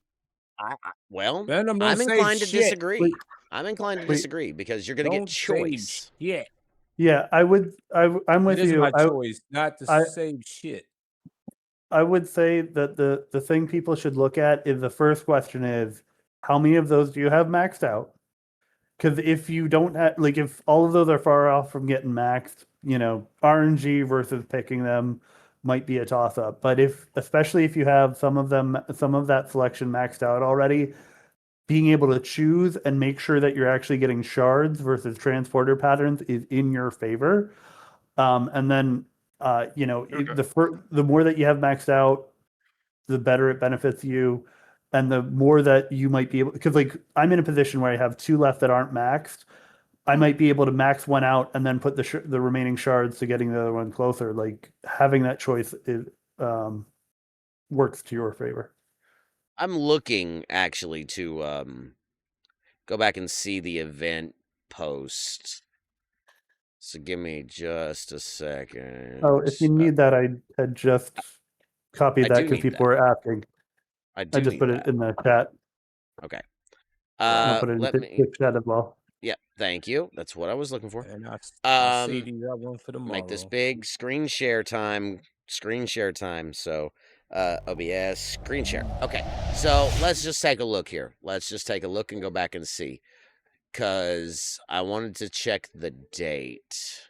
well, Spend them, don't I'm save inclined to shit. disagree. I'm inclined to Wait. disagree because you're going to get Don't save choice. shit. Yeah, I'm with It is you. my choice not to I save shit. I would say that the thing people should look at is the first question is how many of those do you have maxed out? Because if you don't have, like, if all of those are far off from getting maxed, RNG versus picking them might be a toss up. But especially if you have some of that selection maxed out already, being able to choose and make sure that you're actually getting shards versus transporter patterns is in your favor. And then, the more that you have maxed out, the better it benefits you. And the more that you might be able, because like I'm in a position where I have 2 left that aren't maxed. I might be able to max one out and then put the remaining shards to getting the other one closer. Like having that choice works to your favor. I'm looking actually to go back and see the event post. So give me just a second. Oh, if you need that, I had just copied I that do because need people that. were asking. I do just need put that. it in the chat. Okay. I'll put it in Let the me. chat as well. Yeah, thank you. That's what I was looking for. And I'll save you that one for Make this tomorrow. big screen share time. So OBS screen share. Okay, so let's just take a look here. Let's just take a look and go back and see, because I wanted to check the date.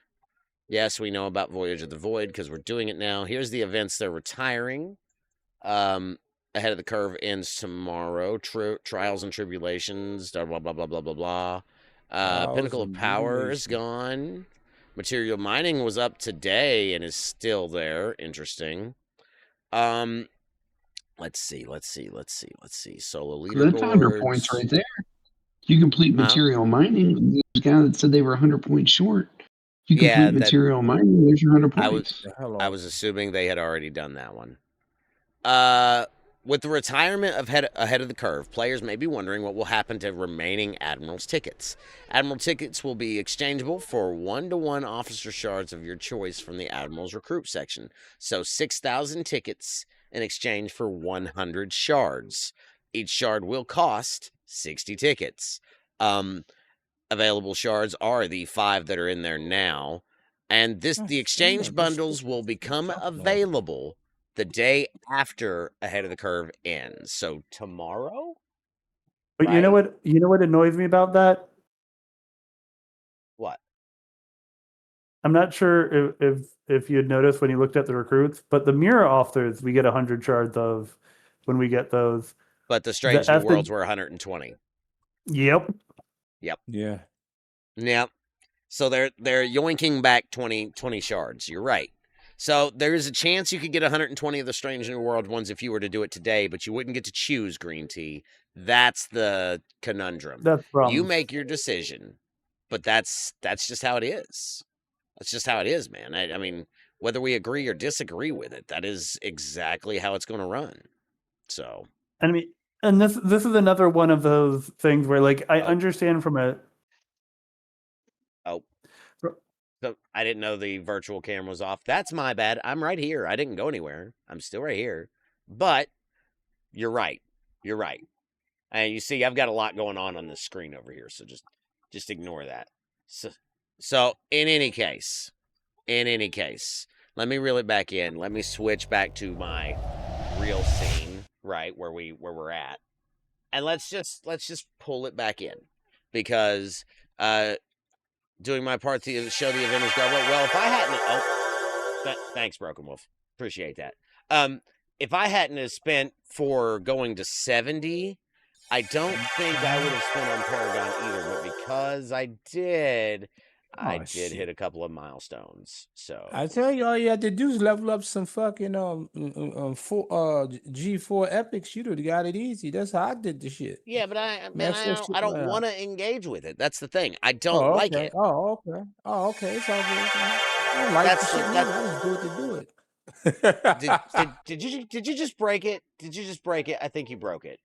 Yes, we know about Voyage of the Void because we're doing it now. Here's the events they're retiring. Ahead of the Curve ends tomorrow. Trials and Tribulations. Blah blah blah blah blah blah blah. Pinnacle of Power is gone. Material Mining was up today and is still there. Interesting. Let's see. Solo leaderboards. That's 100 points right there. You complete material mining. The guy that said they were 100 points short. You complete material mining. There's your 100 points. I was assuming they had already done that one. With the retirement of Ahead of the Curve, players may be wondering what will happen to remaining Admiral's tickets. Admiral tickets will be exchangeable for 1-to-1 officer shards of your choice from the Admiral's recruit section. So 6,000 tickets in exchange for 100 shards. Each shard will cost 60 tickets. Available shards are the 5 that are in there now. And the exchange bundles will become available the day after Ahead of the Curve ends. So tomorrow? But you know what annoys me about that? What? I'm not sure if you had noticed when you looked at the recruits, but the mirror officers we get 100 shards of when we get those. But the Strange New Worlds were 120. Yep. Yeah. Yep. So they're yoinking back 20 shards. You're right. So there is a chance you could get 120 of the Strange New World ones if you were to do it today, but you wouldn't get to choose Green Tea. That's the conundrum. That's wrong. You make your decision, but that's just how it is. That's just how it is, man. I mean, whether we agree or disagree with it, that is exactly how it's going to run. So, I mean, and this is another one of those things where, like, I understand from a So I didn't know the virtual camera was off. That's my bad. I'm right here. I didn't go anywhere. I'm still right here. But you're right. You're right. And you see, I've got a lot going on this screen over here. So just ignore that. So in any case, let me reel it back in. Let me switch back to my real scene, right, where we're at. And let's just pull it back in. Because doing my part to show the event is going well. If I hadn't, thanks, Broken Wolf, appreciate that. If I hadn't have spent for going to 70, I don't think I would have spent on Paragon either. But because I did, I did hit a couple of milestones. So I tell you, all you had to do is level up some fucking G4 epics. You'd have got it easy. That's how I did the shit. Yeah, but I don't want to engage with it. That's the thing. I don't okay. like it. Oh, okay. It's all good. I don't like the shit. I just do it to do it. Did you just break it? Did you just break it? I think you broke it.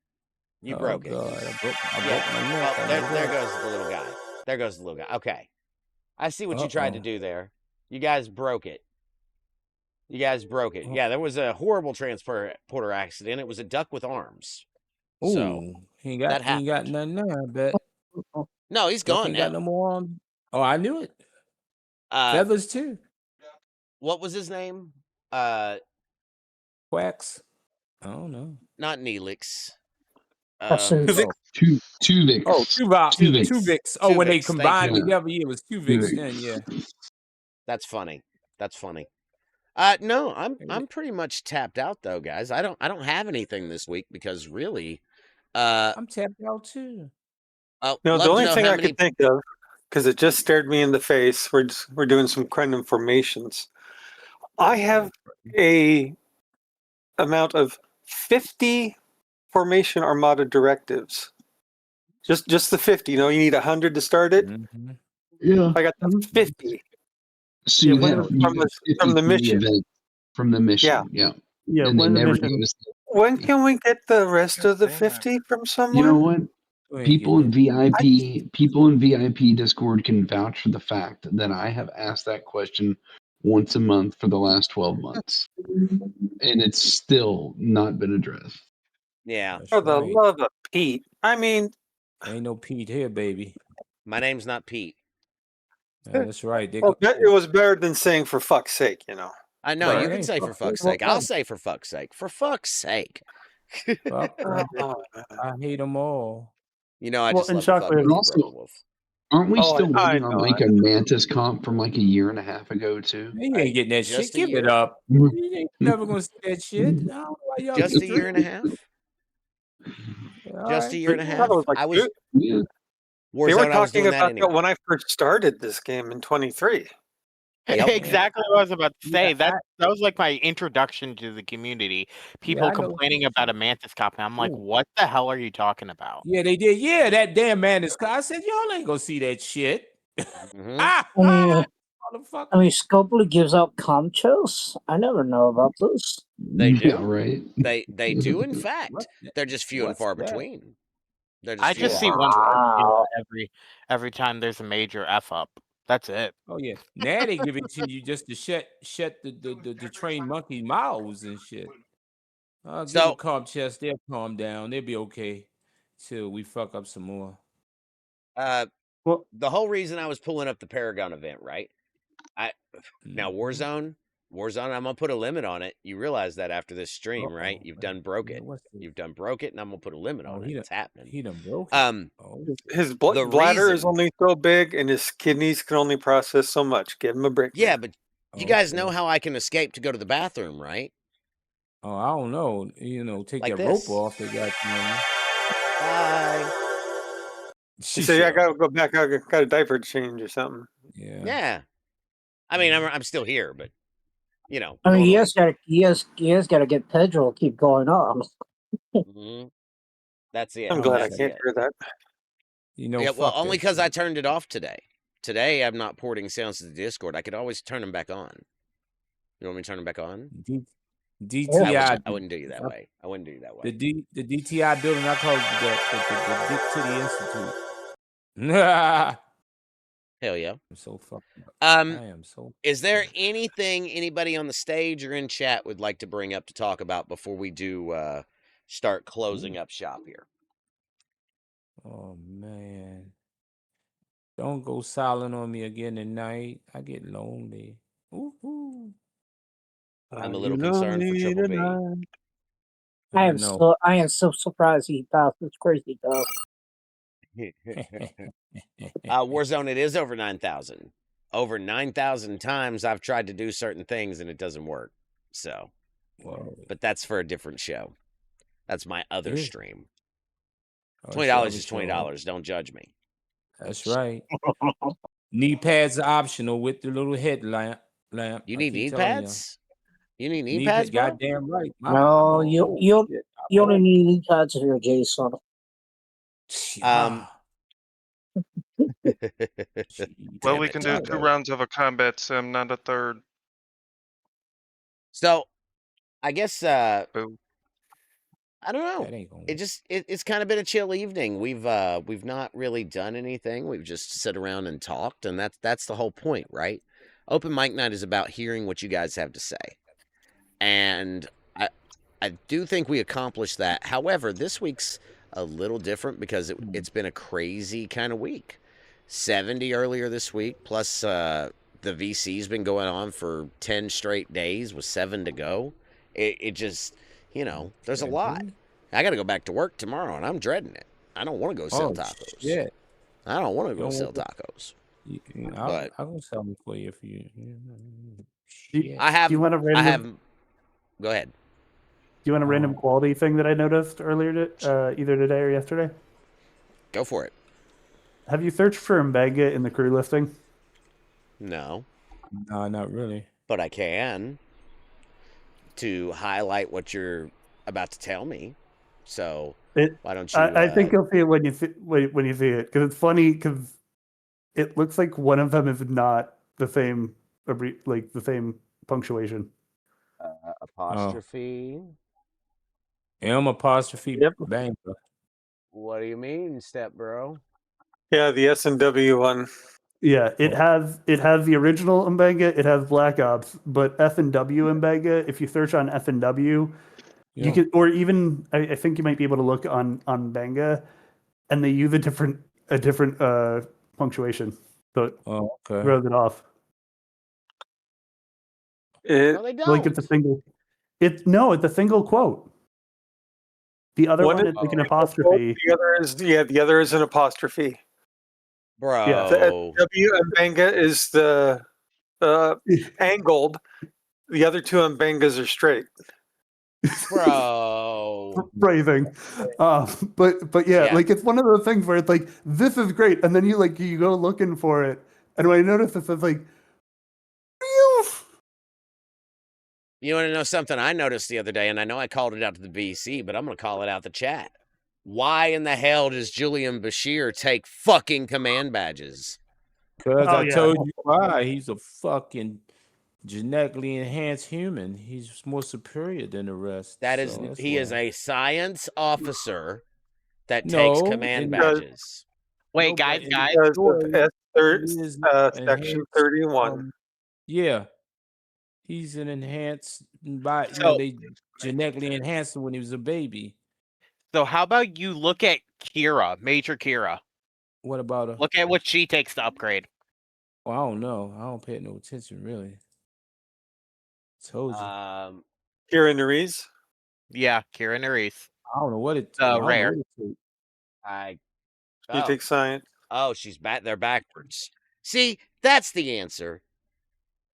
You broke it. God, I broke my Well, neck. there goes the little guy. There goes the little guy. Okay. I see what you tried to do there. You guys broke it. Yeah, there was a horrible transporter accident. It was a duck with arms. So he ain't got nothing there, I bet. No, he's gone ain't now. got no more arms. Oh, I knew it. Feathers too. What was his name? Quacks. I don't know. Not Neelix. Tuvix. Oh, Tuvix. Oh, when they combined you. together, it was Tuvix then, yeah. That's funny. No, I'm pretty much tapped out though, guys. I don't have anything this week because really, I'm tapped out too. No, the only thing I could think of, because it just stared me in the face. We're doing some cranium formations. I have a amount of 50 formation armada directives. Just the 50. You need 100 to start it. Mm-hmm. Yeah, I got the 50. So you have from the mission. From the mission, yeah. And they never gave us. When can we get the rest of the 50 from somewhere? You know what? People in VIP Discord can vouch for the fact that I have asked that question once a month for the last 12 months, and it's still not been addressed. Yeah. For the love of Pete. I mean, ain't no Pete here, baby. My name's not Pete. That's right. It was better than saying for fuck's sake, I know, you can say for fuck's sake. I'll say for fuck's sake. For fuck's sake. I hate them all. I just love the fuck with Broken Wolf. Aren't we still waiting on a Mantis comp from a year and a half ago too? You ain't getting that shit. Give it up. You ain't never gonna see that shit. I don't know why y'all just a year and a half. Just a year and a half. I was. They were talking about that when I first started this game in 23. Exactly what I was about to say. That was like my introduction to the community. People complaining about a Mantis copy. I'm like, what the hell are you talking about? Yeah, they did. Yeah, that damn Mantis copy. I said, y'all ain't gonna see that shit. I mean, Scopely gives out conchos. I never know about this. They do, yeah, right? They do, in fact. They're just few and far between. I just see one every time there's a major F up. That's it. Oh yeah. Now they give it to you just to shut the trained monkey mouths and shit. Give them calm chest. They'll calm down. They'll be okay till we fuck up some more. Well, the whole reason I was pulling up the Paragon event, right? Now Warzone, I'm gonna put a limit on it. You realize that after this stream, right? You've done broke it. You've done broke it, and I'm gonna put a limit on it. It's happening. He done broke it. His bladder is only so big, and his kidneys can only process so much. Give him a break. Yeah, but you guys know how I can escape to go to the bathroom, right? Oh, I don't know. Take like that rope off. They got Bye. She said, "I gotta go back. I got a diaper change or something." Yeah. I mean, I'm still here, but I mean, he has got to get Pedro to keep going on. That's it. I'm glad I can't hear that. Yeah, well, only because I turned it off today. Today, I'm not porting sounds to the Discord. I could always turn them back on. You want me to turn them back on? DTI. I wouldn't do you that way. The DTI building, I call it the Dick City Institute. Hell yeah. I'm so fucking up. I am so. Is there anything anybody on the stage or in chat would like to bring up to talk about before we do start closing up shop here? Oh man. Don't go silent on me again tonight. I get lonely. Ooh. I'm a little concerned for Triple B. I am so surprised he passed this crazy though. Warzone, it is over 9,000. Over 9,000 times I've tried to do certain things and it doesn't work. So, but that's for a different show. That's my other stream. $20 is $20. Don't judge me. That's right. Knee pads are optional with the little headlamp. You need knee pads? You need knee pads, bro? Goddamn right. No, you only need knee pads if you're Jason. Well, we can do 2 rounds of a combat sim, not a third. So, I guess I don't know. It's kind of been a chill evening. We've not really done anything. We've just sat around and talked, and that's the whole point, right? Open mic night is about hearing what you guys have to say. And I do think we accomplished that. However, this week's a little different because it's been a crazy kind of week. 70 earlier this week, plus the VC's been going on for 10 straight days with 7 to go. It just, there's a lot. I got to go back to work tomorrow, and I'm dreading it. I don't want to go sell tacos. Yeah. I don't want to go sell tacos. I'll go sell them for you if you. I have. Do you want a random? Go ahead. Do you want a random quality thing that I noticed earlier, either today or yesterday? Go for it. Have you searched for Mbanga in the crew listing? No. No, not really. But I can to highlight what you're about to tell me. So why don't you? I think you'll see it when you see it, because it's funny because it looks like one of them is not the same, like the same punctuation. Apostrophe. M apostrophe Banga. What do you mean, step bro? Yeah, the S&W one. Yeah, it has the original Mbanga, it has Black Ops, but F&W Mbanga, if you search on F&W, you can, or even I think you might be able to look on Mbanga, and they use a different punctuation, so it throws it off. No, they don't. Like it's a single. It's a single quote. The other one is like an apostrophe. The other is an apostrophe. Bro. Yeah. The W Mbanga is the angled. The other 2 Mbangas are straight. Bro. Phrasing. But yeah, like it's one of those things where it's like, this is great, and then you go looking for it, and when I notice this, it's like, you want to know something I noticed the other day, and I know I called it out to the VC, but I'm going to call it out the chat. Why in the hell does Julian Bashir take fucking command badges? Because I told you why. He's a fucking genetically enhanced human. He's more superior than the rest. He is a science officer that takes command badges. Wait, guys. Section 31. Yeah. He's an enhanced they genetically enhanced him when he was a baby. So how about you look at Kira, Major Kira? What about her? Look at what she takes to upgrade. Well, I don't know. I don't pay no attention, really. Told you. Kira Nerys? Yeah, Kira Nerys. I don't know what it rare. You take science. Oh, she's back. They're backwards. See, that's the answer.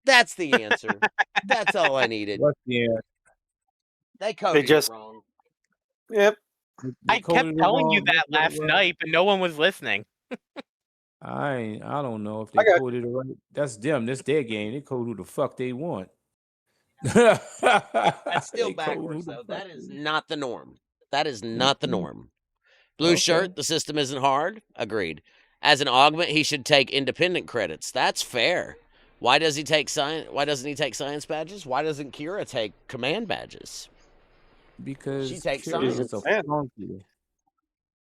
That's the answer. That's all I needed. What's the answer? They coded it wrong. Yep. I kept telling you that last night, but no one was listening. I don't know if they coded it right. That's them. That's their game. They code who the fuck they want. That's still backwards, though. That is not the norm. That is not the norm. Blue shirt, the system isn't hard. Agreed. As an augment, he should take independent credits. That's fair. Why does he take science? Why doesn't he take science badges? Why doesn't Kira take command badges? Because she takes Kira science. was a flunky.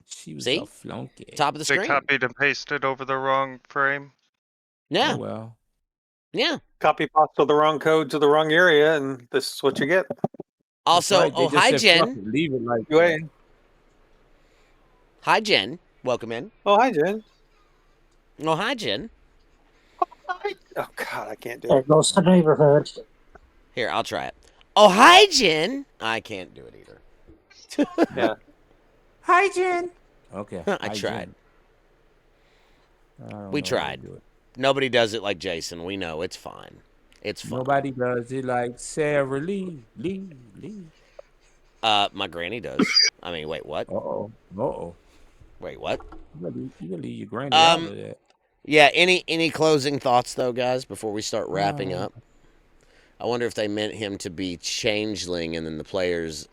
She was a flunky. Top of the screen. They copied and pasted over the wrong frame. Yeah. Oh well. Yeah. Copy pasta the wrong code to the wrong area, and this is what you get. Also, right. They oh, just hi, said, "Fuck Jen. it, leave it like Go that." ahead. Hi, Jen. Welcome in. Oh, hi, Jen. Oh, hi, Jen. Oh, God, I can't do There it. goes the neighborhood. Here, I'll try it. Oh, hi, Jen. I can't do it either. Yeah. Hi, Jen. Okay. I hi, tried. Jen. I don't We know how to tried. do it. Nobody does it like Jason. We know it's fine. It's fine. Nobody does it like Sarah Lee. My granny does. I mean, wait, what? Uh oh. Wait, what? You gotta leave your granny out of that. Yeah. Any closing thoughts though, guys, before we start wrapping up? I wonder if they meant him to be changeling, and then the players.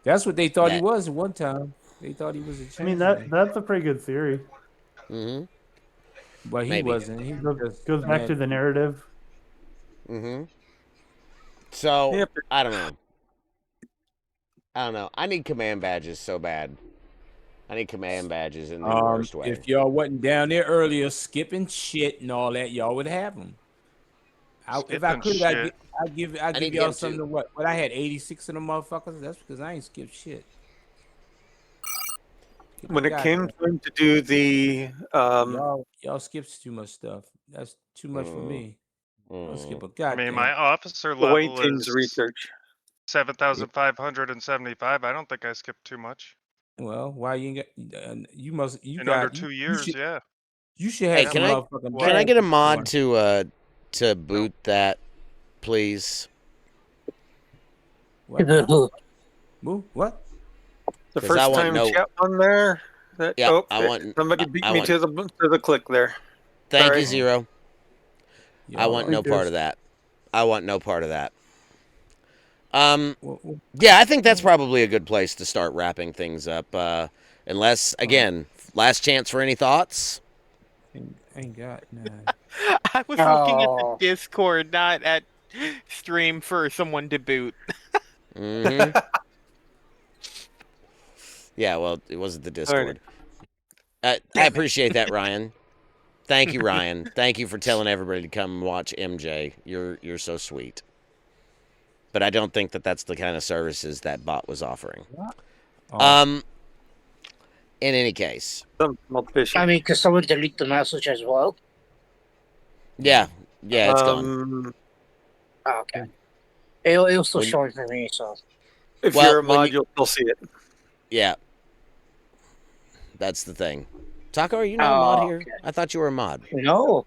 That's what they thought he was at one time. They thought he was a changeling. I mean, that's a pretty good theory. Mm-hmm. But he Maybe. wasn't. He Goes back to the narrative. Mm-hmm. So I don't know. I need command badges so bad. I need command badges in the worst way. If y'all wasn't down there earlier skipping shit and all that, y'all would have them. If I could, I'd give y'all something to what? But I had 86 of them motherfuckers. That's because I ain't skipped shit. When it came time to do the y'all skipped too much stuff. That's too much for me. I'll skip a I goddamn. mean, my officer the level Wayne team's is research. 7,575. I don't think I skipped too much. Well, why you ain't got? You must. You in got under 2 years. Yeah. You should have. Hey, can I get a mod to boot that, please? What? What? The first time chat on there. That, Yeah, somebody beat me to the click there. Thank Sorry. you, Zero. I want no part of that. I want no part of that. Yeah, I think that's probably a good place to start wrapping things up. Unless, again, last chance for any thoughts. Ain't got none. I was looking at the Discord, not at stream for someone to boot. Mm-hmm. Yeah, well, it wasn't the Discord. I appreciate that, Ryan. Thank you, Ryan. Thank you for telling everybody to come watch MJ. You're so sweet. But I don't think that that's the kind of services that bot was offering. In any case. I mean, could someone delete the message as well? Yeah, it's gone. Okay. It'll still show for me, so. If you're a mod, you'll still see it. Yeah. That's the thing. Taco, are you not a mod here? Okay. I thought you were a mod. No.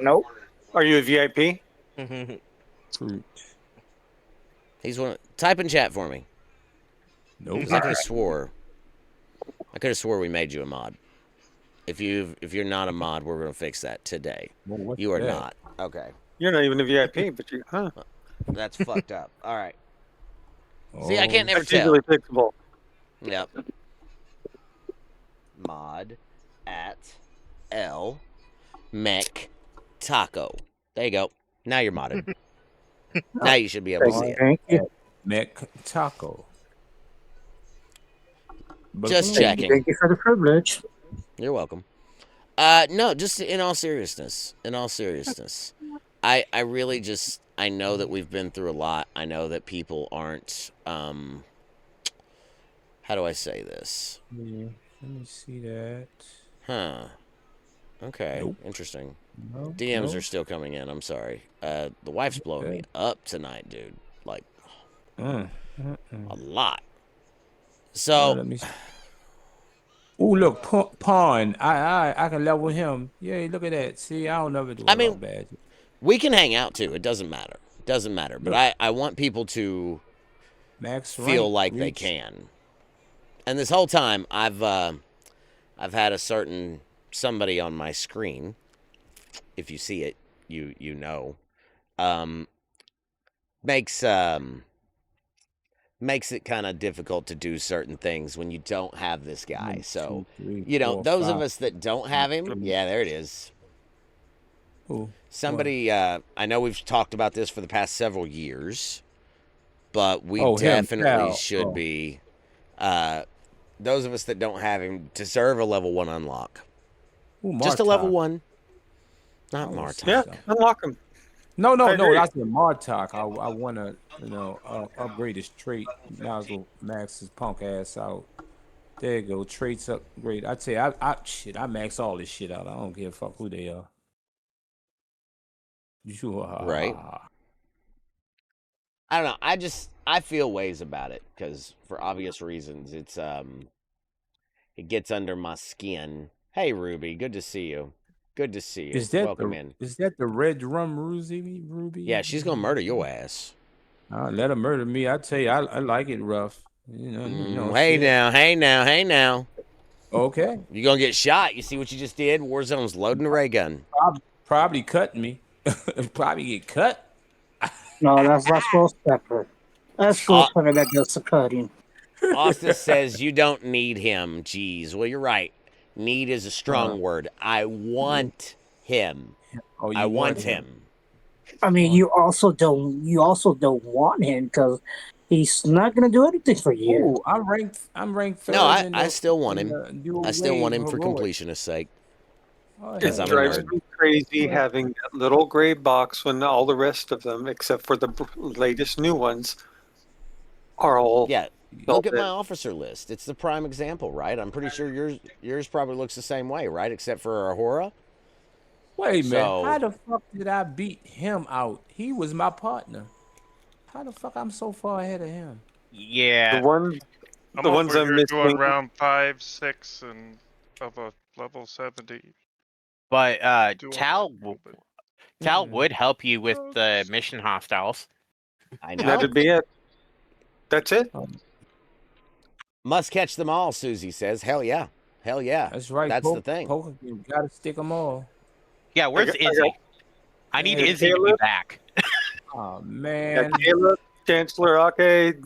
Nope. Are you a VIP? He's one. Type in chat for me. Nope. Because I could have swore we made you a mod. If you're not a mod, we're gonna fix that today. Well, you are not. Okay. You're not even a VIP, but you That's fucked up. All right. See, I can't never that's tell. easily fixable. Yep. Mod at L Mech Taco. There you go. Now you're modded. Now you should be able to see it. Mech Taco. Just checking. Thank you for the privilege. You're welcome. No, just in all seriousness. I really just, I know that we've been through a lot. I know that people aren't, how do I say this? Yeah, let me see that. Huh. Okay. Nope. Interesting. No, DMs are still coming in. I'm sorry. The wife's blowing me up tonight, dude. Like, a lot. So. Let me see. Oh, look, Pawn. I can level him. Yeah, look at that. See, I don't never do a bad. We can hang out too. It doesn't matter. But I want people to feel like they can. And this whole time, I've had a certain somebody on my screen. If you see it, you know. Makes it kind of difficult to do certain things when you don't have this guy. So, those of us that don't have him, yeah, there it is. Ooh, somebody, I know we've talked about this for the past several years, but we definitely should be, those of us that don't have him, deserve a level 1 unlock. Ooh, Just a level Martok. 1. Not I wanna see Martok. Yeah, something. unlock them. No, I no, agree. that's the Martok. I want to, upgrade his trait. Might as well max his punk ass out. There you go. Traits upgrade. I tell you, I max all this shit out. I don't give a fuck who they are. Right. I don't know. I feel ways about it because for obvious reasons, it gets under my skin. Hey, Ruby, good to see you. Good to see you. Welcome in. Is that the red drum Ruby? Yeah, she's gonna murder your ass. Let her murder me. I tell you, I like it rough. Hey shit. now. Okay. You're gonna get shot. You see what you just did? Warzone's loading a ray gun. Probably cutting me. Probably get cut. No, that's Ghost Pepper. That's Ghost Pepper that does the cutting. Austin says you don't need him. Jeez. Well, you're right. Need is a strong word. I want him. Oh, you I want him. him. I mean, you also don't want him because he's not gonna do anything for you. Ooh, I'm ranked third. No, in I the, still want in him. the dual I still want wave him for heroic. completionist sake. Oh, Because I'm It a drives nerd. me crazy having that little gray box when all the rest of them, except for the latest new ones, are all. Yeah, look built at my in. officer list. It's the prime example, right? I'm pretty sure yours probably looks the same way, right? Except for Ahura. Wait a minute. So- How the fuck did I beat him out? He was my partner. How the fuck I'm so far ahead of him? Yeah. The ones I'm the over ones I'm here doing missing. round 5, 6, and of a level 70. But Do all Tal that little bit. Tal would help you with the mission hostiles. I know. That'd be it. That's it. Must catch them all, Susie says. Hell yeah. Hell yeah. That's right. That's the thing. Poker, you gotta stick them all. Yeah, where's Izzy? I need Yeah, Izzy to be Caleb. back. Oh Yeah, man. Caleb, Chancellor Ake,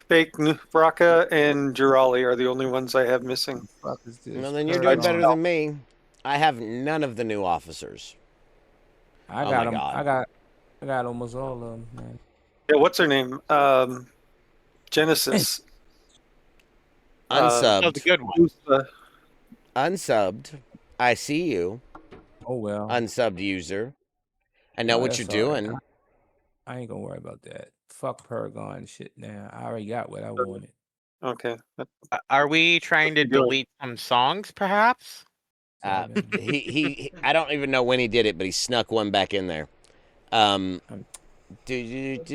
Fake Raka, and Jirali are the only ones I have missing. Fuck is this? Well, then you're Curve doing better on. than me. I have none of the new officers. I Oh got my them. God. I got almost all of them, man. Yeah, what's her name? Genesis. Unsubbed. That was a good one. Unsubbed. I see you. Oh well. Unsubbed user. I know Oh, what you're that's all right. doing. I ain't gonna worry about that. Fuck Paragon shit now. I already got what I wanted. Okay. Are we trying to you doing? delete some songs, perhaps? He I don't even know when he did it, but he snuck one back in there. I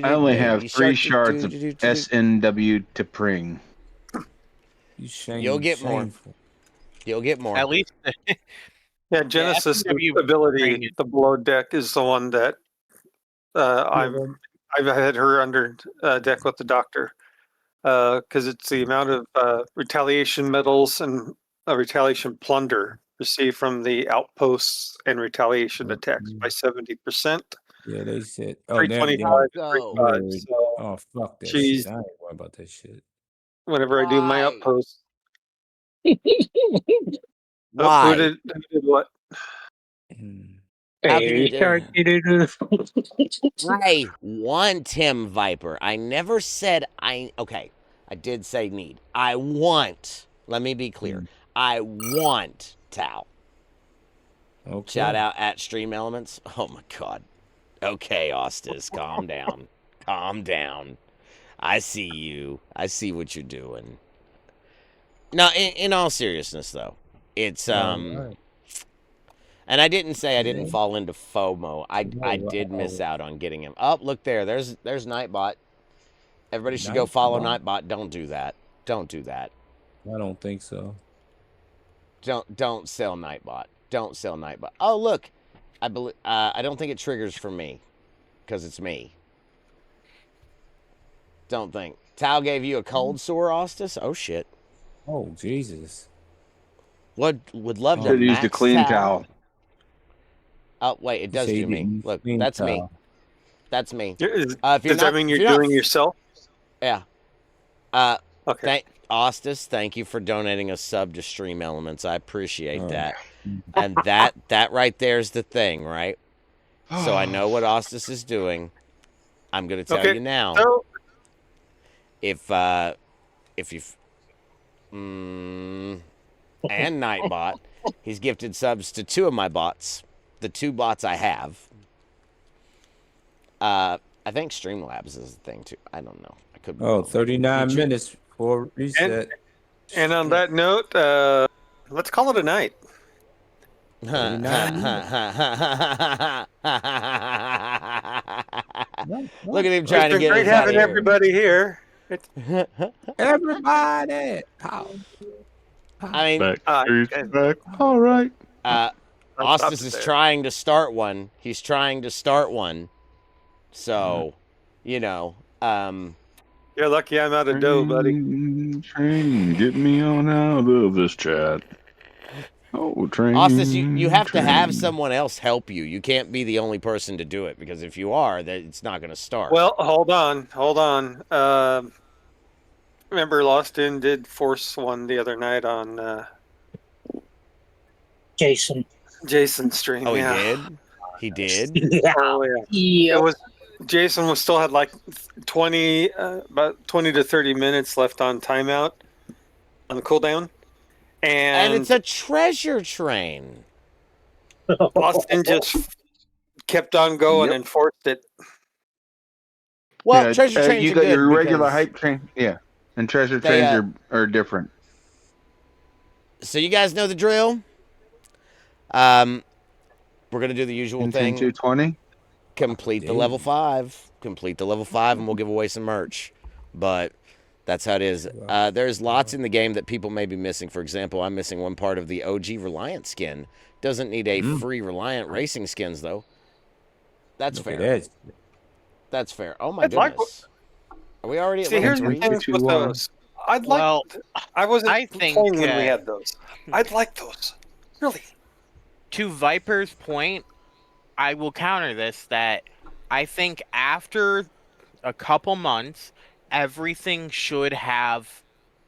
only have 3 shards of SNW to pring. You shame. You'll get more. Shameful. You'll get more. At least. Yeah, Genesis SMW ability, ring. the below deck is the one that I've had her under deck with the doctor because it's the amount of retaliation medals and retaliation plunder received from the outposts and retaliation attacks by 70%. Yeah, they said. Oh, 325, Go. 325. So Oh, fuck that she's shit. I ain't worried about that shit. whenever I do my Why? outpost. Why? Who did what? How can you do? I I want him, Viper. I never said okay. I did say need. I want. Let me be clear. I want Tau. Okay. Shout out at Stream Elements. Oh my God. Okay, Ostis, calm down. Calm down. I see you. I see what you're doing. No, in all seriousness though, it's Right. and I didn't say I didn't fall into FOMO. I did miss out on getting him. Oh, look there. There's Nightbot. Everybody should go follow Nightbot. Don't do that. Don't do that. I don't think so. Don't sell Nightbot. Don't sell Nightbot. Oh, look. I don't think it triggers for me because it's me. Don't think. Tao gave you a cold sore, Ostis? Oh shit. Oh Jesus. Would love to Should have used a max clean Tao. towel. Oh wait, it does say do me. didn't Look, clean that's me. towel. That's me. Does If you're that not, mean if you're not- doing yourself? Yeah. Okay. Ostis, thank you for donating a sub to Stream Elements. I appreciate that. And that right there is the thing, right? So I know what Ostis is doing. I'm gonna tell you now. So, If you and Nightbot, He's gifted subs to 2 of my bots. The 2 bots I have. I think Streamlabs is a thing too. I don't know. I could be Oh, wrong. 39 Future- minutes for reset. And on that note, let's call it a night. 39 minutes. Look at him It's trying to been get great us out of having here. everybody here. Everybody. Pow. I mean, back. All right. Ostis is trying to start one. He's trying to start one. So, you know, You're lucky I'm out of dough, buddy. Train, get me on out of this chat. Oh, train. Ostis, you have to have train. someone else help you. You can't be the only person to do it, because if you are, that it's not going to start. Well, hold on. Remember, Lostin did force one the other night on Jason's stream. Oh, yeah. he did? He did? Yeah. Oh, yeah. It was Jason was still had like 20, about 20 to 30 minutes left on timeout on the cooldown, And it's a treasure train. Austin just kept on going and forced it. Well, treasure trains you are got good your regular because hype train, yeah, and treasure they, trains are different. So you guys know the drill. We're gonna do the usual thing. 220. Complete the level 5. Complete the level 5, and we'll give away some merch. But that's how it is. There's lots in the game that people may be missing. For example, I'm missing one part of the OG Reliant skin. Doesn't need a free Reliant racing skins though. That's fair. That. That's fair. Oh my goodness. Are we already at level Here's 3? the thing with those. I wasn't playing when we had those. I'd like those. Really. To Viper's point, I will counter this that I think after a couple months, everything should have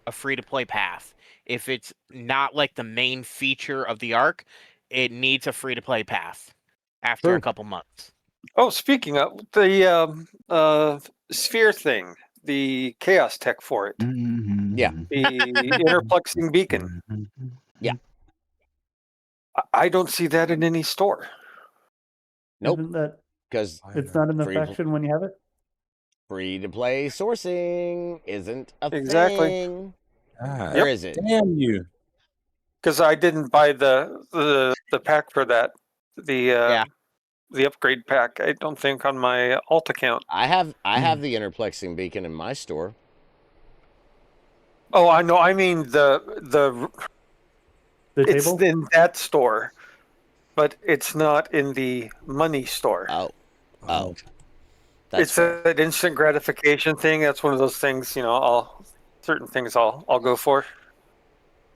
a free-to-play path. If it's not like the main feature of the arc, it needs a free-to-play path after a couple months. Oh, speaking of the sphere thing, the chaos tech for it. Yeah. The interplexing beacon. Yeah. I don't see that in any store. Nope. Isn't that because it's not in the faction when you have it? Free to play sourcing isn't a thing. God, Or is it? Damn you. Because I didn't buy the pack for that. The upgrade pack. I don't think on my alt account. I have the interplexing beacon in my store. Oh, I know. I mean the it's table? in that store, but it's not in the money store. Oh. It's an instant gratification thing. That's one of those things, certain things I'll go for.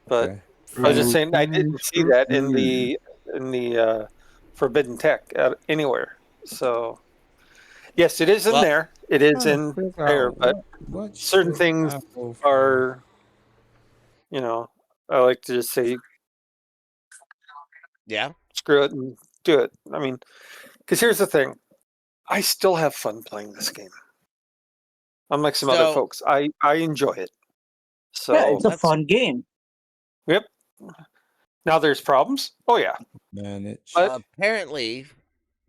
But I was just saying I didn't see that in the Forbidden Tech anywhere. So yes, it is in there. It is in there, but certain things are, I like to just say, yeah, screw it and do it. I mean, because here's the thing. I still have fun playing this game. Unlike some other folks, I enjoy it. So yeah, it's a fun game. Yep. Now there's problems. Oh yeah. Apparently,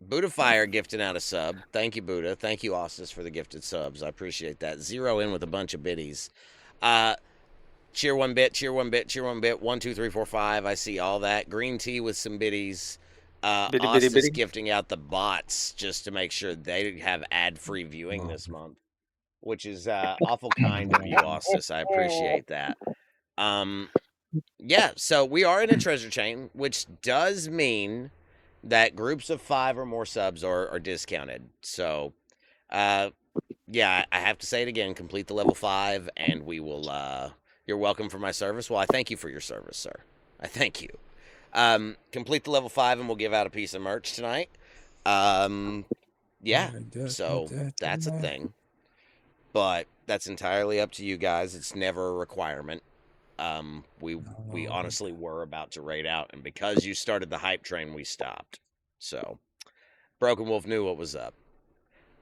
Buddha Fire gifting out a sub. Thank you, Buddha. Thank you, Ostis, for the gifted subs. I appreciate that. Zero in with a bunch of biddies. Cheer 1 bit, cheer 1 bit, cheer 1 bit. 1, 2, 3, 4, 5. I see all that. Green tea with some biddies. Ostis gifting out the bots just to make sure they have ad-free viewing this month, which is awful kind of you, Ostis. I appreciate that. Yeah, so we are in a treasure chain, which does mean that groups of 5 or more subs are discounted. So, yeah, I have to say it again. Complete the level 5, and we will. You're welcome for my service. Well, I thank you for your service, sir. I thank you. Complete the level 5, and we'll give out a piece of merch tonight. Yeah, so that's a thing. But that's entirely up to you guys. It's never a requirement. We honestly were about to raid out, and because you started the hype train, we stopped. So, Broken Wolf knew what was up.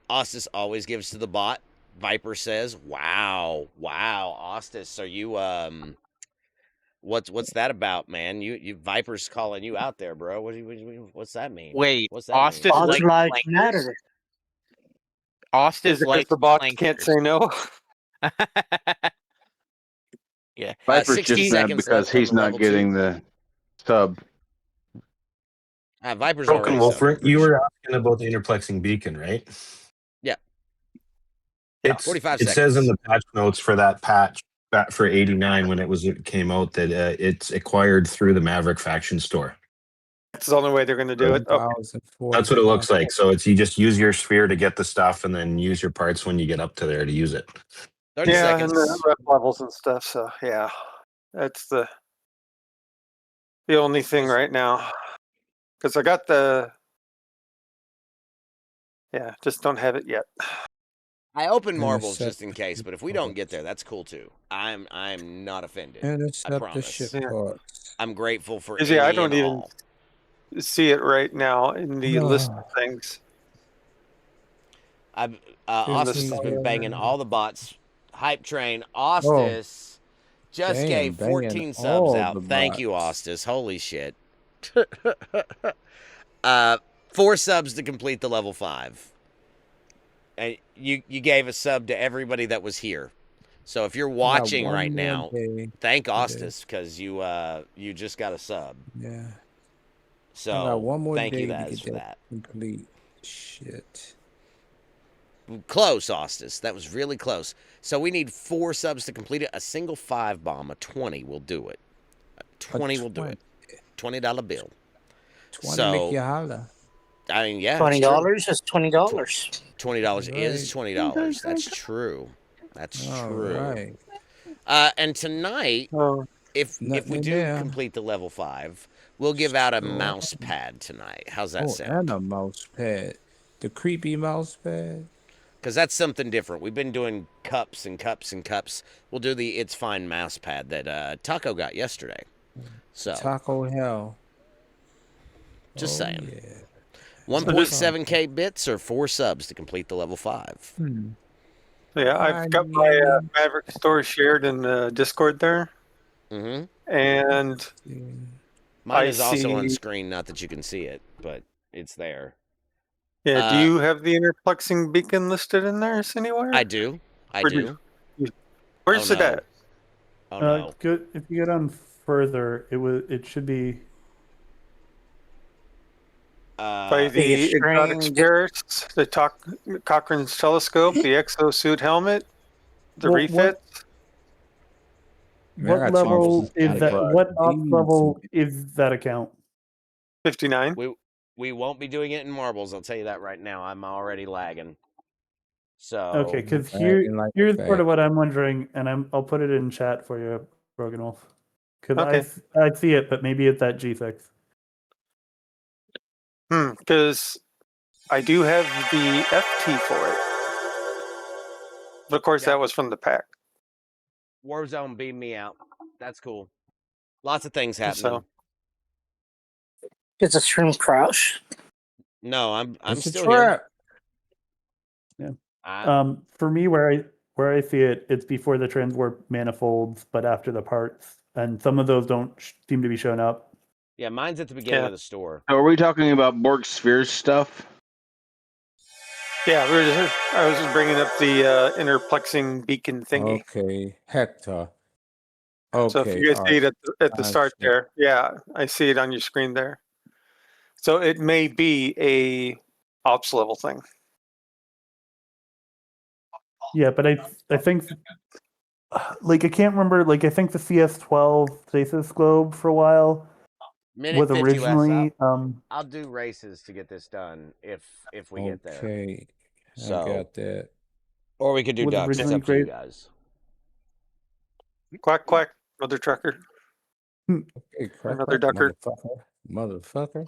Ostis always gives to the bot. Viper says, "Wow, Ostis, are you What's that about, man? You Viper's calling you out there, bro. What's that mean? Wait, What's that mean? Ostis Odds likes lives plankers? matter. Ostis Is it because likes the bots can't plankers. say no? Yeah. Viper's 60 just mad seconds because left on he's the not level getting 2. the sub. Viper's Broken already Wolf, subbed, I'm pretty you sure. were asking about the interplexing beacon, right? Yeah. It's 45 it says in seconds. the patch notes for that patch for 89 when it came out that it's acquired through the Maverick faction store. That's the only way they're going to do it. Okay. That's what it looks like. So it's you just use your sphere to get the stuff and then use your parts when you get up to there to use it. 30 Yeah, seconds. and the rep levels and stuff. So yeah, that's the only thing right now. Because I got the just don't have it yet. I opened marbles just in case, but if we don't get there, that's cool too. I'm not offended. I promise. Yeah. I'm grateful for 'Cause, any I don't and even all. see it right now in the list of things. I've In Ostis this- has been banging all the bots. Hype train. Ostis just gave 14 subs out. Thank you, Ostis. Holy shit. 4 subs to complete the level 5. And you gave a sub to everybody that was here. So if you're watching right now, thank Ostis because you just got a sub. Yeah. So I got one more thank day you to guys get for that. complete. Shit. Close, Ostis. That was really close. So we need 4 subs to complete it. A single 5 bomb, a 20 will do it. A 20 will do it. $20 bill. 20 make you holler. I mean, yeah, $20 is $20. $20 is $20. That's true. That's true. And tonight, if we do complete the level 5, we'll give out a mouse pad tonight. How's that sound? And a mouse pad. The creepy mouse pad. Because that's something different. We've been doing cups and cups and cups. We'll do the It's Fine mouse pad that Taco got yesterday. So Taco hell. Just saying. Yeah. 1.7K bits or 4 subs to complete the level 5. Yeah, I've got my Maverick store shared in the Discord there. Mm-hmm. And mine is also on screen. Not that you can see it, but it's there. Yeah, do you have the interplexing beacon listed in there anywhere? I do. I do. Where's it at? Oh no. Good. If you get on further, it should be by the exotic spirits, the Cochrane's telescope, the exosuit helmet, the refits. What level is that? What op level is that account? 59. We won't be doing it in marbles. I'll tell you that right now. I'm already lagging. So okay, because here's sort of what I'm wondering, and I'll put it in chat for you, Broken Wolf, because I see it, but maybe it's at G6. Because I do have the FT for it. But of course, that was from the pack. Warzone beamed me out. That's cool. Lots of things happening. So, it's a stream crash. No, I'm still here. Yeah. For me, where I see it, it's before the transwarp manifolds, but after the parts, and some of those don't seem to be showing up. Yeah, mine's at the beginning of the store. So are we talking about Borg Spheres stuff? Yeah, I was just bringing up the interplexing beacon thingy. Okay, Hector. Okay. So if you guys see it at the start there, yeah, I see it on your screen there. So it may be a ops level thing. Yeah, but I think like I can't remember. Like I think the CS12 Stasis Globe for a while was originally. I'll do races to get this done if we get there. Okay, so, I got that. Or we could do ducks. It's up to you guys. Quack quack, mother trucker. Okay, quack, another quack, ducker. Motherfucker.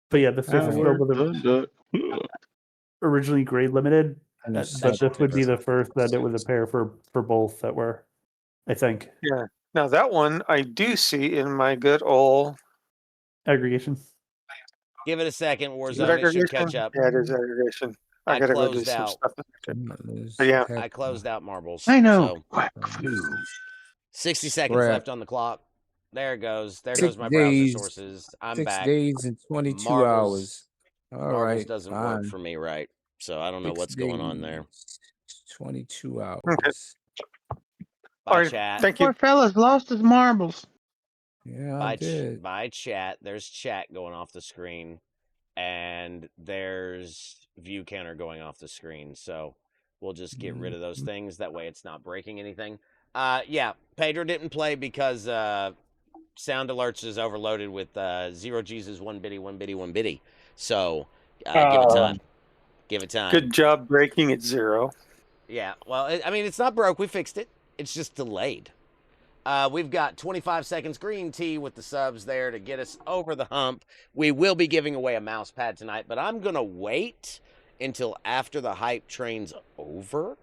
But yeah, the Stasis Globe was originally grade limited. But this would be the first that it was a pair for both that were, I think. Yeah. Now that one I do see in my good old aggregation. Give it a second, Warzone. It should catch up. Yeah, it is aggregation. I gotta go do some stuff. But yeah, I closed out marbles. I know. So 60 seconds left on the clock. There it goes. There 6 goes my browser days. sources. I'm 6 back. days and 22 Marbles. hours. All Marbles right, doesn't fine. work for me right, so I don't know 6 what's going on there. days, 22 hours. Okay. Bye, All right, chat. thank you. Poor fella's lost his marbles. Yeah, I did. By chat. There's chat going off the screen, and there's view counter going off the screen. So we'll just get rid of those things. That way, it's not breaking anything. Yeah, Pedro didn't play because Sound Alerts is overloaded with 0 Jesus 1 bitty 1 bitty 1 bitty. So give it time. Give it time. Good job breaking it 0. Yeah, well, I mean, it's not broke. We fixed it. It's just delayed. We've got 25 seconds green tea with the subs there to get us over the hump. We will be giving away a mouse pad tonight, but I'm going to wait until after the hype train's over.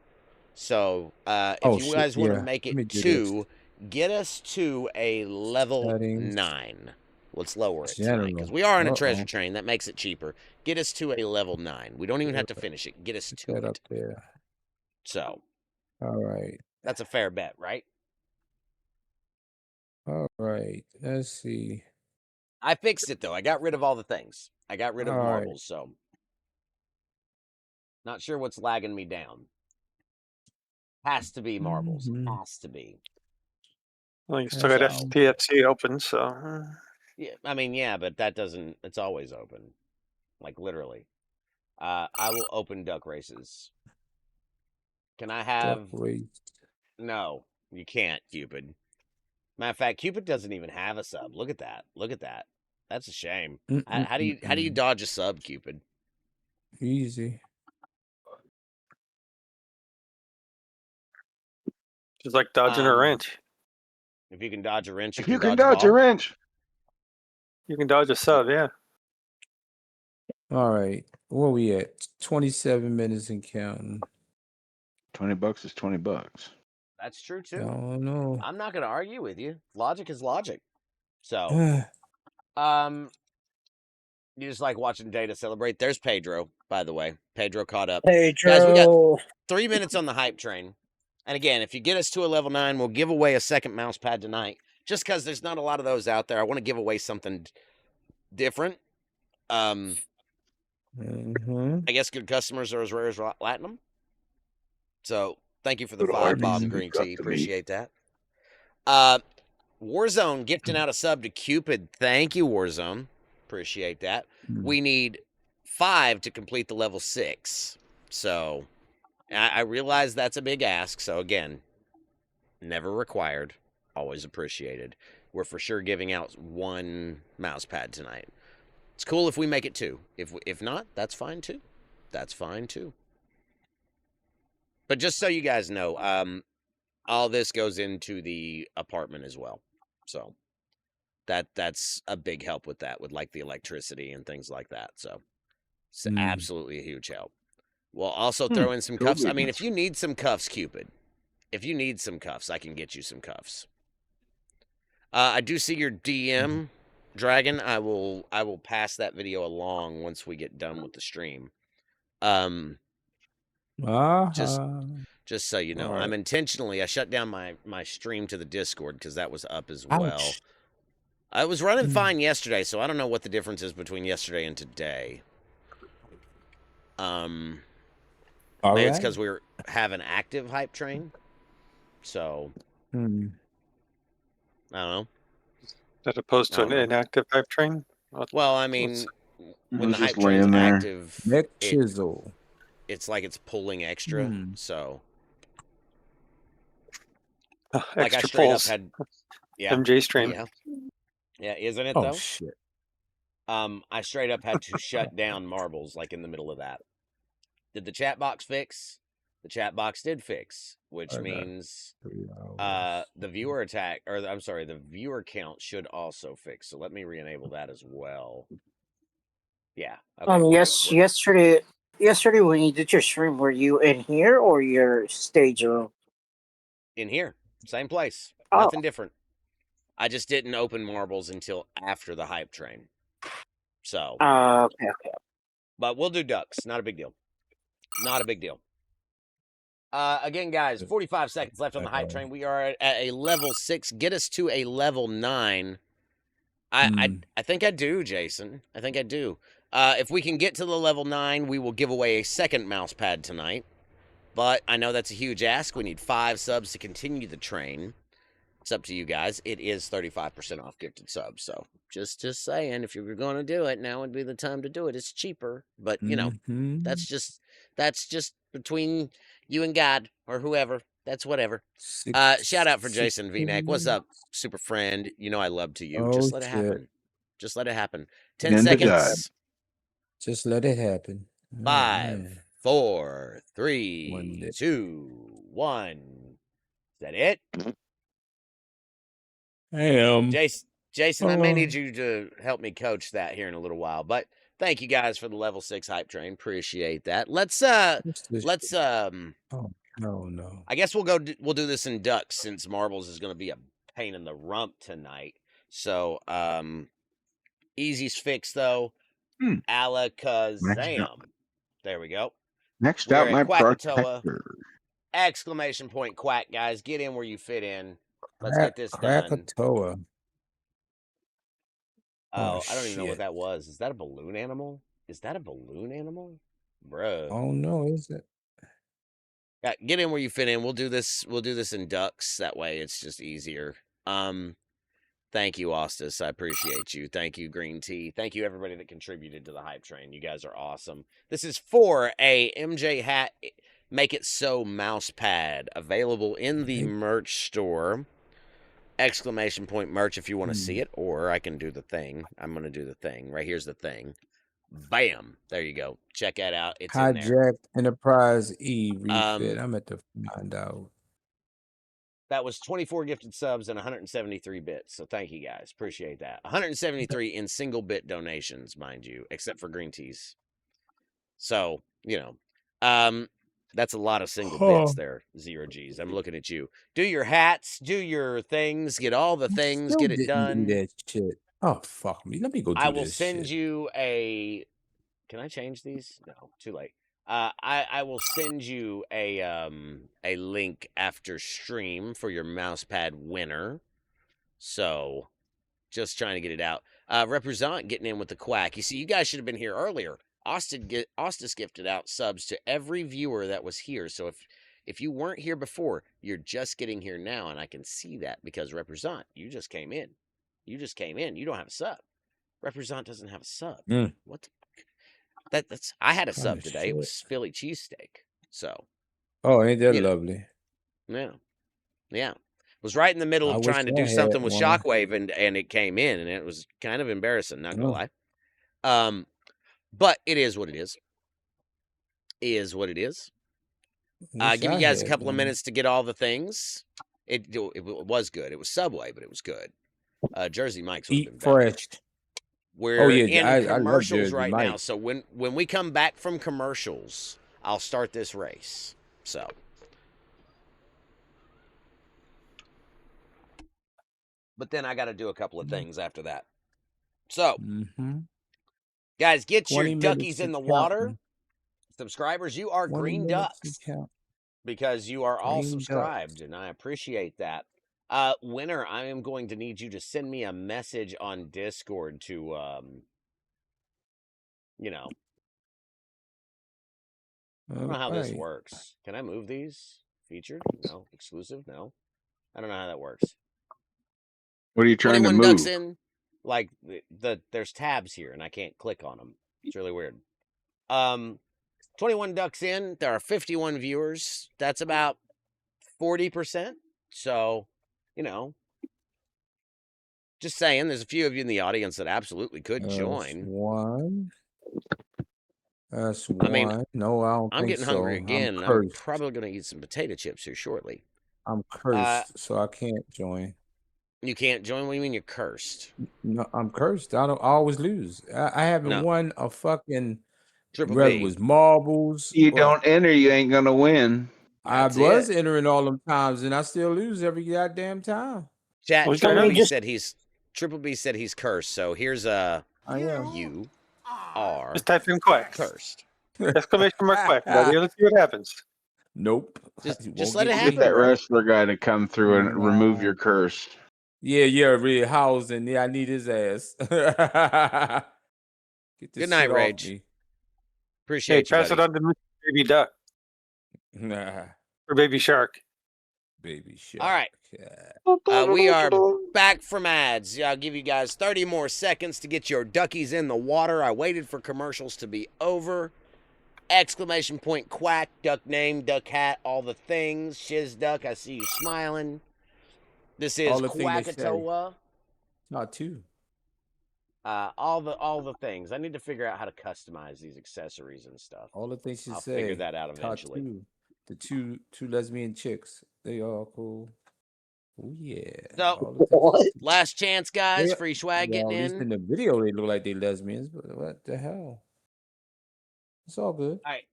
So if you guys want to make it 2, get us to a level 9. Let's lower it tonight because we are on a treasure train. That makes it cheaper. Get us to a level 9. We don't even have to finish it. Get us to it. Up there. So, all right. That's a fair bet, right? All right. Let's see. I fixed it though. I got rid of all the things. I got rid of All marbles, right. so not sure what's lagging me down. Has to be marbles. Has to be. Well, you still got FPFC open, so. Yeah, I mean, yeah, but that doesn't. It's always open, like literally. I will open duck races. Can I have? Duck race. No, you can't, Cupid. Matter of fact, Cupid doesn't even have a sub. Look at that. Look at that. That's a shame. How do you dodge a sub, Cupid? Easy. It's like dodging a wrench. If you can dodge a wrench, If you can dodge a wrench, you can dodge a sub. Yeah. All right. Where we at? 27 minutes and counting. $20 is $20. That's true too. Oh no. I'm not going to argue with you. Logic is logic. So, you just like watching Data celebrate. There's Pedro, by the way. Pedro caught up. Pedro. Guys, we got 3 minutes on the hype train. And again, if you get us to a level 9, we'll give away a second mouse pad tonight. Just because there's not a lot of those out there, I want to give away something different. I guess good customers are as rare as Platinum. So thank you for the 5, Bob Green Tea. Appreciate that. Warzone gifting out a sub to Cupid. Thank you, Warzone. Appreciate that. We need 5 to complete the level 6. So I realize that's a big ask. So again, never required. Always appreciated. We're for sure giving out 1 mouse pad tonight. It's cool if we make it 2. If not, that's fine too. That's fine too. But just so you guys know, all this goes into the apartment as well. So that's a big help with that, with like the electricity and things like that. So it's absolutely a huge help. We'll also throw in some cuffs. I mean, if you need some cuffs, Cupid, if you need some cuffs, I can get you some cuffs. I do see your DM, Dragon. I will pass that video along once we get done with the stream. Just so you know, I'm intentionally, I shut down my stream to the Discord because that was up as well. I was running fine yesterday, so I don't know what the difference is between yesterday and today. Maybe it's because we have an active hype train. So I don't know. As opposed to an inactive hype train? Well, I mean, when the hype train's active, it's like it's pulling extra. So like I straight up had MJ stream. Yeah, isn't it though? Shit. I straight up had to shut down marbles like in the middle of that. Did the chat box fix? The chat box did fix, which means the viewer attack, or I'm sorry, the viewer count should also fix. So let me re-enable that as well. Yeah. Okay, yesterday when you did your stream, were you in here or your stage room? In here, same place, nothing different. I just didn't open marbles until after the hype train. So. Okay. But we'll do ducks. Not a big deal. Not a big deal. Again, guys, 45 seconds left on the hype train. We are at a level 6. Get us to a level 9. I think I do, Jason. I think I do. If we can get to the level 9, we will give away a second mouse pad tonight. But I know that's a huge ask. We need 5 subs to continue the train. It's up to you guys. It is 35% off gifted subs. So just saying, if you were going to do it, now would be the time to do it. It's cheaper. But, you know, that's just between you and God or whoever. That's whatever. Shout out for Jason V-Neck. What's up, super friend? You know I love to you. Just let it happen. Just let it happen. 10 And to God. seconds. Just let it happen. 5, 4, 3, 2, 1. Is that it? I am. Jason, I may need you to help me coach that here in a little while. But thank you guys for the level 6 hype train. Appreciate that. Let's Oh no. I guess we'll do this in ducks since marbles is going to be a pain in the rump tonight. So, easy's fix though. Alakazam. There we go. Next We're out, at my Quackatoa. protector. Exclamation point quack, guys. Get in where you fit in. Let's get this done. Krakatoa. Oh, I don't even know what that was. Is that a balloon animal? Is that a balloon animal? Bro. Oh no, is it? Yeah, get in where you fit in. We'll do this in ducks. That way it's just easier. Thank you, Austus. I appreciate you. Thank you, Green Tea. Thank you, everybody that contributed to the hype train. You guys are awesome. This is for a MJ Hat Make It So mouse pad available in the merch store. Exclamation point merch if you want to see it, or I can do the thing. I'm going to do the thing. Right here's the thing. Bam. There you go. Check that out. It's in there. Hijacked Enterprise E refit. I'm at to find out. That was 24 gifted subs and 173 bits. So thank you guys. Appreciate that. 173 in single bit donations, mind you, except for green teas. So, you know, that's a lot of single bits there. 0Gs. I'm looking at you. Do your hats, do your things, get all the things, get it done. Do that shit. Oh fuck me. Let me go do I will this send shit. you a. Can I change these? No, too late. I will send you a link after stream for your mousepad winner. So, just trying to get it out. Represent getting in with the quack. You see, you guys should have been here earlier. Austin gifted out subs to every viewer that was here. So if you weren't here before, you're just getting here now, and I can see that because Represent, you just came in. You just came in. You don't have a sub. Represent doesn't have a sub. What the That's I had a sub today. It was Philly cheesesteak. So. Oh, ain't that lovely? Yeah. Yeah. Was right in the middle of trying to do something with Shockwave and it came in and it was kind of embarrassing, not gonna lie. But it is what it is. Is what it is. Give you guys a couple of minutes to get all the things. It was good. It was Subway, but it was good. Jersey Mike's would have been better. Fresh. We're in commercials right now. So when we come back from commercials, I'll start this race. So. But then I got to do a couple of things after that. So, guys, get your duckies in the water. Subscribers, you are green ducks because you are all subscribed, and I appreciate that. Winner, I am going to need you to send me a message on Discord to, you know. I don't know how this works. Can I move these? Featured? No. Exclusive? No. I don't know how that works. What are you trying to move? 21 ducks in. Like, there's tabs here, and I can't click on them. It's really weird. 21 ducks in. There are 51 viewers. That's about 40%. So, you know, just saying, there's a few of you in the audience that absolutely could join. That's one. I mean, no, I don't I'm think getting hungry again. I'm probably going to eat some potato chips here shortly. I'm cursed, so I can't join. You can't join? What do you mean you're cursed? No, I'm cursed. I always lose. I haven't won a fucking Triple whether B. it was marbles. You don't enter, you ain't gonna win. That's I was entering all them times, and I still lose every goddamn time. Chat. Triple B said he's cursed. So here's you are just type in quack. Cursed. Exclamation mark quack. Buddy. Let's see what happens. Nope. Just let it Get happen, that bro. wrestler guy to come through and remove your curse. Yeah, really housing. Yeah, I need his ass. Get this Good night, shit off Rage. me. Hey, Appreciate you, pass it buddy. on to Mr. Baby Duck Nah, or Baby Shark. baby shark. All right. Yeah. We are back from ads. Yeah, I'll give you guys 30 more seconds to get your duckies in the water. I waited for commercials to be over. Exclamation point quack, duck name, duck hat, all the things. Shiz duck, I see you smiling. This is All the things they say. Quackatoa. Not two. All the things. I need to figure out how to customize these accessories and stuff. All the things you I'll say. figure that out eventually. Tattoo. The two lesbian chicks. They all cool. Oh yeah. So, What? last chance, guys. Yeah. Free swag Well, getting at least in the video they look like they lesbians, but what the hell? It's all good. All right.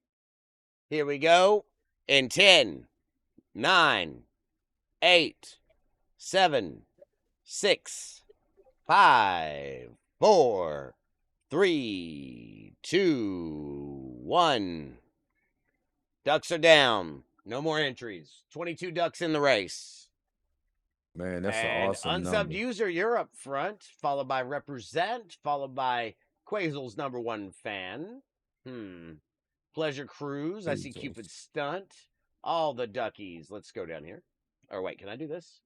Here we go. In 10, 9, 8, 7, 6, 5, 4, 3, 2, 1. Ducks are down. No more entries. 22 ducks in the race. Man, that's and an awesome unsubbed number. user, you're up front, followed by Represent, followed by Quazel's #1 fan. Pleasure Cruise. I see Jesus. Cupid Stunt. All the duckies. Let's go down here. Or wait, can I do this?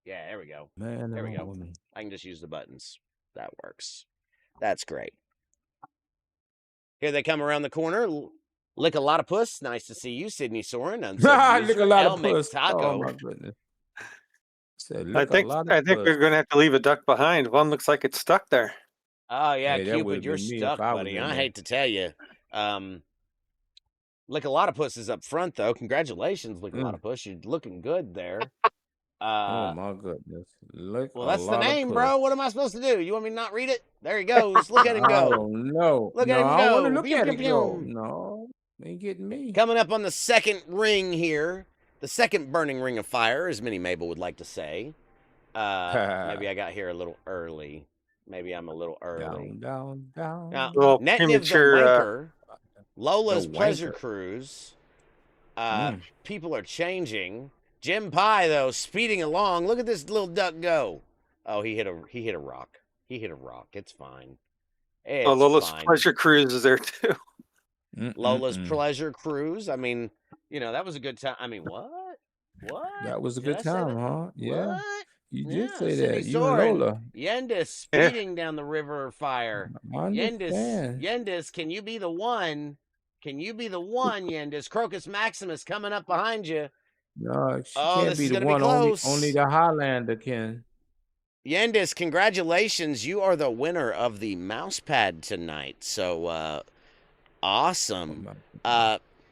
Yeah, there we go. Man, There we and go. woman. I can just use the buttons. That works. That's great. Here they come around the corner. Lick a lot of puss. Nice to see you, Sydney Soren. Unsubbed Lick a user, lot El of puss. McTaco. Oh my goodness. Said, I lick a think lot of I think puss. we're gonna have to leave a duck behind. One looks like it's stuck there. Oh yeah, Hey, that Cupid, would've you're been me if stuck, I was buddy. in I there. hate to tell you. Lick a lot of puss is up front though. Congratulations, Lick a lot of puss. You're looking good there. Oh my goodness. Lick Well, a that's the lot of name, puss. bro. What am I supposed to do? You want me to not read it? There he goes. Look at him I go. don't know. Look no, at him I want to go. look Pew, at pew, it go. pew. No, ain't getting me. Coming up on the second ring here, the second burning ring of fire, as Minnie Mabel would like to say. Maybe I got here a little early. Maybe I'm a little early. Down. Now, Well, Netniv the premature, Wanker, Lola's The Pleasure Wanker. Cruise. People are changing. Jim Pie though, speeding along. Look at this little duck go. Oh, he hit a rock. He hit a rock. It's fine. It's Lola's fine. Pleasure Cruise is there too. Lola's Pleasure Cruise. I mean, that was a good time. I mean, what? That was a Did I good say time, that? huh? Yeah. What? You did say Sydney that. You and Soren, Lola. Yendis speeding down the river of fire. I understand. Yendis, can you be the one? Can you be the one, Yendis? Crocus Maximus coming up behind you. No, she Oh, can't this be is the gonna be one. close. Only the Highlander can. Yendis, congratulations. You are the winner of the mouse pad tonight. So, awesome.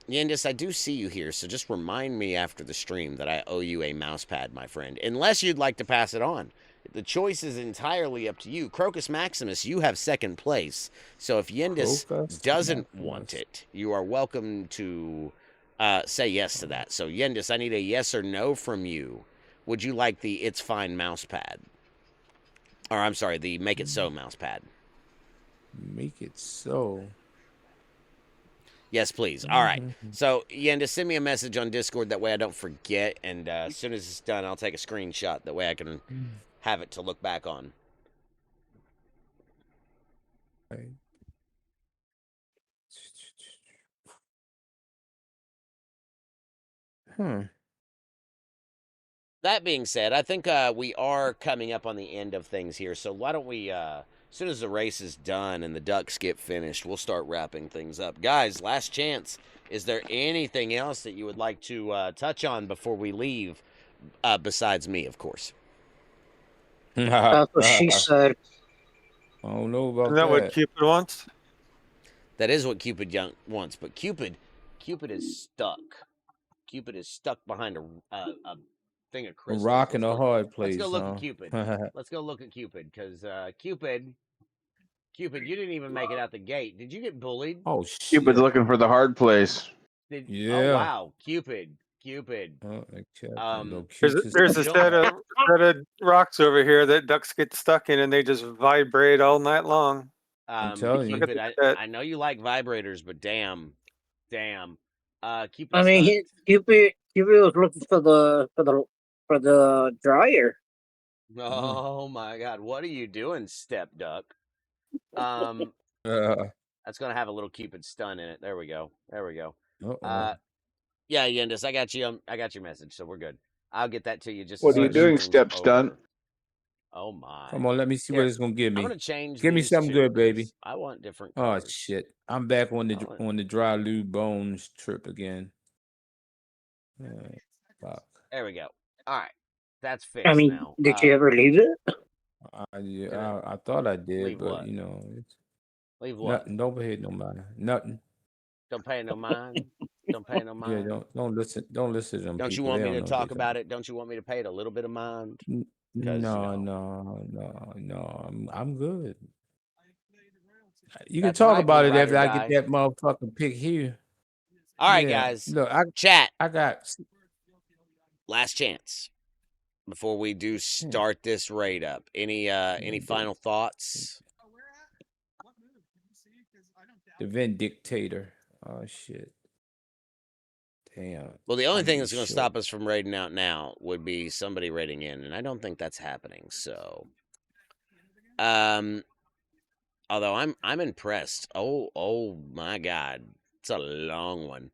Yendis, I do see you here, so just remind me after the stream that I owe you a mouse pad, my friend. Unless you'd like to pass it on. The choice is entirely up to you. Crocus Maximus, you have second place. So if Yendis doesn't want it, you are welcome to say yes to that. So Yendis, I need a yes or no from you. Would you like the It's Fine mouse pad? Or I'm sorry, the Make It So mouse pad. Make it so. Yes, please. All right. So, Yendis, send me a message on Discord. That way I don't forget. And as soon as it's done, I'll take a screenshot. That way I can have it to look back on. Okay. That being said, I think we are coming up on the end of things here. So why don't we, as soon as the race is done and the ducks get finished, we'll start wrapping things up. Guys, last chance. Is there anything else that you would like to touch on before we leave? Besides me, of course. That's what she said. I don't know about Isn't that what Cupid wants? That is what Cupid wants, but Cupid is stuck. Cupid is stuck behind a thing of A crystals. rock in a hard place. Let's go look at Cupid. Let's go look at Cupid, because Cupid, you didn't even make it out the gate. Did you get bullied? Oh shit! Cupid's looking for the hard place. Yeah. Oh wow, Cupid. Oh, There's a set of rocks over here that ducks get stuck in, and they just vibrate all night long. I'm telling you. Cupid, I know you like vibrators, but damn. Cupid I mean, stunned. Cupid was looking for the dryer. Oh my God, what are you doing, Step Duck? That's gonna have a little Cupid stun in it. There we go. There we go. Yeah, Yendis, I got you. I got your message, so we're good. I'll get that to you just as What are soon you as the doing, stream's Step Stunt? over. Oh my! Come on, let me see what Here, it's gonna give I'm me. gonna change. Give me these something too, good, baby. 'cause I want different Oh colors. shit! I'm back on the dry lube bones trip again. Fuck. There we go. All right, that's fixed I mean, now. did you ever leave it? I thought I did, leave but what? you know, it's Leave what? nothing. Don't pay no mind. Nothing. Don't pay no mind. Don't pay no mind. Yeah, don't listen. Don't listen to them Don't people. you want They me don't to know what talk they about it? Don't you want me to pay it a little bit of mind? Because no. I'm good. You can That's talk right, about we it ride after or I die. get that motherfucking pick here. All right, Yeah, guys. Look, chat. I got last chance before we do start this raid up. Any final thoughts? the Vindictator. Oh shit. Damn. Well, the only I'm thing gonna that's going to show- stop us from raiding out now would be somebody raiding in, and I don't think that's happening. So, although I'm impressed. Oh my God, it's a long one.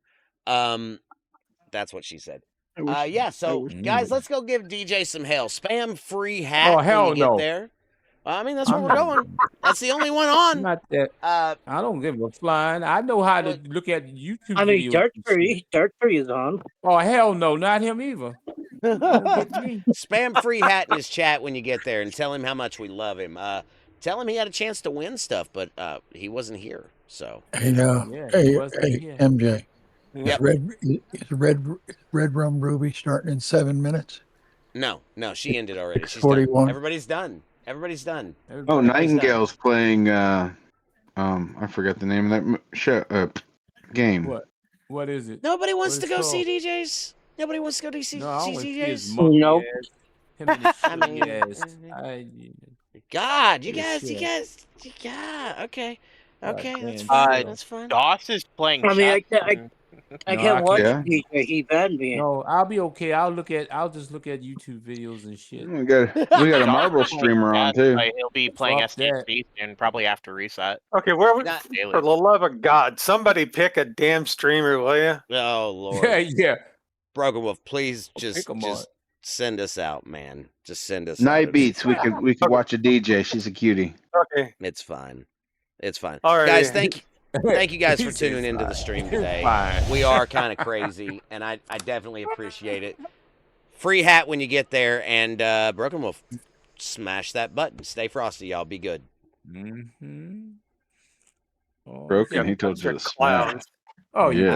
That's what she said. Yeah. So, guys, let's go give DJ some hell. Spam free hat Oh when hell you get no. there. I mean, that's where we're going. That's the only one on. Not that. I don't give a flying. I know how to look at YouTube I mean, videos. Dirt Free is on. Oh hell no, not him either. Don't get me. Spam free hat in his chat when you get there and tell him how much we love him. Tell him he had a chance to win stuff, but he wasn't here. So Hey, Yeah, hey, he wasn't hey, here. MJ. Yep. Is Red Rum Ruby starting in 7 minutes? No, she ended already. She's 6:41. done. Everybody's done. Everybody's done. Oh, Everybody's Nightingale's playing. I forgot the name of that show. Game. What is it? Nobody wants What to it's go called? see DJs. Nobody wants to go see No, I want to see his DJs. monkey Nope. ass. Him and his I shitty mean, ass. God, you Yeah, guys, shit. yeah, okay, God that's damn, fine. shit. That's fine. DOS is playing I mean, chess. I No, can't I watch can't. DJ. He banned me. No, I'll be okay. I'll just look at YouTube videos and shit. We got a DOS Marvel is playing streamer on chess, too. but he'll be playing Fuck that. SDC soon, probably after reset. Okay, Daily. for the love of God, somebody pick a damn streamer, will you? Oh Lord. Yeah. Broken Wolf, please Pick just 'em on. send us out, man. Just send us out. Night Beats. We could watch a DJ. She's a cutie. Okay. It's fine. It's fine. All right. Guys, thank you guys for He said tuning into the fine. stream today. Fine. We are kind of crazy, and I definitely appreciate it. Free hat when you get there, and Broken Wolf, smash that button. Stay frosty, y'all. Be good. Mm-hmm. Oh, Broken. Yeah, He told you to clowns. smash. Oh, you Yeah.